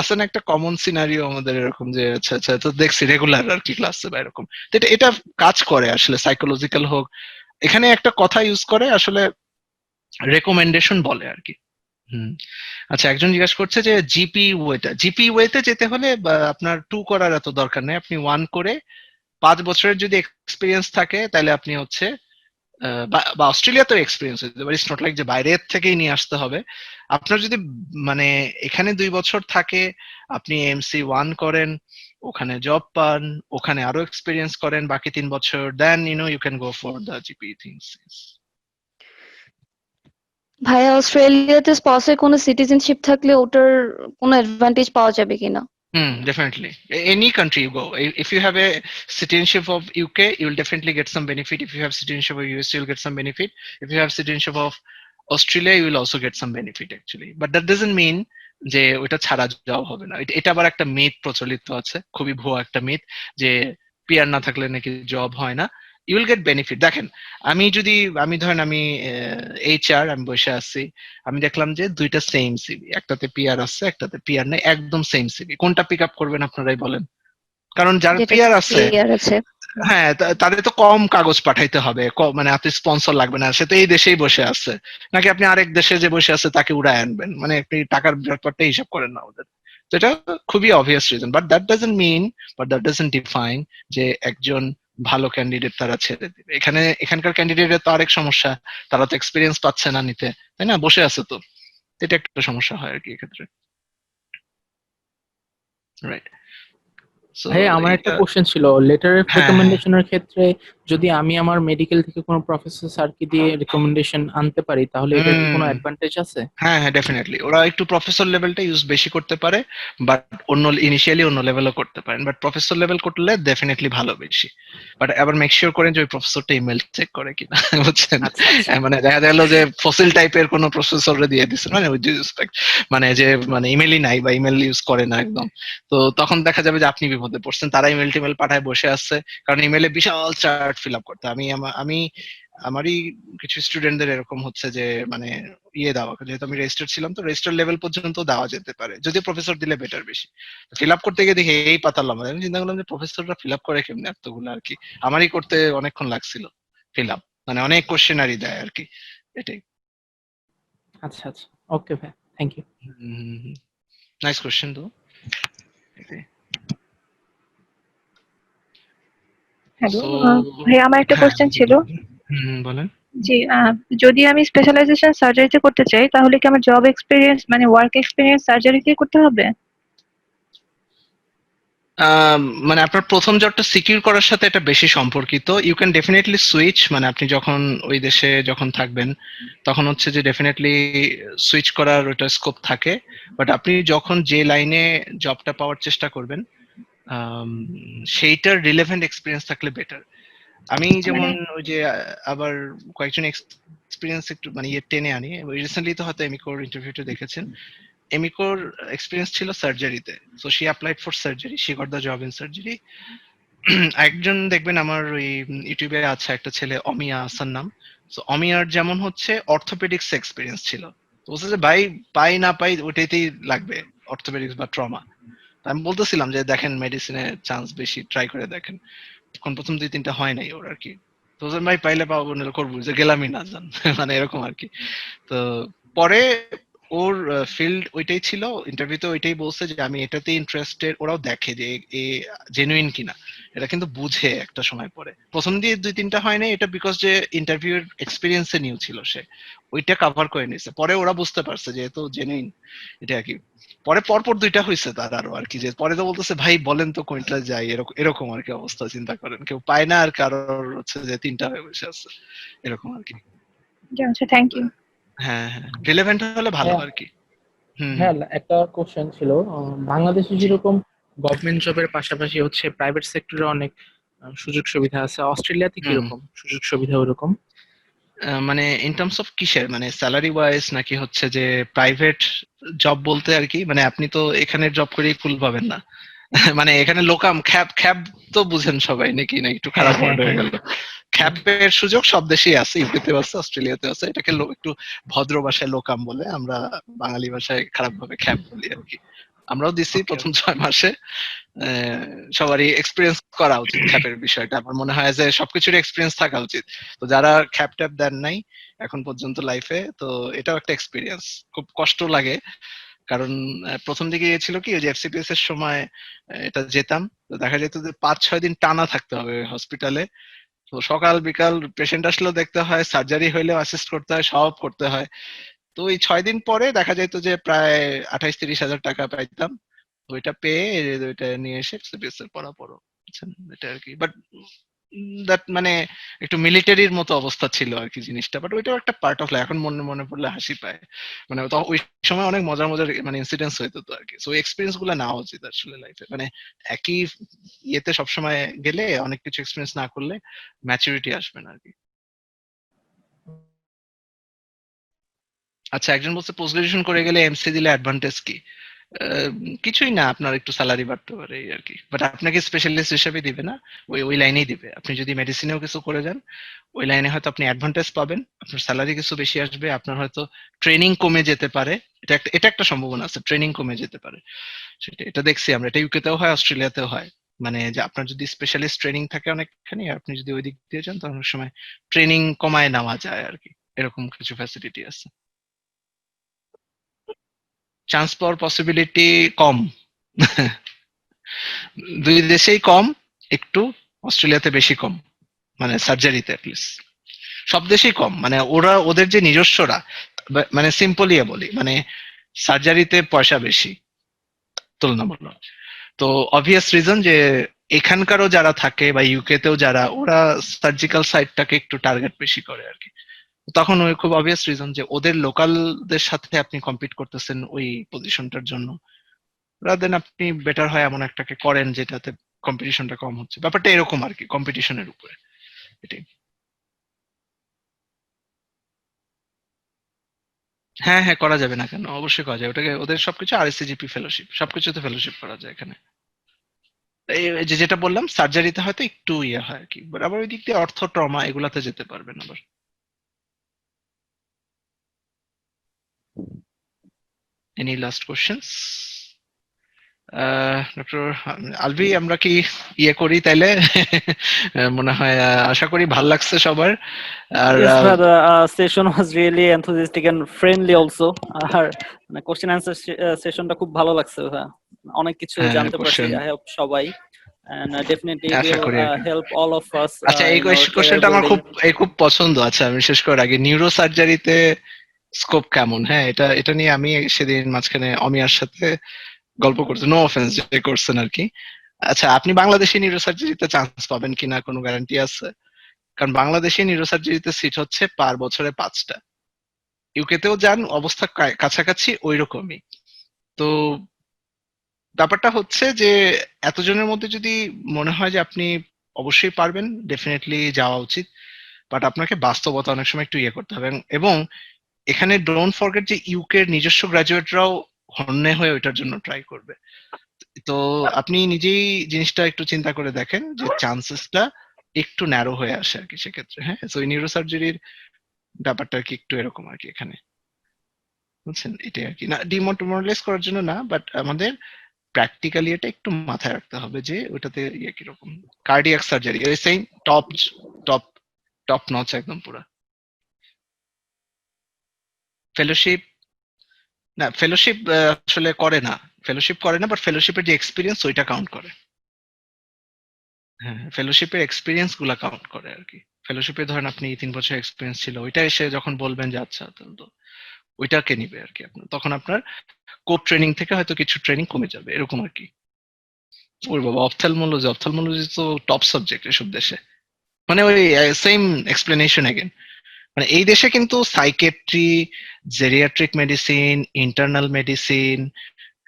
আছে না একটা কমন সিনারিও আমাদের এরকম, যে আচ্ছা আচ্ছা তো দেখছি রেগুলার আর কি ক্লাসে বা এরকম। তো এটা কাজ করে আসলে, সাইকোলজিক্যাল হোক। এখানে একটা কথা ইউজ করে আসলে, রেকমেন্ডেশন বলে আর কি। আচ্ছা, একজন জিজ্ঞাসা করছে যে জিপি ওয়েতে যেতে হলে আপনার 2 করার এত দরকার নেই, আপনি 1 করে 5 বছরের যদি এক্সপিরিয়েন্স থাকে তাহলে আপনি হচ্ছে বা অস্ট্রেলিয়াতেও এক্সপিরিয়েন্স হতে পারে, ইটস নট লাইক যে বাইরের থেকেই নিয়ে আসতে হবে। আপনার যদি মানে এখানে 2 বছর থাকে, আপনি MC1 করেন, ওখানে জব পান, ওখানে আরো এক্সপিরিয়েন্স করেন বাকি 3 বছর, then you can go for the GP things. ভাইয়া অস্ট্রেলিয়াতে স্পন্সর কোনো সিটিজেনশিপ থাকলে ওটার কোনো অ্যাডভান্টেজ পাওয়া যাবে কিনা? Definitely. Any country you go, if you have a citizenship of UK, you will definitely get some benefit. If you have citizenship of US, you'll get some benefit. If you have citizenship of Australia, you will also get some benefit actually. But that doesn't mean যে ওইটা ছাড়া জব হবে না। এটা আবার একটা মিথ প্রচলিত আছে, খুবই ভুয়া একটা মিথ, যে পিআর না থাকলে নাকি জব হয় না। You will get benefit. দেখেন, আমি ধরেন আমি এইচআর, আমি বসে আছি, আমি দেখলাম যে দুইটা সেম সিভি, একটাতে পিআর আছে একটাতে পিআর নেই, একদম সেম সিভি, কোনটা পিক আপ করবেন আপনারাই বলেন? কারণ যার যেটা পিআর আছে, ক্লিয়ার আছে। হ্যাঁ, তাদের তো কম কাগজ পাঠাইতে হবে, মানে আপনি স্পন্সর লাগবে না, সে তো এই দেশেই বসে আছে, নাকি আপনি আরেক দেশে যে বসে আছে তাকে উড়ায় আনবেন? মানে আপনি টাকার ব্যাপারটা হিসাব করেন না ওদের। তো এটা খুবই obvious reason, but that doesn't define যে একজন ভালো ক্যান্ডিডেট তারা ছেড়ে দিবে। এখানকার ক্যান্ডিডেটের তো আরেক সমস্যা, তারা তো এক্সপিরিয়েন্স পাচ্ছে না নিতে, তাই না? বসে আছে তো, এটা একটা সমস্যা হয় আর কি এক্ষেত্রে। রাইট। সো ভাই আমার একটা এটা, কোশ্চেন ছিল, লেটার অফ হ্যাঁ হ্যাঁ রেকমেন্ডেশনের ক্ষেত্রে যদি আমি আমার মেডিকেল থেকে কোনো প্রফেসর স্যারকে দিয়ে রেকমেন্ডেশন আনতে পারি, তাহলে এটার কি কোনো হুম অ্যাডভান্টেজ আছে? হ্যাঁ হ্যাঁ, ডেফিনেটলি ওরা একটু প্রফেসর লেভেলটা ইউজ বেশি করতে পারে, বাট ইনিশিয়ালি অন্য লেভেলও করতে পারেন, বাট প্রফেসর লেভেল করলে ডেফিনেটলি ভালো বেশি। বাট আবার মেক শিওর করেন যে ওই প্রফেসরটা ইমেল চেক করে কিনা বুঝছেন? আচ্ছা আচ্ছা। মানে দেখা গেল যে ফসিল টাইপের কোনো প্রফেসরে দিয়ে দিচ্ছে, মানে উইথ রেসপেক্ট, মানে যে মানে ইমেলই নাই বা ইমেল ইউজ করে না একদম, তো তখন দেখা যাবে যে আপনি বিপদে পড়ছেন। তারা ইমেল টিমেল পাঠায় বসে আছে, কারণ ইমেলে বিশাল চার্ট ফিল আপ করতে। আমি আমারই কিছু স্টুডেন্টদের এরকম হচ্ছে যে মানে দেওয়া, যেহেতু আমি রেজিস্টার ছিলাম, তো রেজিস্টার লেভেল পর্যন্ত দেওয়া যেতে পারে, যদি প্রফেসর দিলে বেটার বেশি। ফিল আপ করতে গিয়ে দেখি এই পাতার লম্বা, আমি চিন্তা করলাম যে প্রফেসররা ফিল আপ করে কেমনে এতগুলো আর কি। আমারই করতে অনেকক্ষণ লাগছিল ফিল আপ, মানে অনেক কোশ্চেনারি দেয় আর কি, এটাই। আচ্ছা আচ্ছা, ওকে ভাই, থ্যাংক ইউ। নাইস কোশ্চেন তো। হ্যালো, সো ভাই আমার একটা হ্যাঁ, কোশ্চেন ছিল। বলেন। জি, যদি আমি স্পেশালাইজেশন সার্জারিতে করতে চাই, তাহলে কি আমার জব এক্সপিরিয়েন্স মানে ওয়ার্ক এক্সপিরিয়েন্স সার্জারিতে করতে হবে? মানে আপনার প্রথম জবটা সিকিউর করার সাথে এটা বেশি সম্পর্কিত। ইউ ক্যান ডেফিনেটলি সুইচ, মানে আপনি যখন ওই দেশে যখন থাকবেন তখন হচ্ছে যে ডেফিনেটলি সুইচ করার ওটা স্কোপ থাকে। বাট আপনি যখন যে লাইনে জবটা পাওয়ার চেষ্টা করবেন সেইটার রিলেভেন্ট এক্সপিরিয়েন্স থাকলে বেটার। আমি যেমন ওই যে আবার কয়েকজন এক্সপিরিয়েন্স একটু মানে টেনে আনি। রিসেন্টলি তো হয়তো এমিকোর ইন্টারভিউটা দেখেছেন। এমিকোর এক্সপিরিয়েন্স ছিল সার্জারিতে, so she applied for surgery, she got the job in surgery. একজন দেখবেন আমার ওই ইউটিউবে আছে একটা ছেলে, অমিয়া হাসান নাম। সো অমিয়ার যেমন হচ্ছে অর্থোপেডিক্স এক্সপিরিয়েন্স ছিল, তো বলছে যে ভাই পাই না পাই ওইটাইতেই লাগবে, অর্থোপেডিক্স বা ট্রমা। আমি বলতেছিলাম যে দেখেন মেডিসিনে চান্স বেশি, ট্রাই করে দেখেন। এখন প্রথম 2-3টা হয় নাই ওর আর কি। তো ভাই পাইলে পাবো না করবো, যে গেলামই না জান মানে এরকম আর কি। তো পরে ওর ফিল্ড ওইটাই ছিল, ইন্টারভিউতে ওইটাই বলছে যে আমি এটাতে ইন্টারেস্টেড। ওরাও দেখে যে এ জেনুইন কিনা, এটা কিন্তু বুঝে একটা সময় পরে। প্রথম দিয়ে 2-3টা হয় না, এটা বিকজ যে ইন্টারভিউর এক্সপিরিয়েন্সে নিউ ছিল সে, ওইটা কভার করে নিছে। পরে ওরা বুঝতে পারছে যে এ তো জেনুইন, এটা আর কি। পরে পরপর 2টা হয়েছে তার আরো আর কি, যে পরে তো বলতেছে ভাই বলেন তো কোনটা যাই, এরকম এরকম আর কি অবস্থা। চিন্তা করেন, কেউ পায় না আর কারোর হচ্ছে যে 3টা হয়ে বসে আছে, এরকম আর কি। আচ্ছা, থ্যাংক ইউ। হ্যাঁ হ্যাঁ, রিলেভেন্ট হলে ভালো হ্যাঁ আর কি। হুম হ্যাঁ, একটা কোশ্চেন ছিল, বাংলাদেশে যেরকম গভর্নমেন্ট জবের পাশাপাশি হচ্ছে প্রাইভেট সেক্টরে অনেক সুযোগ সুবিধা আছে, অস্ট্রেলিয়াতে হুম। কিরকম সুযোগ সুবিধা ওরকম? মানে ইন টার্মস অফ কিসের, মানে স্যালারি ওয়াইজ নাকি হচ্ছে যে প্রাইভেট জব বলতে আর কি? মানে আপনি তো এখানে জব করেই ফুল পাবেন না মানে এখানে লোকাম খ্যাপ খ্যাপ তো বুঝেন সবাই নাকি, না একটু হ্যাঁ খারাপ হ্যাঁ ওয়ার্ড হয়ে হ্যাঁ। গেল? খ্যাপের সুযোগ সব দেশেই আছে, ইউকেতেও আছে, অস্ট্রেলিয়াতে আছে। এটাকে একটু ভদ্র ভাষায় লোকাম বলে, আমরা বাঙালি ভাষায় খারাপ ভাবে খ্যাপ বলি আর কি। আমরাও দিছি ওকে প্রথম 6 মাসে। সবারই এক্সপিরিয়েন্স করা উচিত খ্যাপের বিষয়টা, আমার মনে হয় যে সবকিছুর এক্সপিরিয়েন্স থাকা উচিত। তো যারা খ্যাপ ট্যাপ দেন নাই এখন পর্যন্ত লাইফে, তো এটাও একটা এক্সপিরিয়েন্স। খুব কষ্ট লাগে, কারণ প্রথম দিকে ছিল কি, ওই যে এফসিপিএস এর সময় এটা যেতাম, তো দেখা যেত যে 5-6 দিন টানা থাকতে হবে হসপিটালে। তো সকাল বিকাল পেশেন্ট আসলেও দেখতে হয়, সার্জারি হইলেও অ্যাসিস্ট করতে হয়, সব করতে হয়। তো ওই 6 দিন পরে দেখা যেত যে প্রায় 28-30 হাজার টাকা পাইতাম। তো ওইটা পেয়ে ওইটা নিয়ে এসে সিবিএস এর পড়া পড়ো, বুঝছেন? এটা আর কি। বাট দ্যাট মানে একটু মিলিটারির মতো অবস্থা ছিল আর কি জিনিসটা, বাট ওইটাও একটা পার্ট অফ লাইফ। এখন মনে মনে পড়লে হাসি পায়, মানে তো ওই সময় অনেক মজার মজার মানে ইনসিডেন্টস হইতো তো আর কি। সো এক্সপিরিয়েন্স গুলো নেওয়া উচিত আসলে লাইফে, মানে একই ইয়েতে সবসময় গেলে অনেক কিছু এক্সপিরিয়েন্স না করলে ম্যাচুরিটি আসবে না আর কি। আচ্ছা, একজন বলছে পোস্ট গ্রাজুয়েশন করে গেলে এমসি দিলে অ্যাডভান্টেজ কি? আহ, কিছুই না, আপনার একটু স্যালারি বাড়তে পারে এই আর কি, বাট আপনাকে স্পেশালিস্ট হিসেবে দিবে না, ওই ওই লাইনেই দিবে। আপনি যদি মেডিসিনেও কিছু করে যান ওই লাইনে হয়তো আপনি অ্যাডভান্টেজ পাবেন, আপনার স্যালারি কিছু বেশি আসবে, আপনার হয়তো ট্রেনিং কমে যেতে পারে। এটা একটা সম্ভাবনা আছে, ট্রেনিং কমে যেতে পারে। সেটা এটা দেখছি আমরা, এটা ইউকেতেও হয়, অস্ট্রেলিয়াতেও হয়। মানে যে আপনার যদি স্পেশালিস্ট ট্রেনিং থাকে অনেকখানি, আর আপনি যদি ওই দিক দিয়ে যান তখন অনেক সময় ট্রেনিং কমায় নেওয়া যায় আর কি, এরকম কিছু ফ্যাসিলিটি আছে। চান্স পাওয়ার পসিবিলিটি কম। দুই দেশেই কম, একটু অস্ট্রেলিয়াতে বেশি কম, মানে সার্জারিতে অ্যাটলিস্ট। সব দেশেই কম, মানে ওরা ওদের যে নিজস্বরা, মানে সিম্পলি বলি, মানে সার্জারিতে পয়সা বেশি তুলনামূলক। তো অবভিয়াস রিজন যে এখানকারও যারা থাকে বা ইউকেতেও যারা, ওরা সার্জিক্যাল সাইডটাকে একটু টার্গেট বেশি করে আর কি। তখন ওই খুব অবভিয়াস রিজন যে ওদের লোকালদের সাথে আপনি কম্পিট করতেছেন ওই পজিশনটার জন্য, দেন আপনি বেটার হয় এমন একটাকে করেন যেটাতে কম্পিটিশনটা কম হচ্ছে। ব্যাপারটা এরকম আর কি, কম্পিটিশনের উপরে। এটাই। হ্যাঁ হ্যাঁ, করা যাবে না কেন, অবশ্যই করা যায়। ওটাকে ওদের সবকিছু আরএসসিজিপি ফেলোশিপ, সবকিছুতে ফেলোশিপ করা যায় এখানে। এই যে যেটা বললাম সার্জারিতে হয়তো একটু ইয়ে হয় আর কি, বাট আবার ওই দিক দিয়ে অর্থ ট্রমা এগুলাতে যেতে পারবেন আবার। Any last questions? Doctor Alvi, আমরা কি ইয়ে করি তাইলে? মনে হয় আশা করি ভাল লাগছে সবার। আর Yes, brother. Session was really enthusiastic and friendly also. আর মানে কোশ্চেন অ্যান্সার সেশনটা খুব ভালো লাগছে ভাইয়া। অনেক কিছু জানতে পারছি। কোশ্চেন I hope সবাই and definitely আশা will করি আর কি। help all of us আচ্ছা, এই in our career কোশ্চেনটা আমার building. খুব পছন্দ। আচ্ছা, আমি শেষ করার আগে, নিউরো সার্জারিতে স্কোপ কেমন? হ্যাঁ, এটা নিয়ে আমি সেদিন মাঝখানে অমিয়ার সাথে গল্প করছি, নো অফেন্স যে করছেন আর কি। আচ্ছা, আপনি বাংলাদেশি নিউরো সার্জারিতে চান্স পাবেন কিনা কোনো গ্যারান্টি আছে? কারণ বাংলাদেশি নিউরো সার্জারিতে সিট হচ্ছে পার বছরে 5টা। ইউকেতেও যান, অবস্থা কাছাকাছি ওই রকমই। তো ব্যাপারটা হচ্ছে যে এতজনের মধ্যে যদি মনে হয় যে আপনি অবশ্যই পারবেন, ডেফিনেটলি যাওয়া উচিত। বাট আপনাকে বাস্তবতা অনেক সময় একটু ইয়ে করতে হবে, এবং এখানে ডোন্ট ফরগেট যে ইউকের নিজস্ব গ্রাজুয়েটরাও হন্যে হয়ে ওইটার জন্য ট্রাই করবে। তো আপনি নিজেই জিনিসটা একটু চিন্তা করে দেখেন যে চান্সেসটা একটু ন্যারো হয়ে আসে আর কি সেক্ষেত্রে। হ্যাঁ, তো নিউরো সার্জারির ব্যাপারটা কি একটু এরকম আর কি এখানে, বুঝছেন? এটাই আর কি, না ডিমোরালাইজ করার জন্য না, বাট আমাদের প্র্যাকটিক্যালি এটা একটু মাথায় রাখতে হবে যে ওটাতে ইয়ে কিরকম। কার্ডিয়াক সার্জারি সেই টপ টপ টপ নচ একদম পুরা। ফেলোশিপ, না ফেলোশিপ আসলে করে না, বাট ফেলোশিপের যে এক্সপিরিয়েন্স ওইটা কাউন্ট করে। হ্যাঁ, ফেলোশিপের এক্সপিরিয়েন্স গুলা কাউন্ট করে আর কি। ফেলোশিপে ধরেন আপনি 3 বছর এক্সপিরিয়েন্স ছিল, ওইটা এসে যখন বলবেন যে আচ্ছা, তো ওইটাকে নিবে আর কি আপনার, তখন আপনার কোপ ট্রেনিং থেকে হয়তো কিছু ট্রেনিং কমে যাবে এরকম আর কি। ওই বাবা, অপথ্যালমোলজি তো টপ সাবজেক্ট এসব দেশে, মানে ওই সেম এক্সপ্লেনেশন এগেন। মানে এই দেশে কিন্তু psychiatry, geriatric medicine, internal medicine,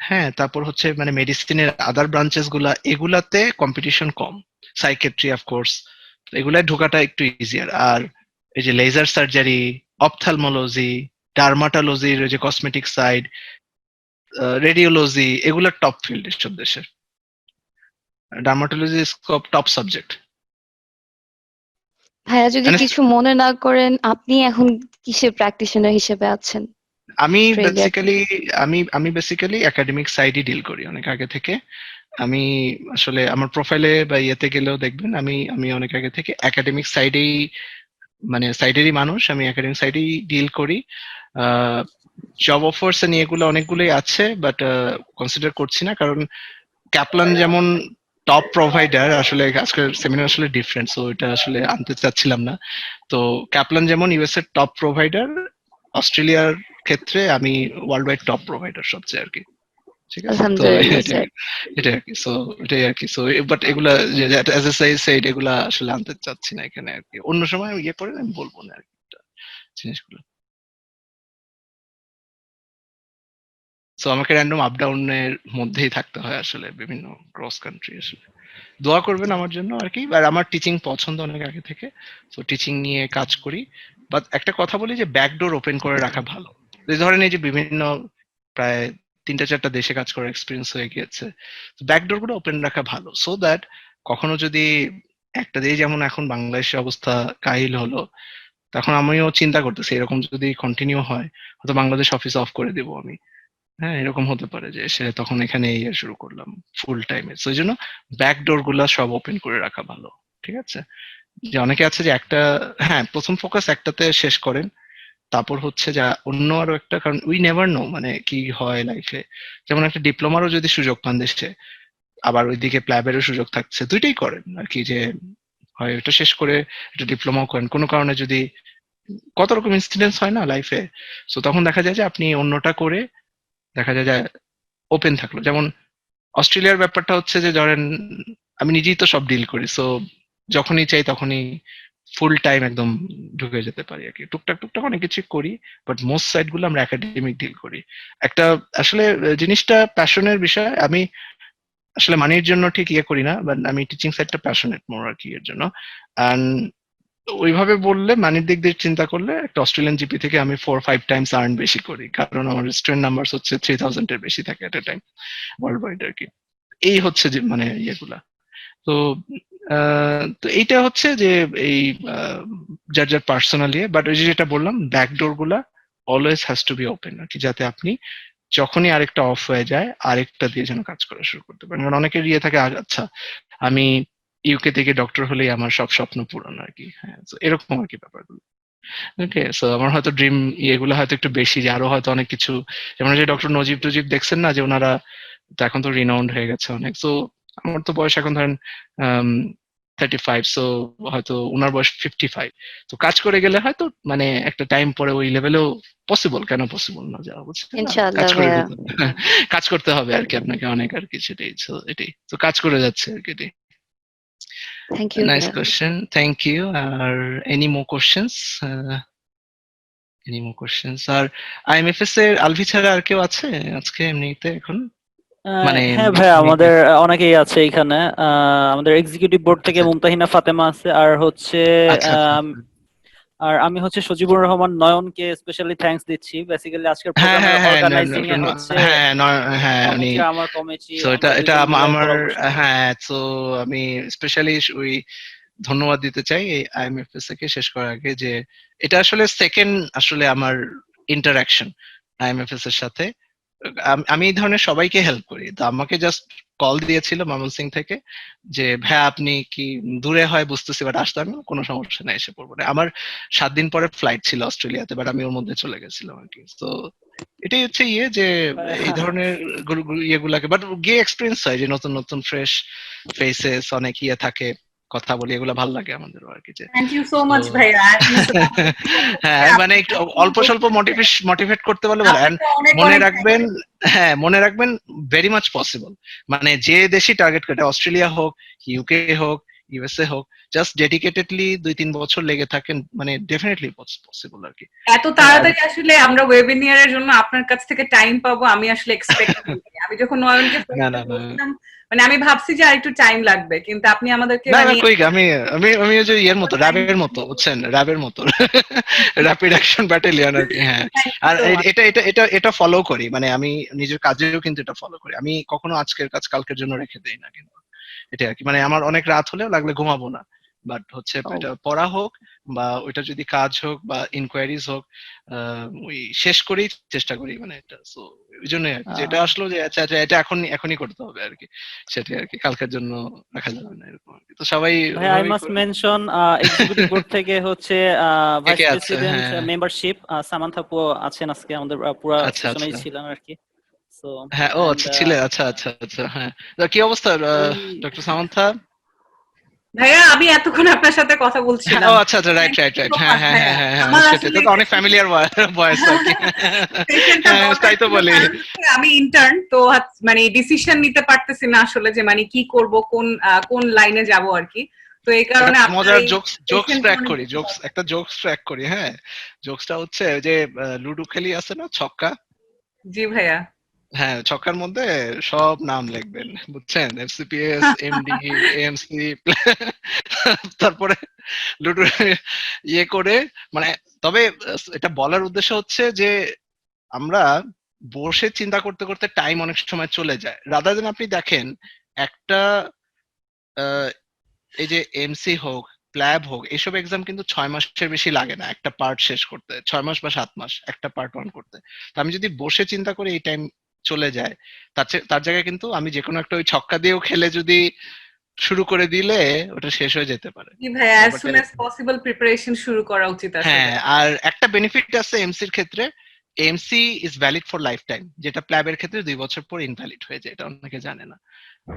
হ্যাঁ, তারপর হচ্ছে মানে মেডিসিনের আদার ব্রাঞ্চেস গুলা, এগুলাতে কম্পিটিশন কম। সাইকেট্রি অফকোর্স, এগুলায় ঢোকাটা একটু ইজিয়ার। আর এই যে লেজার সার্জারি, অপথ্যালমোলজি, ডার্মাটোলজির যে কসমেটিক সাইড, রেডিওলজি, এগুলা টপ ফিল্ড এসব দেশের। Dermatology scope top subject. ভাইয়া যদি কিছু মনে না করেন, আপনি এখন কিসের প্র্যাকটিশনার হিসেবে আছেন আমি অস্ট্রেলিয়াতে? আমি বেসিক্যালি একাডেমিক সাইডই ডিল করি অনেক আগে থেকে। আমি আসলে আমার প্রোফাইলে বা ইয়েতে গেলেও দেখবেন আমি অনেক আগে থেকে একাডেমিক সাইডেই, মানে সাইডেরই মানুষ, আমি একাডেমিক সাইডেই ডিল করি। জব অফার্স নিয়ে এগুলো অনেকগুলোই আছে, বাট কনসিডার করছি না, কারণ ক্যাপলান যেমন টপ প্রোভাইডার, আসলে আজকের সেমিনার আসলে ডিফারেন্ট, সো এটা আসলে আনতে চাচ্ছিলাম না। তো ক্যাপলান যেমন ইউএস এর টপ প্রোভাইডার, অস্ট্রেলিয়ার ক্ষেত্রে আমি ওয়ার্ল্ড ওয়াইড টপ প্রোভাইডার সবচেয়ে আর কি। ঠিক আছে? তো আলহামদুলিল্লাহ স্যার। এটা আর কি। সো এটাই আর কি। সো বাট এগুলা অ্যাজ এ সাইড এগুলা আসলে আনতে চাচ্ছি না এখানে আর কি। অন্য সময় ইয়ে করে আমি বলবো না আর কি জিনিসগুলো। সো আমাকে র্যান্ডম আপ ডাউনের মধ্যেই থাকতে হয় আসলে বিভিন্ন ক্রস কান্ট্রি আসলে। দোয়া করবেন আমার জন্য আর কি। আর আমার টিচিং পছন্দ অনেক আগে থেকে। তো টিচিং নিয়ে কাজ করি। বাট একটা কথা বলি যে ব্যাকডোর ওপেন করে রাখা ভালো। এই ধরেন এই যে বিভিন্ন প্রায় ৩টা ৪টা দেশে কাজ করার এক্সপেরিয়েন্স হয়ে গিয়েছে। ব্যাকডোর গুলো ওপেন রাখা ভালো। সো দ্যাট কখনো যদি একটা দিয়ে যেমন এখন বাংলাদেশের অবস্থা কাহিল হলো, তখন আমিও চিন্তা করতেছি এরকম যদি কন্টিনিউ হয় হয়তো বাংলাদেশ অফিস অফ করে দেবো আমি। হ্যাঁ, এরকম হতে পারে যে সে তখন এখানে ইয়ে শুরু করলাম ফুল টাইমে। সো এই জন্য ব্যাকডোর গুলা সব ওপেন করে রাখা ভালো। ঠিক আছে? যে অনেকে আছে যে একটা, হ্যাঁ, প্রথম ফোকাস একটাতে শেষ করেন। তারপর হচ্ছে যে অন্য আরো একটা, কারণ উই নেভার নো মানে কি হয় লাইফে। যেমন একটা ডিপ্লোমারও যদি সুযোগ পান দেশে, আবার ওইদিকে প্ল্যাবেরও সুযোগ থাকছে, দুইটাই করেন আর কি। যে হয় এটা শেষ করে একটা ডিপ্লোমাও করেন। কোনো কারণে যদি কত রকম ইনসিডেন্টস হয় না লাইফে। সো তখন দেখা যায় যে আপনি অন্যটা করে দেখা যায় যে ওপেন থাকলো। যেমন অস্ট্রেলিয়ার ব্যাপারটা হচ্ছে যে ধরেন আমি নিজেই তো সব ডিল করি। সো যখনই চাই তখনই ফুল টাইম একদম ঢুকে যেতে পারি আর কি। টুকটাক টুকটাক অনেক কিছু করি, বাট মোস্ট সাইড গুলো আমরা একাডেমিক ডিল করি। একটা আসলে জিনিসটা প্যাশনের বিষয়। আমি আসলে মানির জন্য ঠিক ইয়ে করি না, বাট আমি টিচিং সাইডটা প্যাশনেট মোর আর কি এর জন্য। অ্যান্ড ওইভাবে বললে মানির দিক দিয়ে চিন্তা করলে একটা অস্ট্রেলিয়ান জিপি থেকে আমি 4-5 টাইমস আর্ন বেশি করি, কারণ আমার স্টুডেন্ট নাম্বার হচ্ছে 3000 এর বেশি থাকে এট এ টাইম ওয়ার্ল্ড ওয়াইড আর কি। এই হচ্ছে যে মানে ইয়েগুলা। তো তো এইটা হচ্ছে যে এই যার যার পার্সোনাল ইয়ে। বাট ওই যে যেটা বললাম ব্যাকডোর গুলা always has to be open আর কি, যাতে আপনি যখনই আরেকটা অফ হয়ে যায় আরেকটা দিয়ে যেন কাজ করা শুরু করতে পারেন। কারণ অনেকের ইয়ে থাকে আচ্ছা আমি ইউকে থেকে ডক্টর হলেই আমার সব স্বপ্ন পূরণ আর কি। হ্যাঁ, তো এরকম আর কি ব্যাপারগুলো। ওকে, সো আমার হয়তো ড্রিম ইয়েগুলো হয়তো একটু বেশি, যে আরো হয়তো অনেক কিছু, যেমন যে ডক্টর নজিব টজিব দেখছেন না, যে ওনারা তো এখন তো রিনাউন্ড হয়ে গেছে অনেক। সো আমার তো বয়স এখন ধরেন 35, সো হয়তো ওনার বয়স 55। তো কাজ করে গেলে হয়তো মানে একটা টাইম পরে ওই লেভেলেও পসিবল, কেন পসিবল না যাওয়া, বুঝছেন না? কাজ ইনশাআল্লাহ করে ভাইয়া। যেতে কাজ করতে হবে আর কি আপনাকে অনেক আর কি। সেটাই, সো এটাই তো কাজ করে যাচ্ছে আর কি এটাই। থ্যাংক ইউ নাইস ভাইয়া। Question, thank you. আর any more questions? Any more questions? আর আইএমএফএস এর আলভি ছাড়া আর কেউ আছে আজকে এমনিতে এখন? মানে হ্যাঁ ভাইয়া, আমাদের অনেকেই আছে এখানে। আমাদের এক্সিকিউটিভ বোর্ড থেকে আচ্ছা মুমতাহিনা ফাতেমা আছে, আর হচ্ছে আচ্ছা আচ্ছা। আর আমি হচ্ছে সজিবুর রহমান নয়নকে স্পেশালি থ্যাঙ্কস দিচ্ছি। বেসিক্যালি আজকের হ্যাঁ প্রোগ্রামের হ্যাঁ হ্যাঁ অর্গানাইজিং এ হচ্ছে হ্যাঁ হ্যাঁ উনি। কমিটি, আমার কমিটি, সো এটা আমরা এটা দুইজন মিলে আমার কোলাবোরেশন করি। হ্যাঁ। সো আমি স্পেশালি ওই ধন্যবাদ দিতে চাই এই আইএমএফএস কে শেষ করার আগে, যে এটা আসলে সেকেন্ড আসলে আমার ইন্টারাকশন আইএমএফএস এর সাথে। আমি এই ধরনের সবাইকে হেল্প করি। তো আমাকে জাস্ট কল দিয়েছিল ময়মনসিং থেকে যে ভাই আপনি কি দূরে হয় বুঝতেছি, বাট আসতে আমি কোনো সমস্যা নাই, এসে পড়বো না। আমার 7 দিন পরে ফ্লাইট ছিল অস্ট্রেলিয়াতে, বাট আমি ওর মধ্যে চলে গেছিলাম আর কি। তো এটাই হচ্ছে ইয়ে, যে এই ধরনের ইয়েগুলাকে বাট গিয়ে এক্সপিরিয়েন্স হয়, যে নতুন নতুন ফ্রেশ ফেসেস অনেক ইয়ে থাকে, কথা বলি, এগুলো ভালো লাগে আমাদেরও আর কি। যে থ্যাংক ইউ সো তো মাচ ভাইয়া। হ্যাঁ মানে একটু অল্প স্বল্প মোটিভেট করতে পারলে ভালো। And আপনাকে অনেক মনে অনেক রাখবেন, হ্যাঁ মনে রাখবেন ভেরি মাচ পসিবল। মানে যে দেশই টার্গেট করে, অস্ট্রেলিয়া হোক, ইউকে হোক, ইউএসএ হোক, জাস্ট ডেডিকেটেডলি 2-3 বছর লেগে থাকেন, মানে ডেফিনেটলি পসিবল আর কি। এত তাড়াতাড়ি আসলে আমরা ওয়েবিনিয়ারের জন্য আপনার কাছ থেকে টাইম পাবো আমি আসলে এক্সপেক্ট করিনি। আমি যখন নয়নকে না না না বলছিলাম মানে আমি ভাবছি যে আর একটু টাইম লাগবে, কিন্তু আপনি আমাদেরকে না না মানে কই আমি আমি আমি ওই যে ইয়ের মতো, র্যাবের মতো, বুঝছেন, র্যাবের মতো র্যাপিড অ্যাকশন ব্যাটালিয়ন আর কি। হ্যাঁ, আর এটা এটা এটা এটা ফলো করি, মানে আমি নিজের কাজেও কিন্তু এটা ফলো করি। আমি কখনো আজকের কাজ কালকের জন্য রেখে দেই না কিন্তু। এটা আর কি, মানে আমার অনেক রাত হলেও লাগলে ঘুমাবো না, বাট হচ্ছে এটা পড়া হোক বা ওইটা যদি কাজ হোক বা ইনকোয়ারিজ হোক, ওই শেষ করেই চেষ্টা করি, মানে এটা। সো ওই জন্য আর কি, যেটা আসলো যে আচ্ছা আচ্ছা এটা এখনই করতে হবে আর কি, সেটাই আর কি, কালকের জন্য রাখা যাবে না এরকম আর কি। তো সবাই ভাই I must mention executive board থেকে হচ্ছে ভাইস কে আছে? প্রেসিডেন্ট হ্যাঁ মেম্বারশিপ সামান্থা আপু আছেন আজকে আমাদের পুরো আচ্ছা সেশনেই আচ্ছা। ছিলেন আর কি। সো হ্যাঁ, ও এন্ড আচ্ছা ছিলে, আচ্ছা আচ্ছা আচ্ছা। হ্যাঁ, তো কি অবস্থা ওই ডক্টর সামান্থা? ভাইয়া আমি এতক্ষণ আপনার সাথে কথা হ্যাঁ, বলছিলাম। ও আচ্ছা আচ্ছা, রাইট রাইট রাইট, হ্যাঁ হ্যাঁ ভাইয়া হ্যাঁ হ্যাঁ হ্যাঁ, আমার সেটাই আসলে তো অনেক ফ্যামিলিয়ার ভয়েস আর কি। সেশনটা হ্যাঁ, দরকার তাই তো ছিল, বলি। কারণ হচ্ছে আমি ইন্টার্ন তো মানে ডিসিশন নিতে পারতেছি না আসলে যে মানে কি করব, কোন লাইনে যাব আর কি। তো এই একটা কারণে আপনার মজার এই জোকস সেশনটা ক্র্যাক অনেক করি, বেশি জোকস দরকার। একটা জোকস ক্র্যাক করি, হ্যাঁ। জোকসটা হচ্ছে ওই যে লুডো খেলি আছে না, ছক্কা। জি ভাইয়া। হ্যাঁ, ছক্কার মধ্যে সব নাম লিখবেন, বুঝছেন? এফসিপিএস, এমডি, এএমসি, তারপরে লুডো ইয়ে করে, মানে তবে এটা বলার উদ্দেশ্য হচ্ছে যে আমরা বসে চিন্তা করতে করতে টাইম অনেক সময় চলে যায়। রাদার দেন আপনি দেখেন একটা আহ, এই যে এমসি হোক, প্ল্যাব হোক, এসব এক্সাম কিন্তু 6 মাসের বেশি লাগে না একটা পার্ট শেষ করতে, 6 মাস বা 7 মাস একটা পার্ট ওয়ান করতে। তো আমি যদি বসে চিন্তা করি এই টাইম চলে যায়। তার জায়গায় কিন্তু আমি যে কোনো একটা ওই ছক্কা দিয়েও খেলে যদি শুরু করে দিলে ওটা শেষ হয়ে যেতে পারে। জি ভাইয়া, অ্যাজ ব্যাপারটা সুন অ্যাজ পসিবল প্রিপারেশন শুরু করা উচিত আসলে। হ্যাঁ, আর একটা বেনিফিট আছে এমসির ক্ষেত্রে, MC is valid for life time, যেটা প্ল্যাবের ক্ষেত্রে 2 বছর পর ইনভ্যালিড হয়ে যায়, এটা অনেকে জানে না।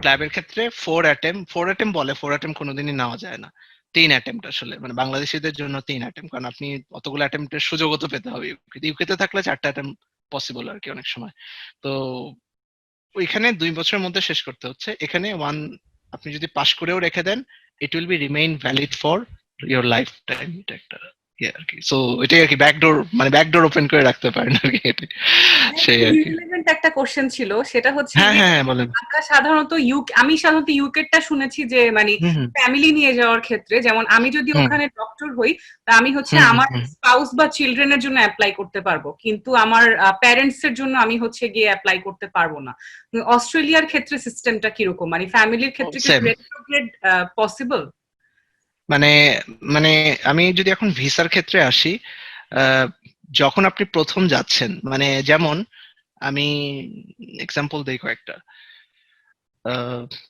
প্ল্যাবের ক্ষেত্রে 4 অ্যাটেম্প বলে, 4 অ্যাটেম্প কোনোদিনই নেওয়া যায় না, 3 অ্যাটেম্প আসলে, মানে বাংলাদেশিদের জন্য 3 অ্যাটেম্প, কারণ আপনি অতগুলো অ্যাটেম্পের সুযোগও তো পেতে হবে। ইউকেতে থাকলে 4টা অ্যাটেম্প পসিবল আর কি অনেক সময়। তো ওইখানে 2 বছরের মধ্যে শেষ করতে হচ্ছে, এখানে আপনি যদি পাশ করেও রেখে দেন, it will be remain valid for your lifetime. এটা একটা ইয়ে আর কি। সো এটাই আর কি, ব্যাকডোর, মানে ব্যাকডোর ওপেন করে রাখতে পারেন আর কি, এটাই সেই খুব আর কি। রিলেভেন্ট একটা কোশ্চেন ছিল, সেটা হচ্ছে হ্যাঁ গিয়ে হ্যাঁ হ্যাঁ, বলেন। আমি সাধারণত ইউকেটা শুনেছি যে মানে হুম হুম ফ্যামিলি নিয়ে যাওয়ার ক্ষেত্রে, যেমন আমি যদি হুম ওখানে ডক্টর হই, তা আমি হচ্ছে হুম হুম আমার হুম। স্পাউস বা চিলড্রেনের জন্য অ্যাপ্লাই করতে পারবো, কিন্তু আমার প্যারেন্টস এর জন্য আমি হচ্ছে গিয়ে অ্যাপ্লাই করতে পারবো না। অস্ট্রেলিয়ার ক্ষেত্রে সিস্টেমটা কিরকম, মানে ফ্যামিলির ক্ষেত্রে কি সেম, রেট্রোগ্রেড পসিবল? মানে মানে আমি যদি এখন ভিসার ক্ষেত্রে আসি, আহ, যখন আপনি প্রথম যাচ্ছেন, মানে যেমন আমি এক্সাম্পল দিই কয়েকটা।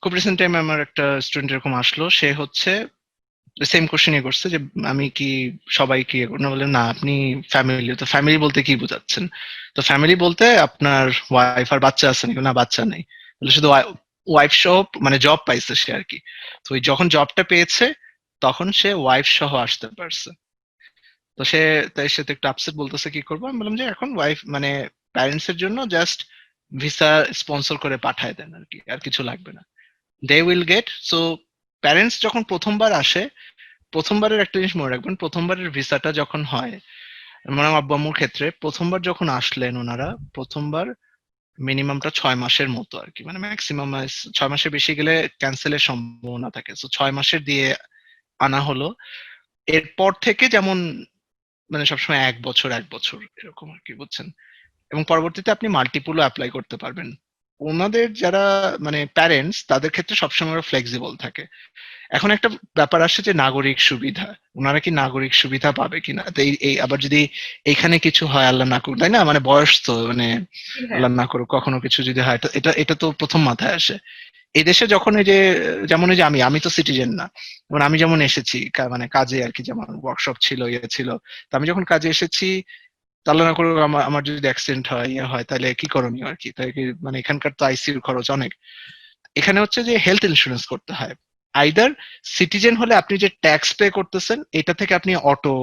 খুব রিসেন্ট টাইমে আমার একটা স্টুডেন্ট এরকম আসলো, সে হচ্ছে সেম কোশ্চেনই করছে যে আমি কি সবাই কি না, বলে না আপনি ফ্যামিলি, তো ফ্যামিলি বলতে কি বোঝাচ্ছেন? তো ফ্যামিলি বলতে আপনার ওয়াইফ আর বাচ্চা আছে নাকি? না, বাচ্চা নেই। বলে শুধু ওয়াইফ সহ, মানে জব পাইছে সে আর কি। তো ওই যখন জবটা পেয়েছে তখন সে ওয়াইফ সহ আসতে পারছে। তো সে তো একটু আপসেট, বলতেছে কি করবো। আমি বললাম যে এখন ওয়াইফ মানে প্যারেন্টস এর জন্য জাস্ট ভিসা স্পন্সর করে পাঠায় দেন আর কি, আর কিছু লাগবে না, they will get. So parents যখন প্রথমবার আসে, প্রথমবারের একটা জিনিস মনে রাখবেন, প্রথমবারের ভিসাটা যখন হয়, মানে আমার আব্বু আম্মুর ক্ষেত্রে প্রথমবার যখন আসলেন ওনারা, প্রথমবার মিনিমামটা 6 মাসের মতো আর কি, মানে ম্যাক্সিমাম 6 মাসের বেশি গেলে ক্যান্সেলের সম্ভাবনা থাকে। তো 6 মাসের দিয়ে আনা হলো। এরপর থেকে যেমন মানে সবসময় 1 বছর 1 বছর এরকম আর কি, বুঝছেন? এবং পরবর্তীতে আপনি মাল্টিপুলও অ্যাপ্লাই করতে পারবেন। ওনাদের যারা মানে প্যারেন্টস, তাদের ক্ষেত্রে সবসময় ফ্লেক্সিবল থাকে। এখন একটা ব্যাপার আসছে যে নাগরিক সুবিধা, ওনারা কি নাগরিক সুবিধা পাবে কিনা। তো এই আবার যদি এইখানে কিছু হয়, আল্লাহ না করুক, তাই না, মানে বয়স তো মানে আল্লাহ না করুক কখনো কিছু যদি হয়, তো এটা এটা তো প্রথম মাথায় আসে। এই দেশে যখন এই যে, যেমন এই যে আমি তো সিটিজেন না, যেমন আমি যেমন এসেছি মানে কাজে আর কি, যেমন ওয়ার্কশপ ছিল, ইয়ে ছিল। তো আমি যখন কাজে এসেছি, তো আল্লাহ না করুক আমার আমার যদি অ্যাক্সিডেন্ট হয়, ইয়ে হয়, তাহলে কি করণীয় আর কি, তাই কি মানে এখানকার তো আইসিইউর খরচ অনেক। এখানে হচ্ছে যে হেলথ ইন্স্যুরেন্স করতে হয়। আইদার সিটিজেন হলে আপনি যে ট্যাক্স পে করতেছেন এটা থেকে আপনি অটো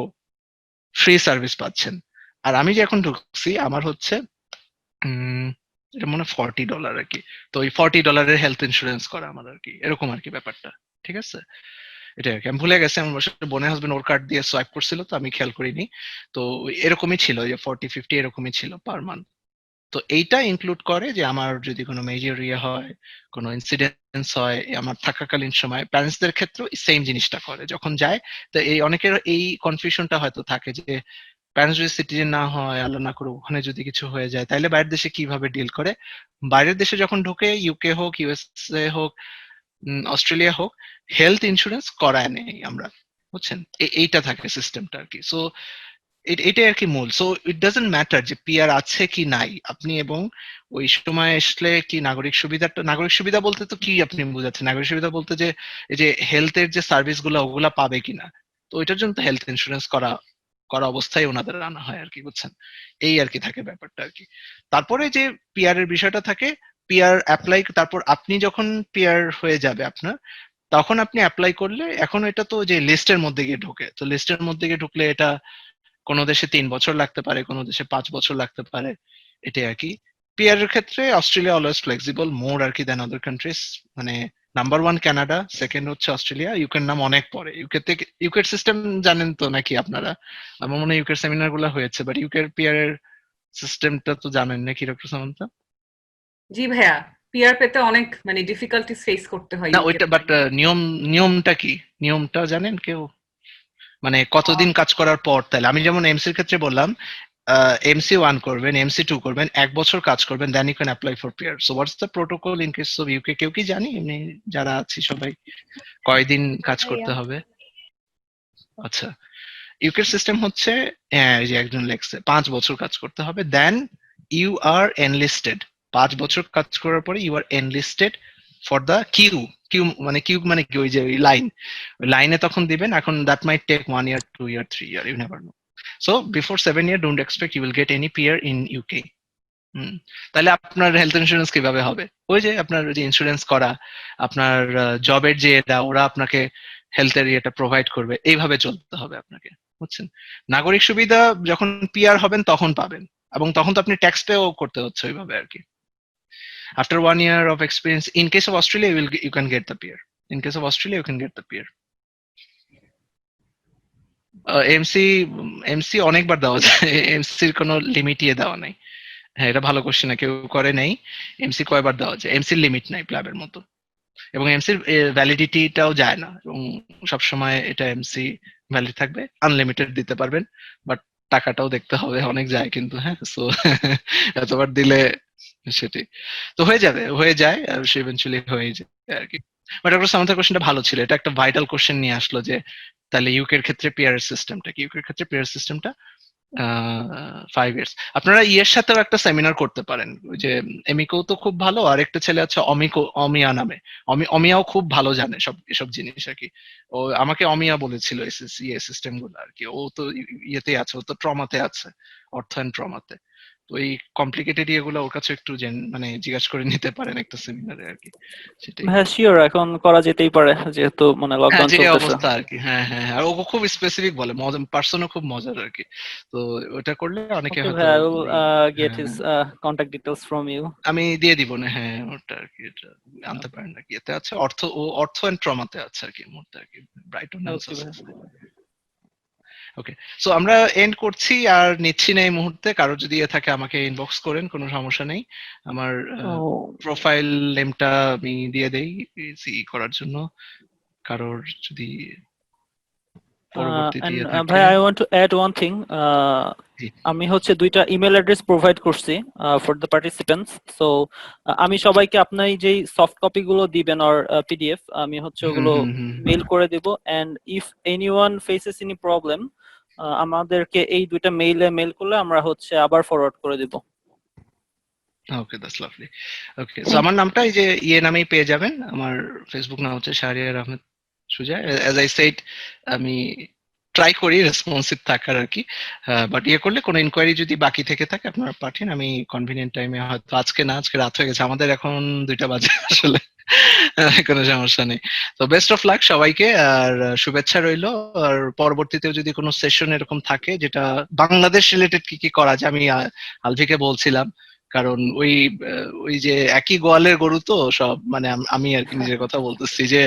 ফ্রি সার্ভিস পাচ্ছেন। আর আমি যে এখন ঢুকছি আমার হচ্ছে উম এটা মনে $40 আর কি। তো ওই $40 হেলথ ইন্স্যুরেন্স করা আমার আর কি, এরকম আর কি ব্যাপারটা। ঠিক আছে, এটা আর কি। আমি ভুলে গেছি, আমার বাসায় বোনের হাজবেন্ড ওর কার্ড দিয়ে সোয়াইপ করছিল, তো আমি খেয়াল করিনি। তো এরকমই ছিল, যে 40-50 এরকমই ছিল পার মান্থ। তো এইটা ইনক্লুড করে যে আমার যদি কোনো মেজর ইয়ে হয়, কোনো ইনসিডেন্স হয় আমার থাকাকালীন সময়, প্যারেন্টসদের ক্ষেত্রেও সেম জিনিসটা করে যখন যায়। তো এই অনেকের এই কনফিউশনটা হয়তো থাকে যে প্যারেন্টস যদি সিটিজেন না হয়, আল্লাহ না করুক ওখানে যদি কিছু হয়ে যায়, তাইলে বাইরের দেশে কিভাবে ডিল করে। বাইরের দেশে যখন ঢোকে, ইউকে হোক, ইউএসএ হোক, অস্ট্রেলিয়া হোক, হেলথ ইন্স্যুরেন্স করায় নেই আমরা, বুঝছেন? এইটা থাকে সিস্টেমটা আর কি। সো এটাই আর কি মূল। সো ইট ডাজন্ট ম্যাটার যে পিআর আছে কি নাই আপনি, এবং ওই সময় আসলে কি নাগরিক সুবিধা বলতে তো কি আপনি বোঝাচ্ছেন? নাগরিক সুবিধা বলতে যে এই যে হেলথের যে সার্ভিস গুলো ওগুলা পাবে কিনা, তো ওইটার জন্য তো হেলথ ইন্স্যুরেন্স করা করা অবস্থায় ওনাদের আনা হয় আর কি, বুঝছেন? এই আর কি থাকে ব্যাপারটা আর কি। তারপরে যে পিআর এর বিষয়টা থাকে, পিআর অ্যাপ্লাই, তারপর আপনি যখন পিআর হয়ে যাবে আপনার, তখন আপনি অ্যাপ্লাই করলে, এখন এটা তো যে লিস্টের মধ্যে গিয়ে ঢোকে, তো লিস্টের মধ্যে গিয়ে ঢুকলে এটা কোনো দেশে 3 বছর লাগতে পারে, কোনো দেশে 5 বছর লাগতে পারে, এটাই আর কি। পিআর এর ক্ষেত্রে অস্ট্রেলিয়া অলওয়েজ ফ্লেক্সিবল মোর আর কি দেন আদার কান্ট্রিজ। মানে নাম্বার 1 কানাডা, সেকেন্ড হচ্ছে অস্ট্রেলিয়া, ইউকের নাম অনেক পরে। ইউকে থেকে, ইউকের সিস্টেম জানেন তো নাকি আপনারা? আমার মনে হয় ইউকের সেমিনার গুলো হয়েছে, বাট ইউকের পিআর এর সিস্টেমটা তো জানেন না কিরকম সামন্ত? জি ভাইয়া, পিআর পেতে অনেক মানে ডিফিকাল্টিস ফেস করতে হয় না UK ওইটা, তে। বাট নিয়মটা কি? নিয়মটা জানেন কেউ? মানে কতদিন কাজ করার পর? তাহলে আমি যেমন এমসির ক্ষেত্রে বললাম, MC1 করবেন, MC2 করবেন, 1 বছর কাজ করবেন, then you can apply for PR. So what's the protocol in case of UK? কেউ কি জানি এমনি যারা আছি সবাই কয়দিন কাজ করতে হবে? আচ্ছা, ইউকের সিস্টেম হচ্ছে এই যে একজন লেখছে 5 বছর কাজ করতে হবে, দেন ইউ আর এনলিস্টেড। 5 বছর কাজ করার পরে you are enlisted for the queue. Queue মানে কি? ওই যে ওই লাইন, ওই লাইনে তখন দিবেন। এখন that might take 1 year, 2 year, 3 year, you never know. So before 7 year don't expect you will get any PR in UK. তাহলে আপনার হেলথ ইন্স্যুরেন্স কিভাবে হবে? ওই যে আপনার যে ইন্স্যুরেন্স করা, আপনার জবের যে এটা, ওরা আপনাকে হেলথের ইয়েটা প্রোভাইড করবে, এইভাবে চলতে হবে আপনাকে, বুঝছেন? নাগরিক সুবিধা যখন পিআর হবেন তখন পাবেন, এবং তখন তো আপনি ট্যাক্স পেও করতে হচ্ছে ওইভাবে আর কি। After 1 year of experience, in case of Australia, you can get the PR. In case of Australia, you can get the PR. MC অনেকবার দেওয়া যায়, এমসির কোনো লিমিটই দেওয়া নাই। হ্যাঁ, এটা ভালো কোশ্চেন, কেউ করে নাই। এমসি কয়বার দেওয়া যায়? এমসির লিমিট নাই প্ল্যাবের মতো, এবং এমসির ভ্যালিডিটিটাও যায় না, এবং সবসময় এটা এমসি ভ্যালিড থাকবে, আনলিমিটেড দিতে পারবেন, বাট টাকাটাও দেখতে হবে, অনেক যায় কিন্তু। হ্যাঁ, সো এতবার দিলে সেটাই তো হয়ে যায় সে ইভেনচুয়ালি হয়ে যায় আর কি। বাট ডক্টর সামান্তার কোশ্চেনটা ভালো ছিল, এটা একটা ভাইটাল কোশ্চেন নিয়ে আসলো যে তাহলে ইউকের ক্ষেত্রে পিআর সিস্টেমটা কি? ইউকের ক্ষেত্রে পিআর সিস্টেমটা 5 ইয়ার্স। আপনারা ইয়ের সাথেও একটা সেমিনার করতে পারেন, ওই যে এমিকো তো খুব ভালো, আর একটা ছেলে আছে অমিয়া নামে। অমিয়াও খুব ভালো জানে সব এসব জিনিস আর কি। ও আমাকে অমিয়া বলেছিল এসএসসি সিস্টেম গুলো আর কি। ও তো ইয়েতে আছে, ও তো ট্রমাতে আছে, অর্থ এন্ড ট্রমাতে। তো এই কমপ্লিকেটেড ইয়েগুলো ওর কাছে একটু মানে জিজ্ঞাসা করে নিতে পারেন একটা সেমিনারে আর কি, সেটাই। হ্যাঁ শিওর, এখন করা যেতেই পারে যেহেতু মানে হ্যাঁ, লকডাউন যে চলতেছে। অবস্থা আর কি। হ্যাঁ হ্যাঁ, আর ও খুব স্পেসিফিক বলে, পার্সনও খুব মজার আর কি। তো ওটা করলে অনেকে ওকে হয়তো ভাই, আই উইল গেট হ্যাঁ, his contact details from you. আমি দিয়ে দিব না। হ্যাঁ, ওটা আর কি, এটা আনতে পারেন আর কি। এতে আছে অর্থ এন্ড ট্রমাতে আছে আর কি, মুহূর্তে আর কি, ব্রাইটন এন্ড ওকে ভাই। ওকে। সো আমরা এন্ড করছি, আর নিচ্ছি না এই মুহূর্তে। কারো যদি ইয়ে থাকে আমাকে ইনবক্স করেন, কোনো সমস্যা নেই। আমার প্রোফাইল নেমটা আমি দিয়ে দেই সি করার জন্য, কারোর যদি পরবর্তীতে ইয়ে থাকে। ভাই I want to add one thing. আমি হচ্ছে 2টা ইমেল অ্যাড্রেস প্রোভাইড করছি ফর দ্য পার্টিসিপেন্টস। সো আমি সবাইকে আপনার যেই সফট কপি গুলো দিবেন আর পিডিএফ, আমি হচ্ছে ওগুলো মেইল করে দিব। And if anyone faces any problem, আমাদেরকে এই 2টা মেইল করলে আমরা হচ্ছে আবার ফরওয়ার্ড করে দিব। ওকে, দ্যাটস লাভলি। ওকে, সো আমার নামটা এই যে ইয়ে নামেই পেয়ে যাবেন। আমার ফেসবুক নাম হচ্ছে শাহরিয়ার আহমেদ সুজা। অ্যাজ আই সেড, আমি ট্রাই করি রেসপন্সিভ থাকার আর কি। বাট ইয়ে করলে কোনো ইনকোয়ারি যদি বাকি থেকে থাকে আপনারা পাঠান, আমি কনভিনিয়েন্ট টাইমে, হয়তো আজকে না, আজকে রাত হয়ে গেছে, আমাদের এখন 2টা বাজে আসলে। কোনো সমস্যা নেই। তো বেস্ট অফ লাক সবাইকে, আর শুভেচ্ছা রইলো। আর পরবর্তীতেও যদি কোনো সেশন এরকম থাকে যেটা বাংলাদেশ রিলেটেড কি কি করা যায়, আমি আলভিকে বলছিলাম, কারণ ওই যে একই গোয়ালের গরু তো সব, মানে আমি আর কি নিজের কথা বলতেছি যে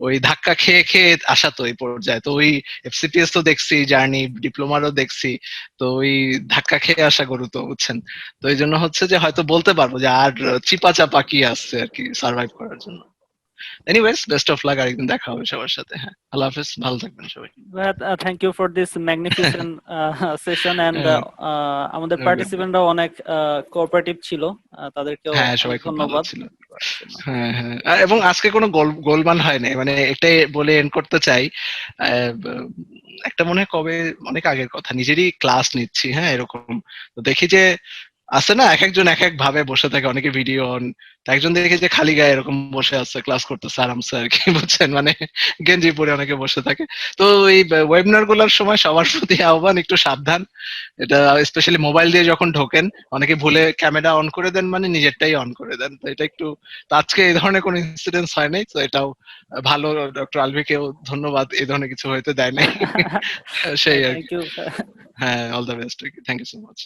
ওই ধাক্কা খেয়ে খেয়ে আসা তো এই পর্যায়ে। তো ওই এফসিপিএস তো দেখছি, জার্নি ডিপ্লোমারও দেখছি, তো ওই ধাক্কা খেয়ে আসা গরু তো, বুঝছেন? তো এই জন্য হচ্ছে যে হয়তো বলতে পারবো যে আর চিপা চাপা কি আসছে আর কি সার্ভাইভ করার জন্য। এনিওয়েজ, বেস্ট অফ লাক, আরেকদিন দেখা হবে সবার সাথে। হ্যাঁ, আল্লাহ হাফেজ, ভালো থাকবেন সবাই। Thank you for this magnificent session. And আমাদের পার্টিসিপেন্টরাও অনেক কোঅপারেটিভ ছিল, তাদেরকেও হ্যাঁ, সবাই খুব ভালো ধন্যবাদ। ছিল। হ্যাঁ হ্যাঁ, এবং আজকে কোনো গোলমাল হয় নাই, মানে এটাই বলে এন্ড করতে চাই। একটা মনে হয় কবে অনেক আগের কথা, নিজেরই ক্লাস নিচ্ছি, হ্যাঁ এরকম, তো দেখি যে আছে না, এক একজন এক এক ভাবে বসে থাকে, অনেকে ভিডিও অন, একজন দেখে যে খালি গায়ে এরকম বসে আছে ক্লাস করতেছে আরামসে আর কি, বুঝছেন, মানে গেঞ্জি পরে অনেকে বসে থাকে। তো এই ওয়েবিনার গুলোর সময় সবার প্রতি আহ্বান একটু সাবধান, এটা স্পেশালি মোবাইল দিয়ে যখন ঢোকেন অনেকে ভুলে ক্যামেরা অন করে দেন, মানে নিজেরটাই অন করে দেন, তো এটা একটু, তো আজকে এই ধরনের কোনো ইনসিডেন্স হয় নাই, তো এটাও ভালো, ডক্টর আলভিকেও ধন্যবাদ, এই ধরনের কিছু হইতে দেয় নাই। সেই আর কি। Thank you. হ্যাঁ, all the best, thank you so much.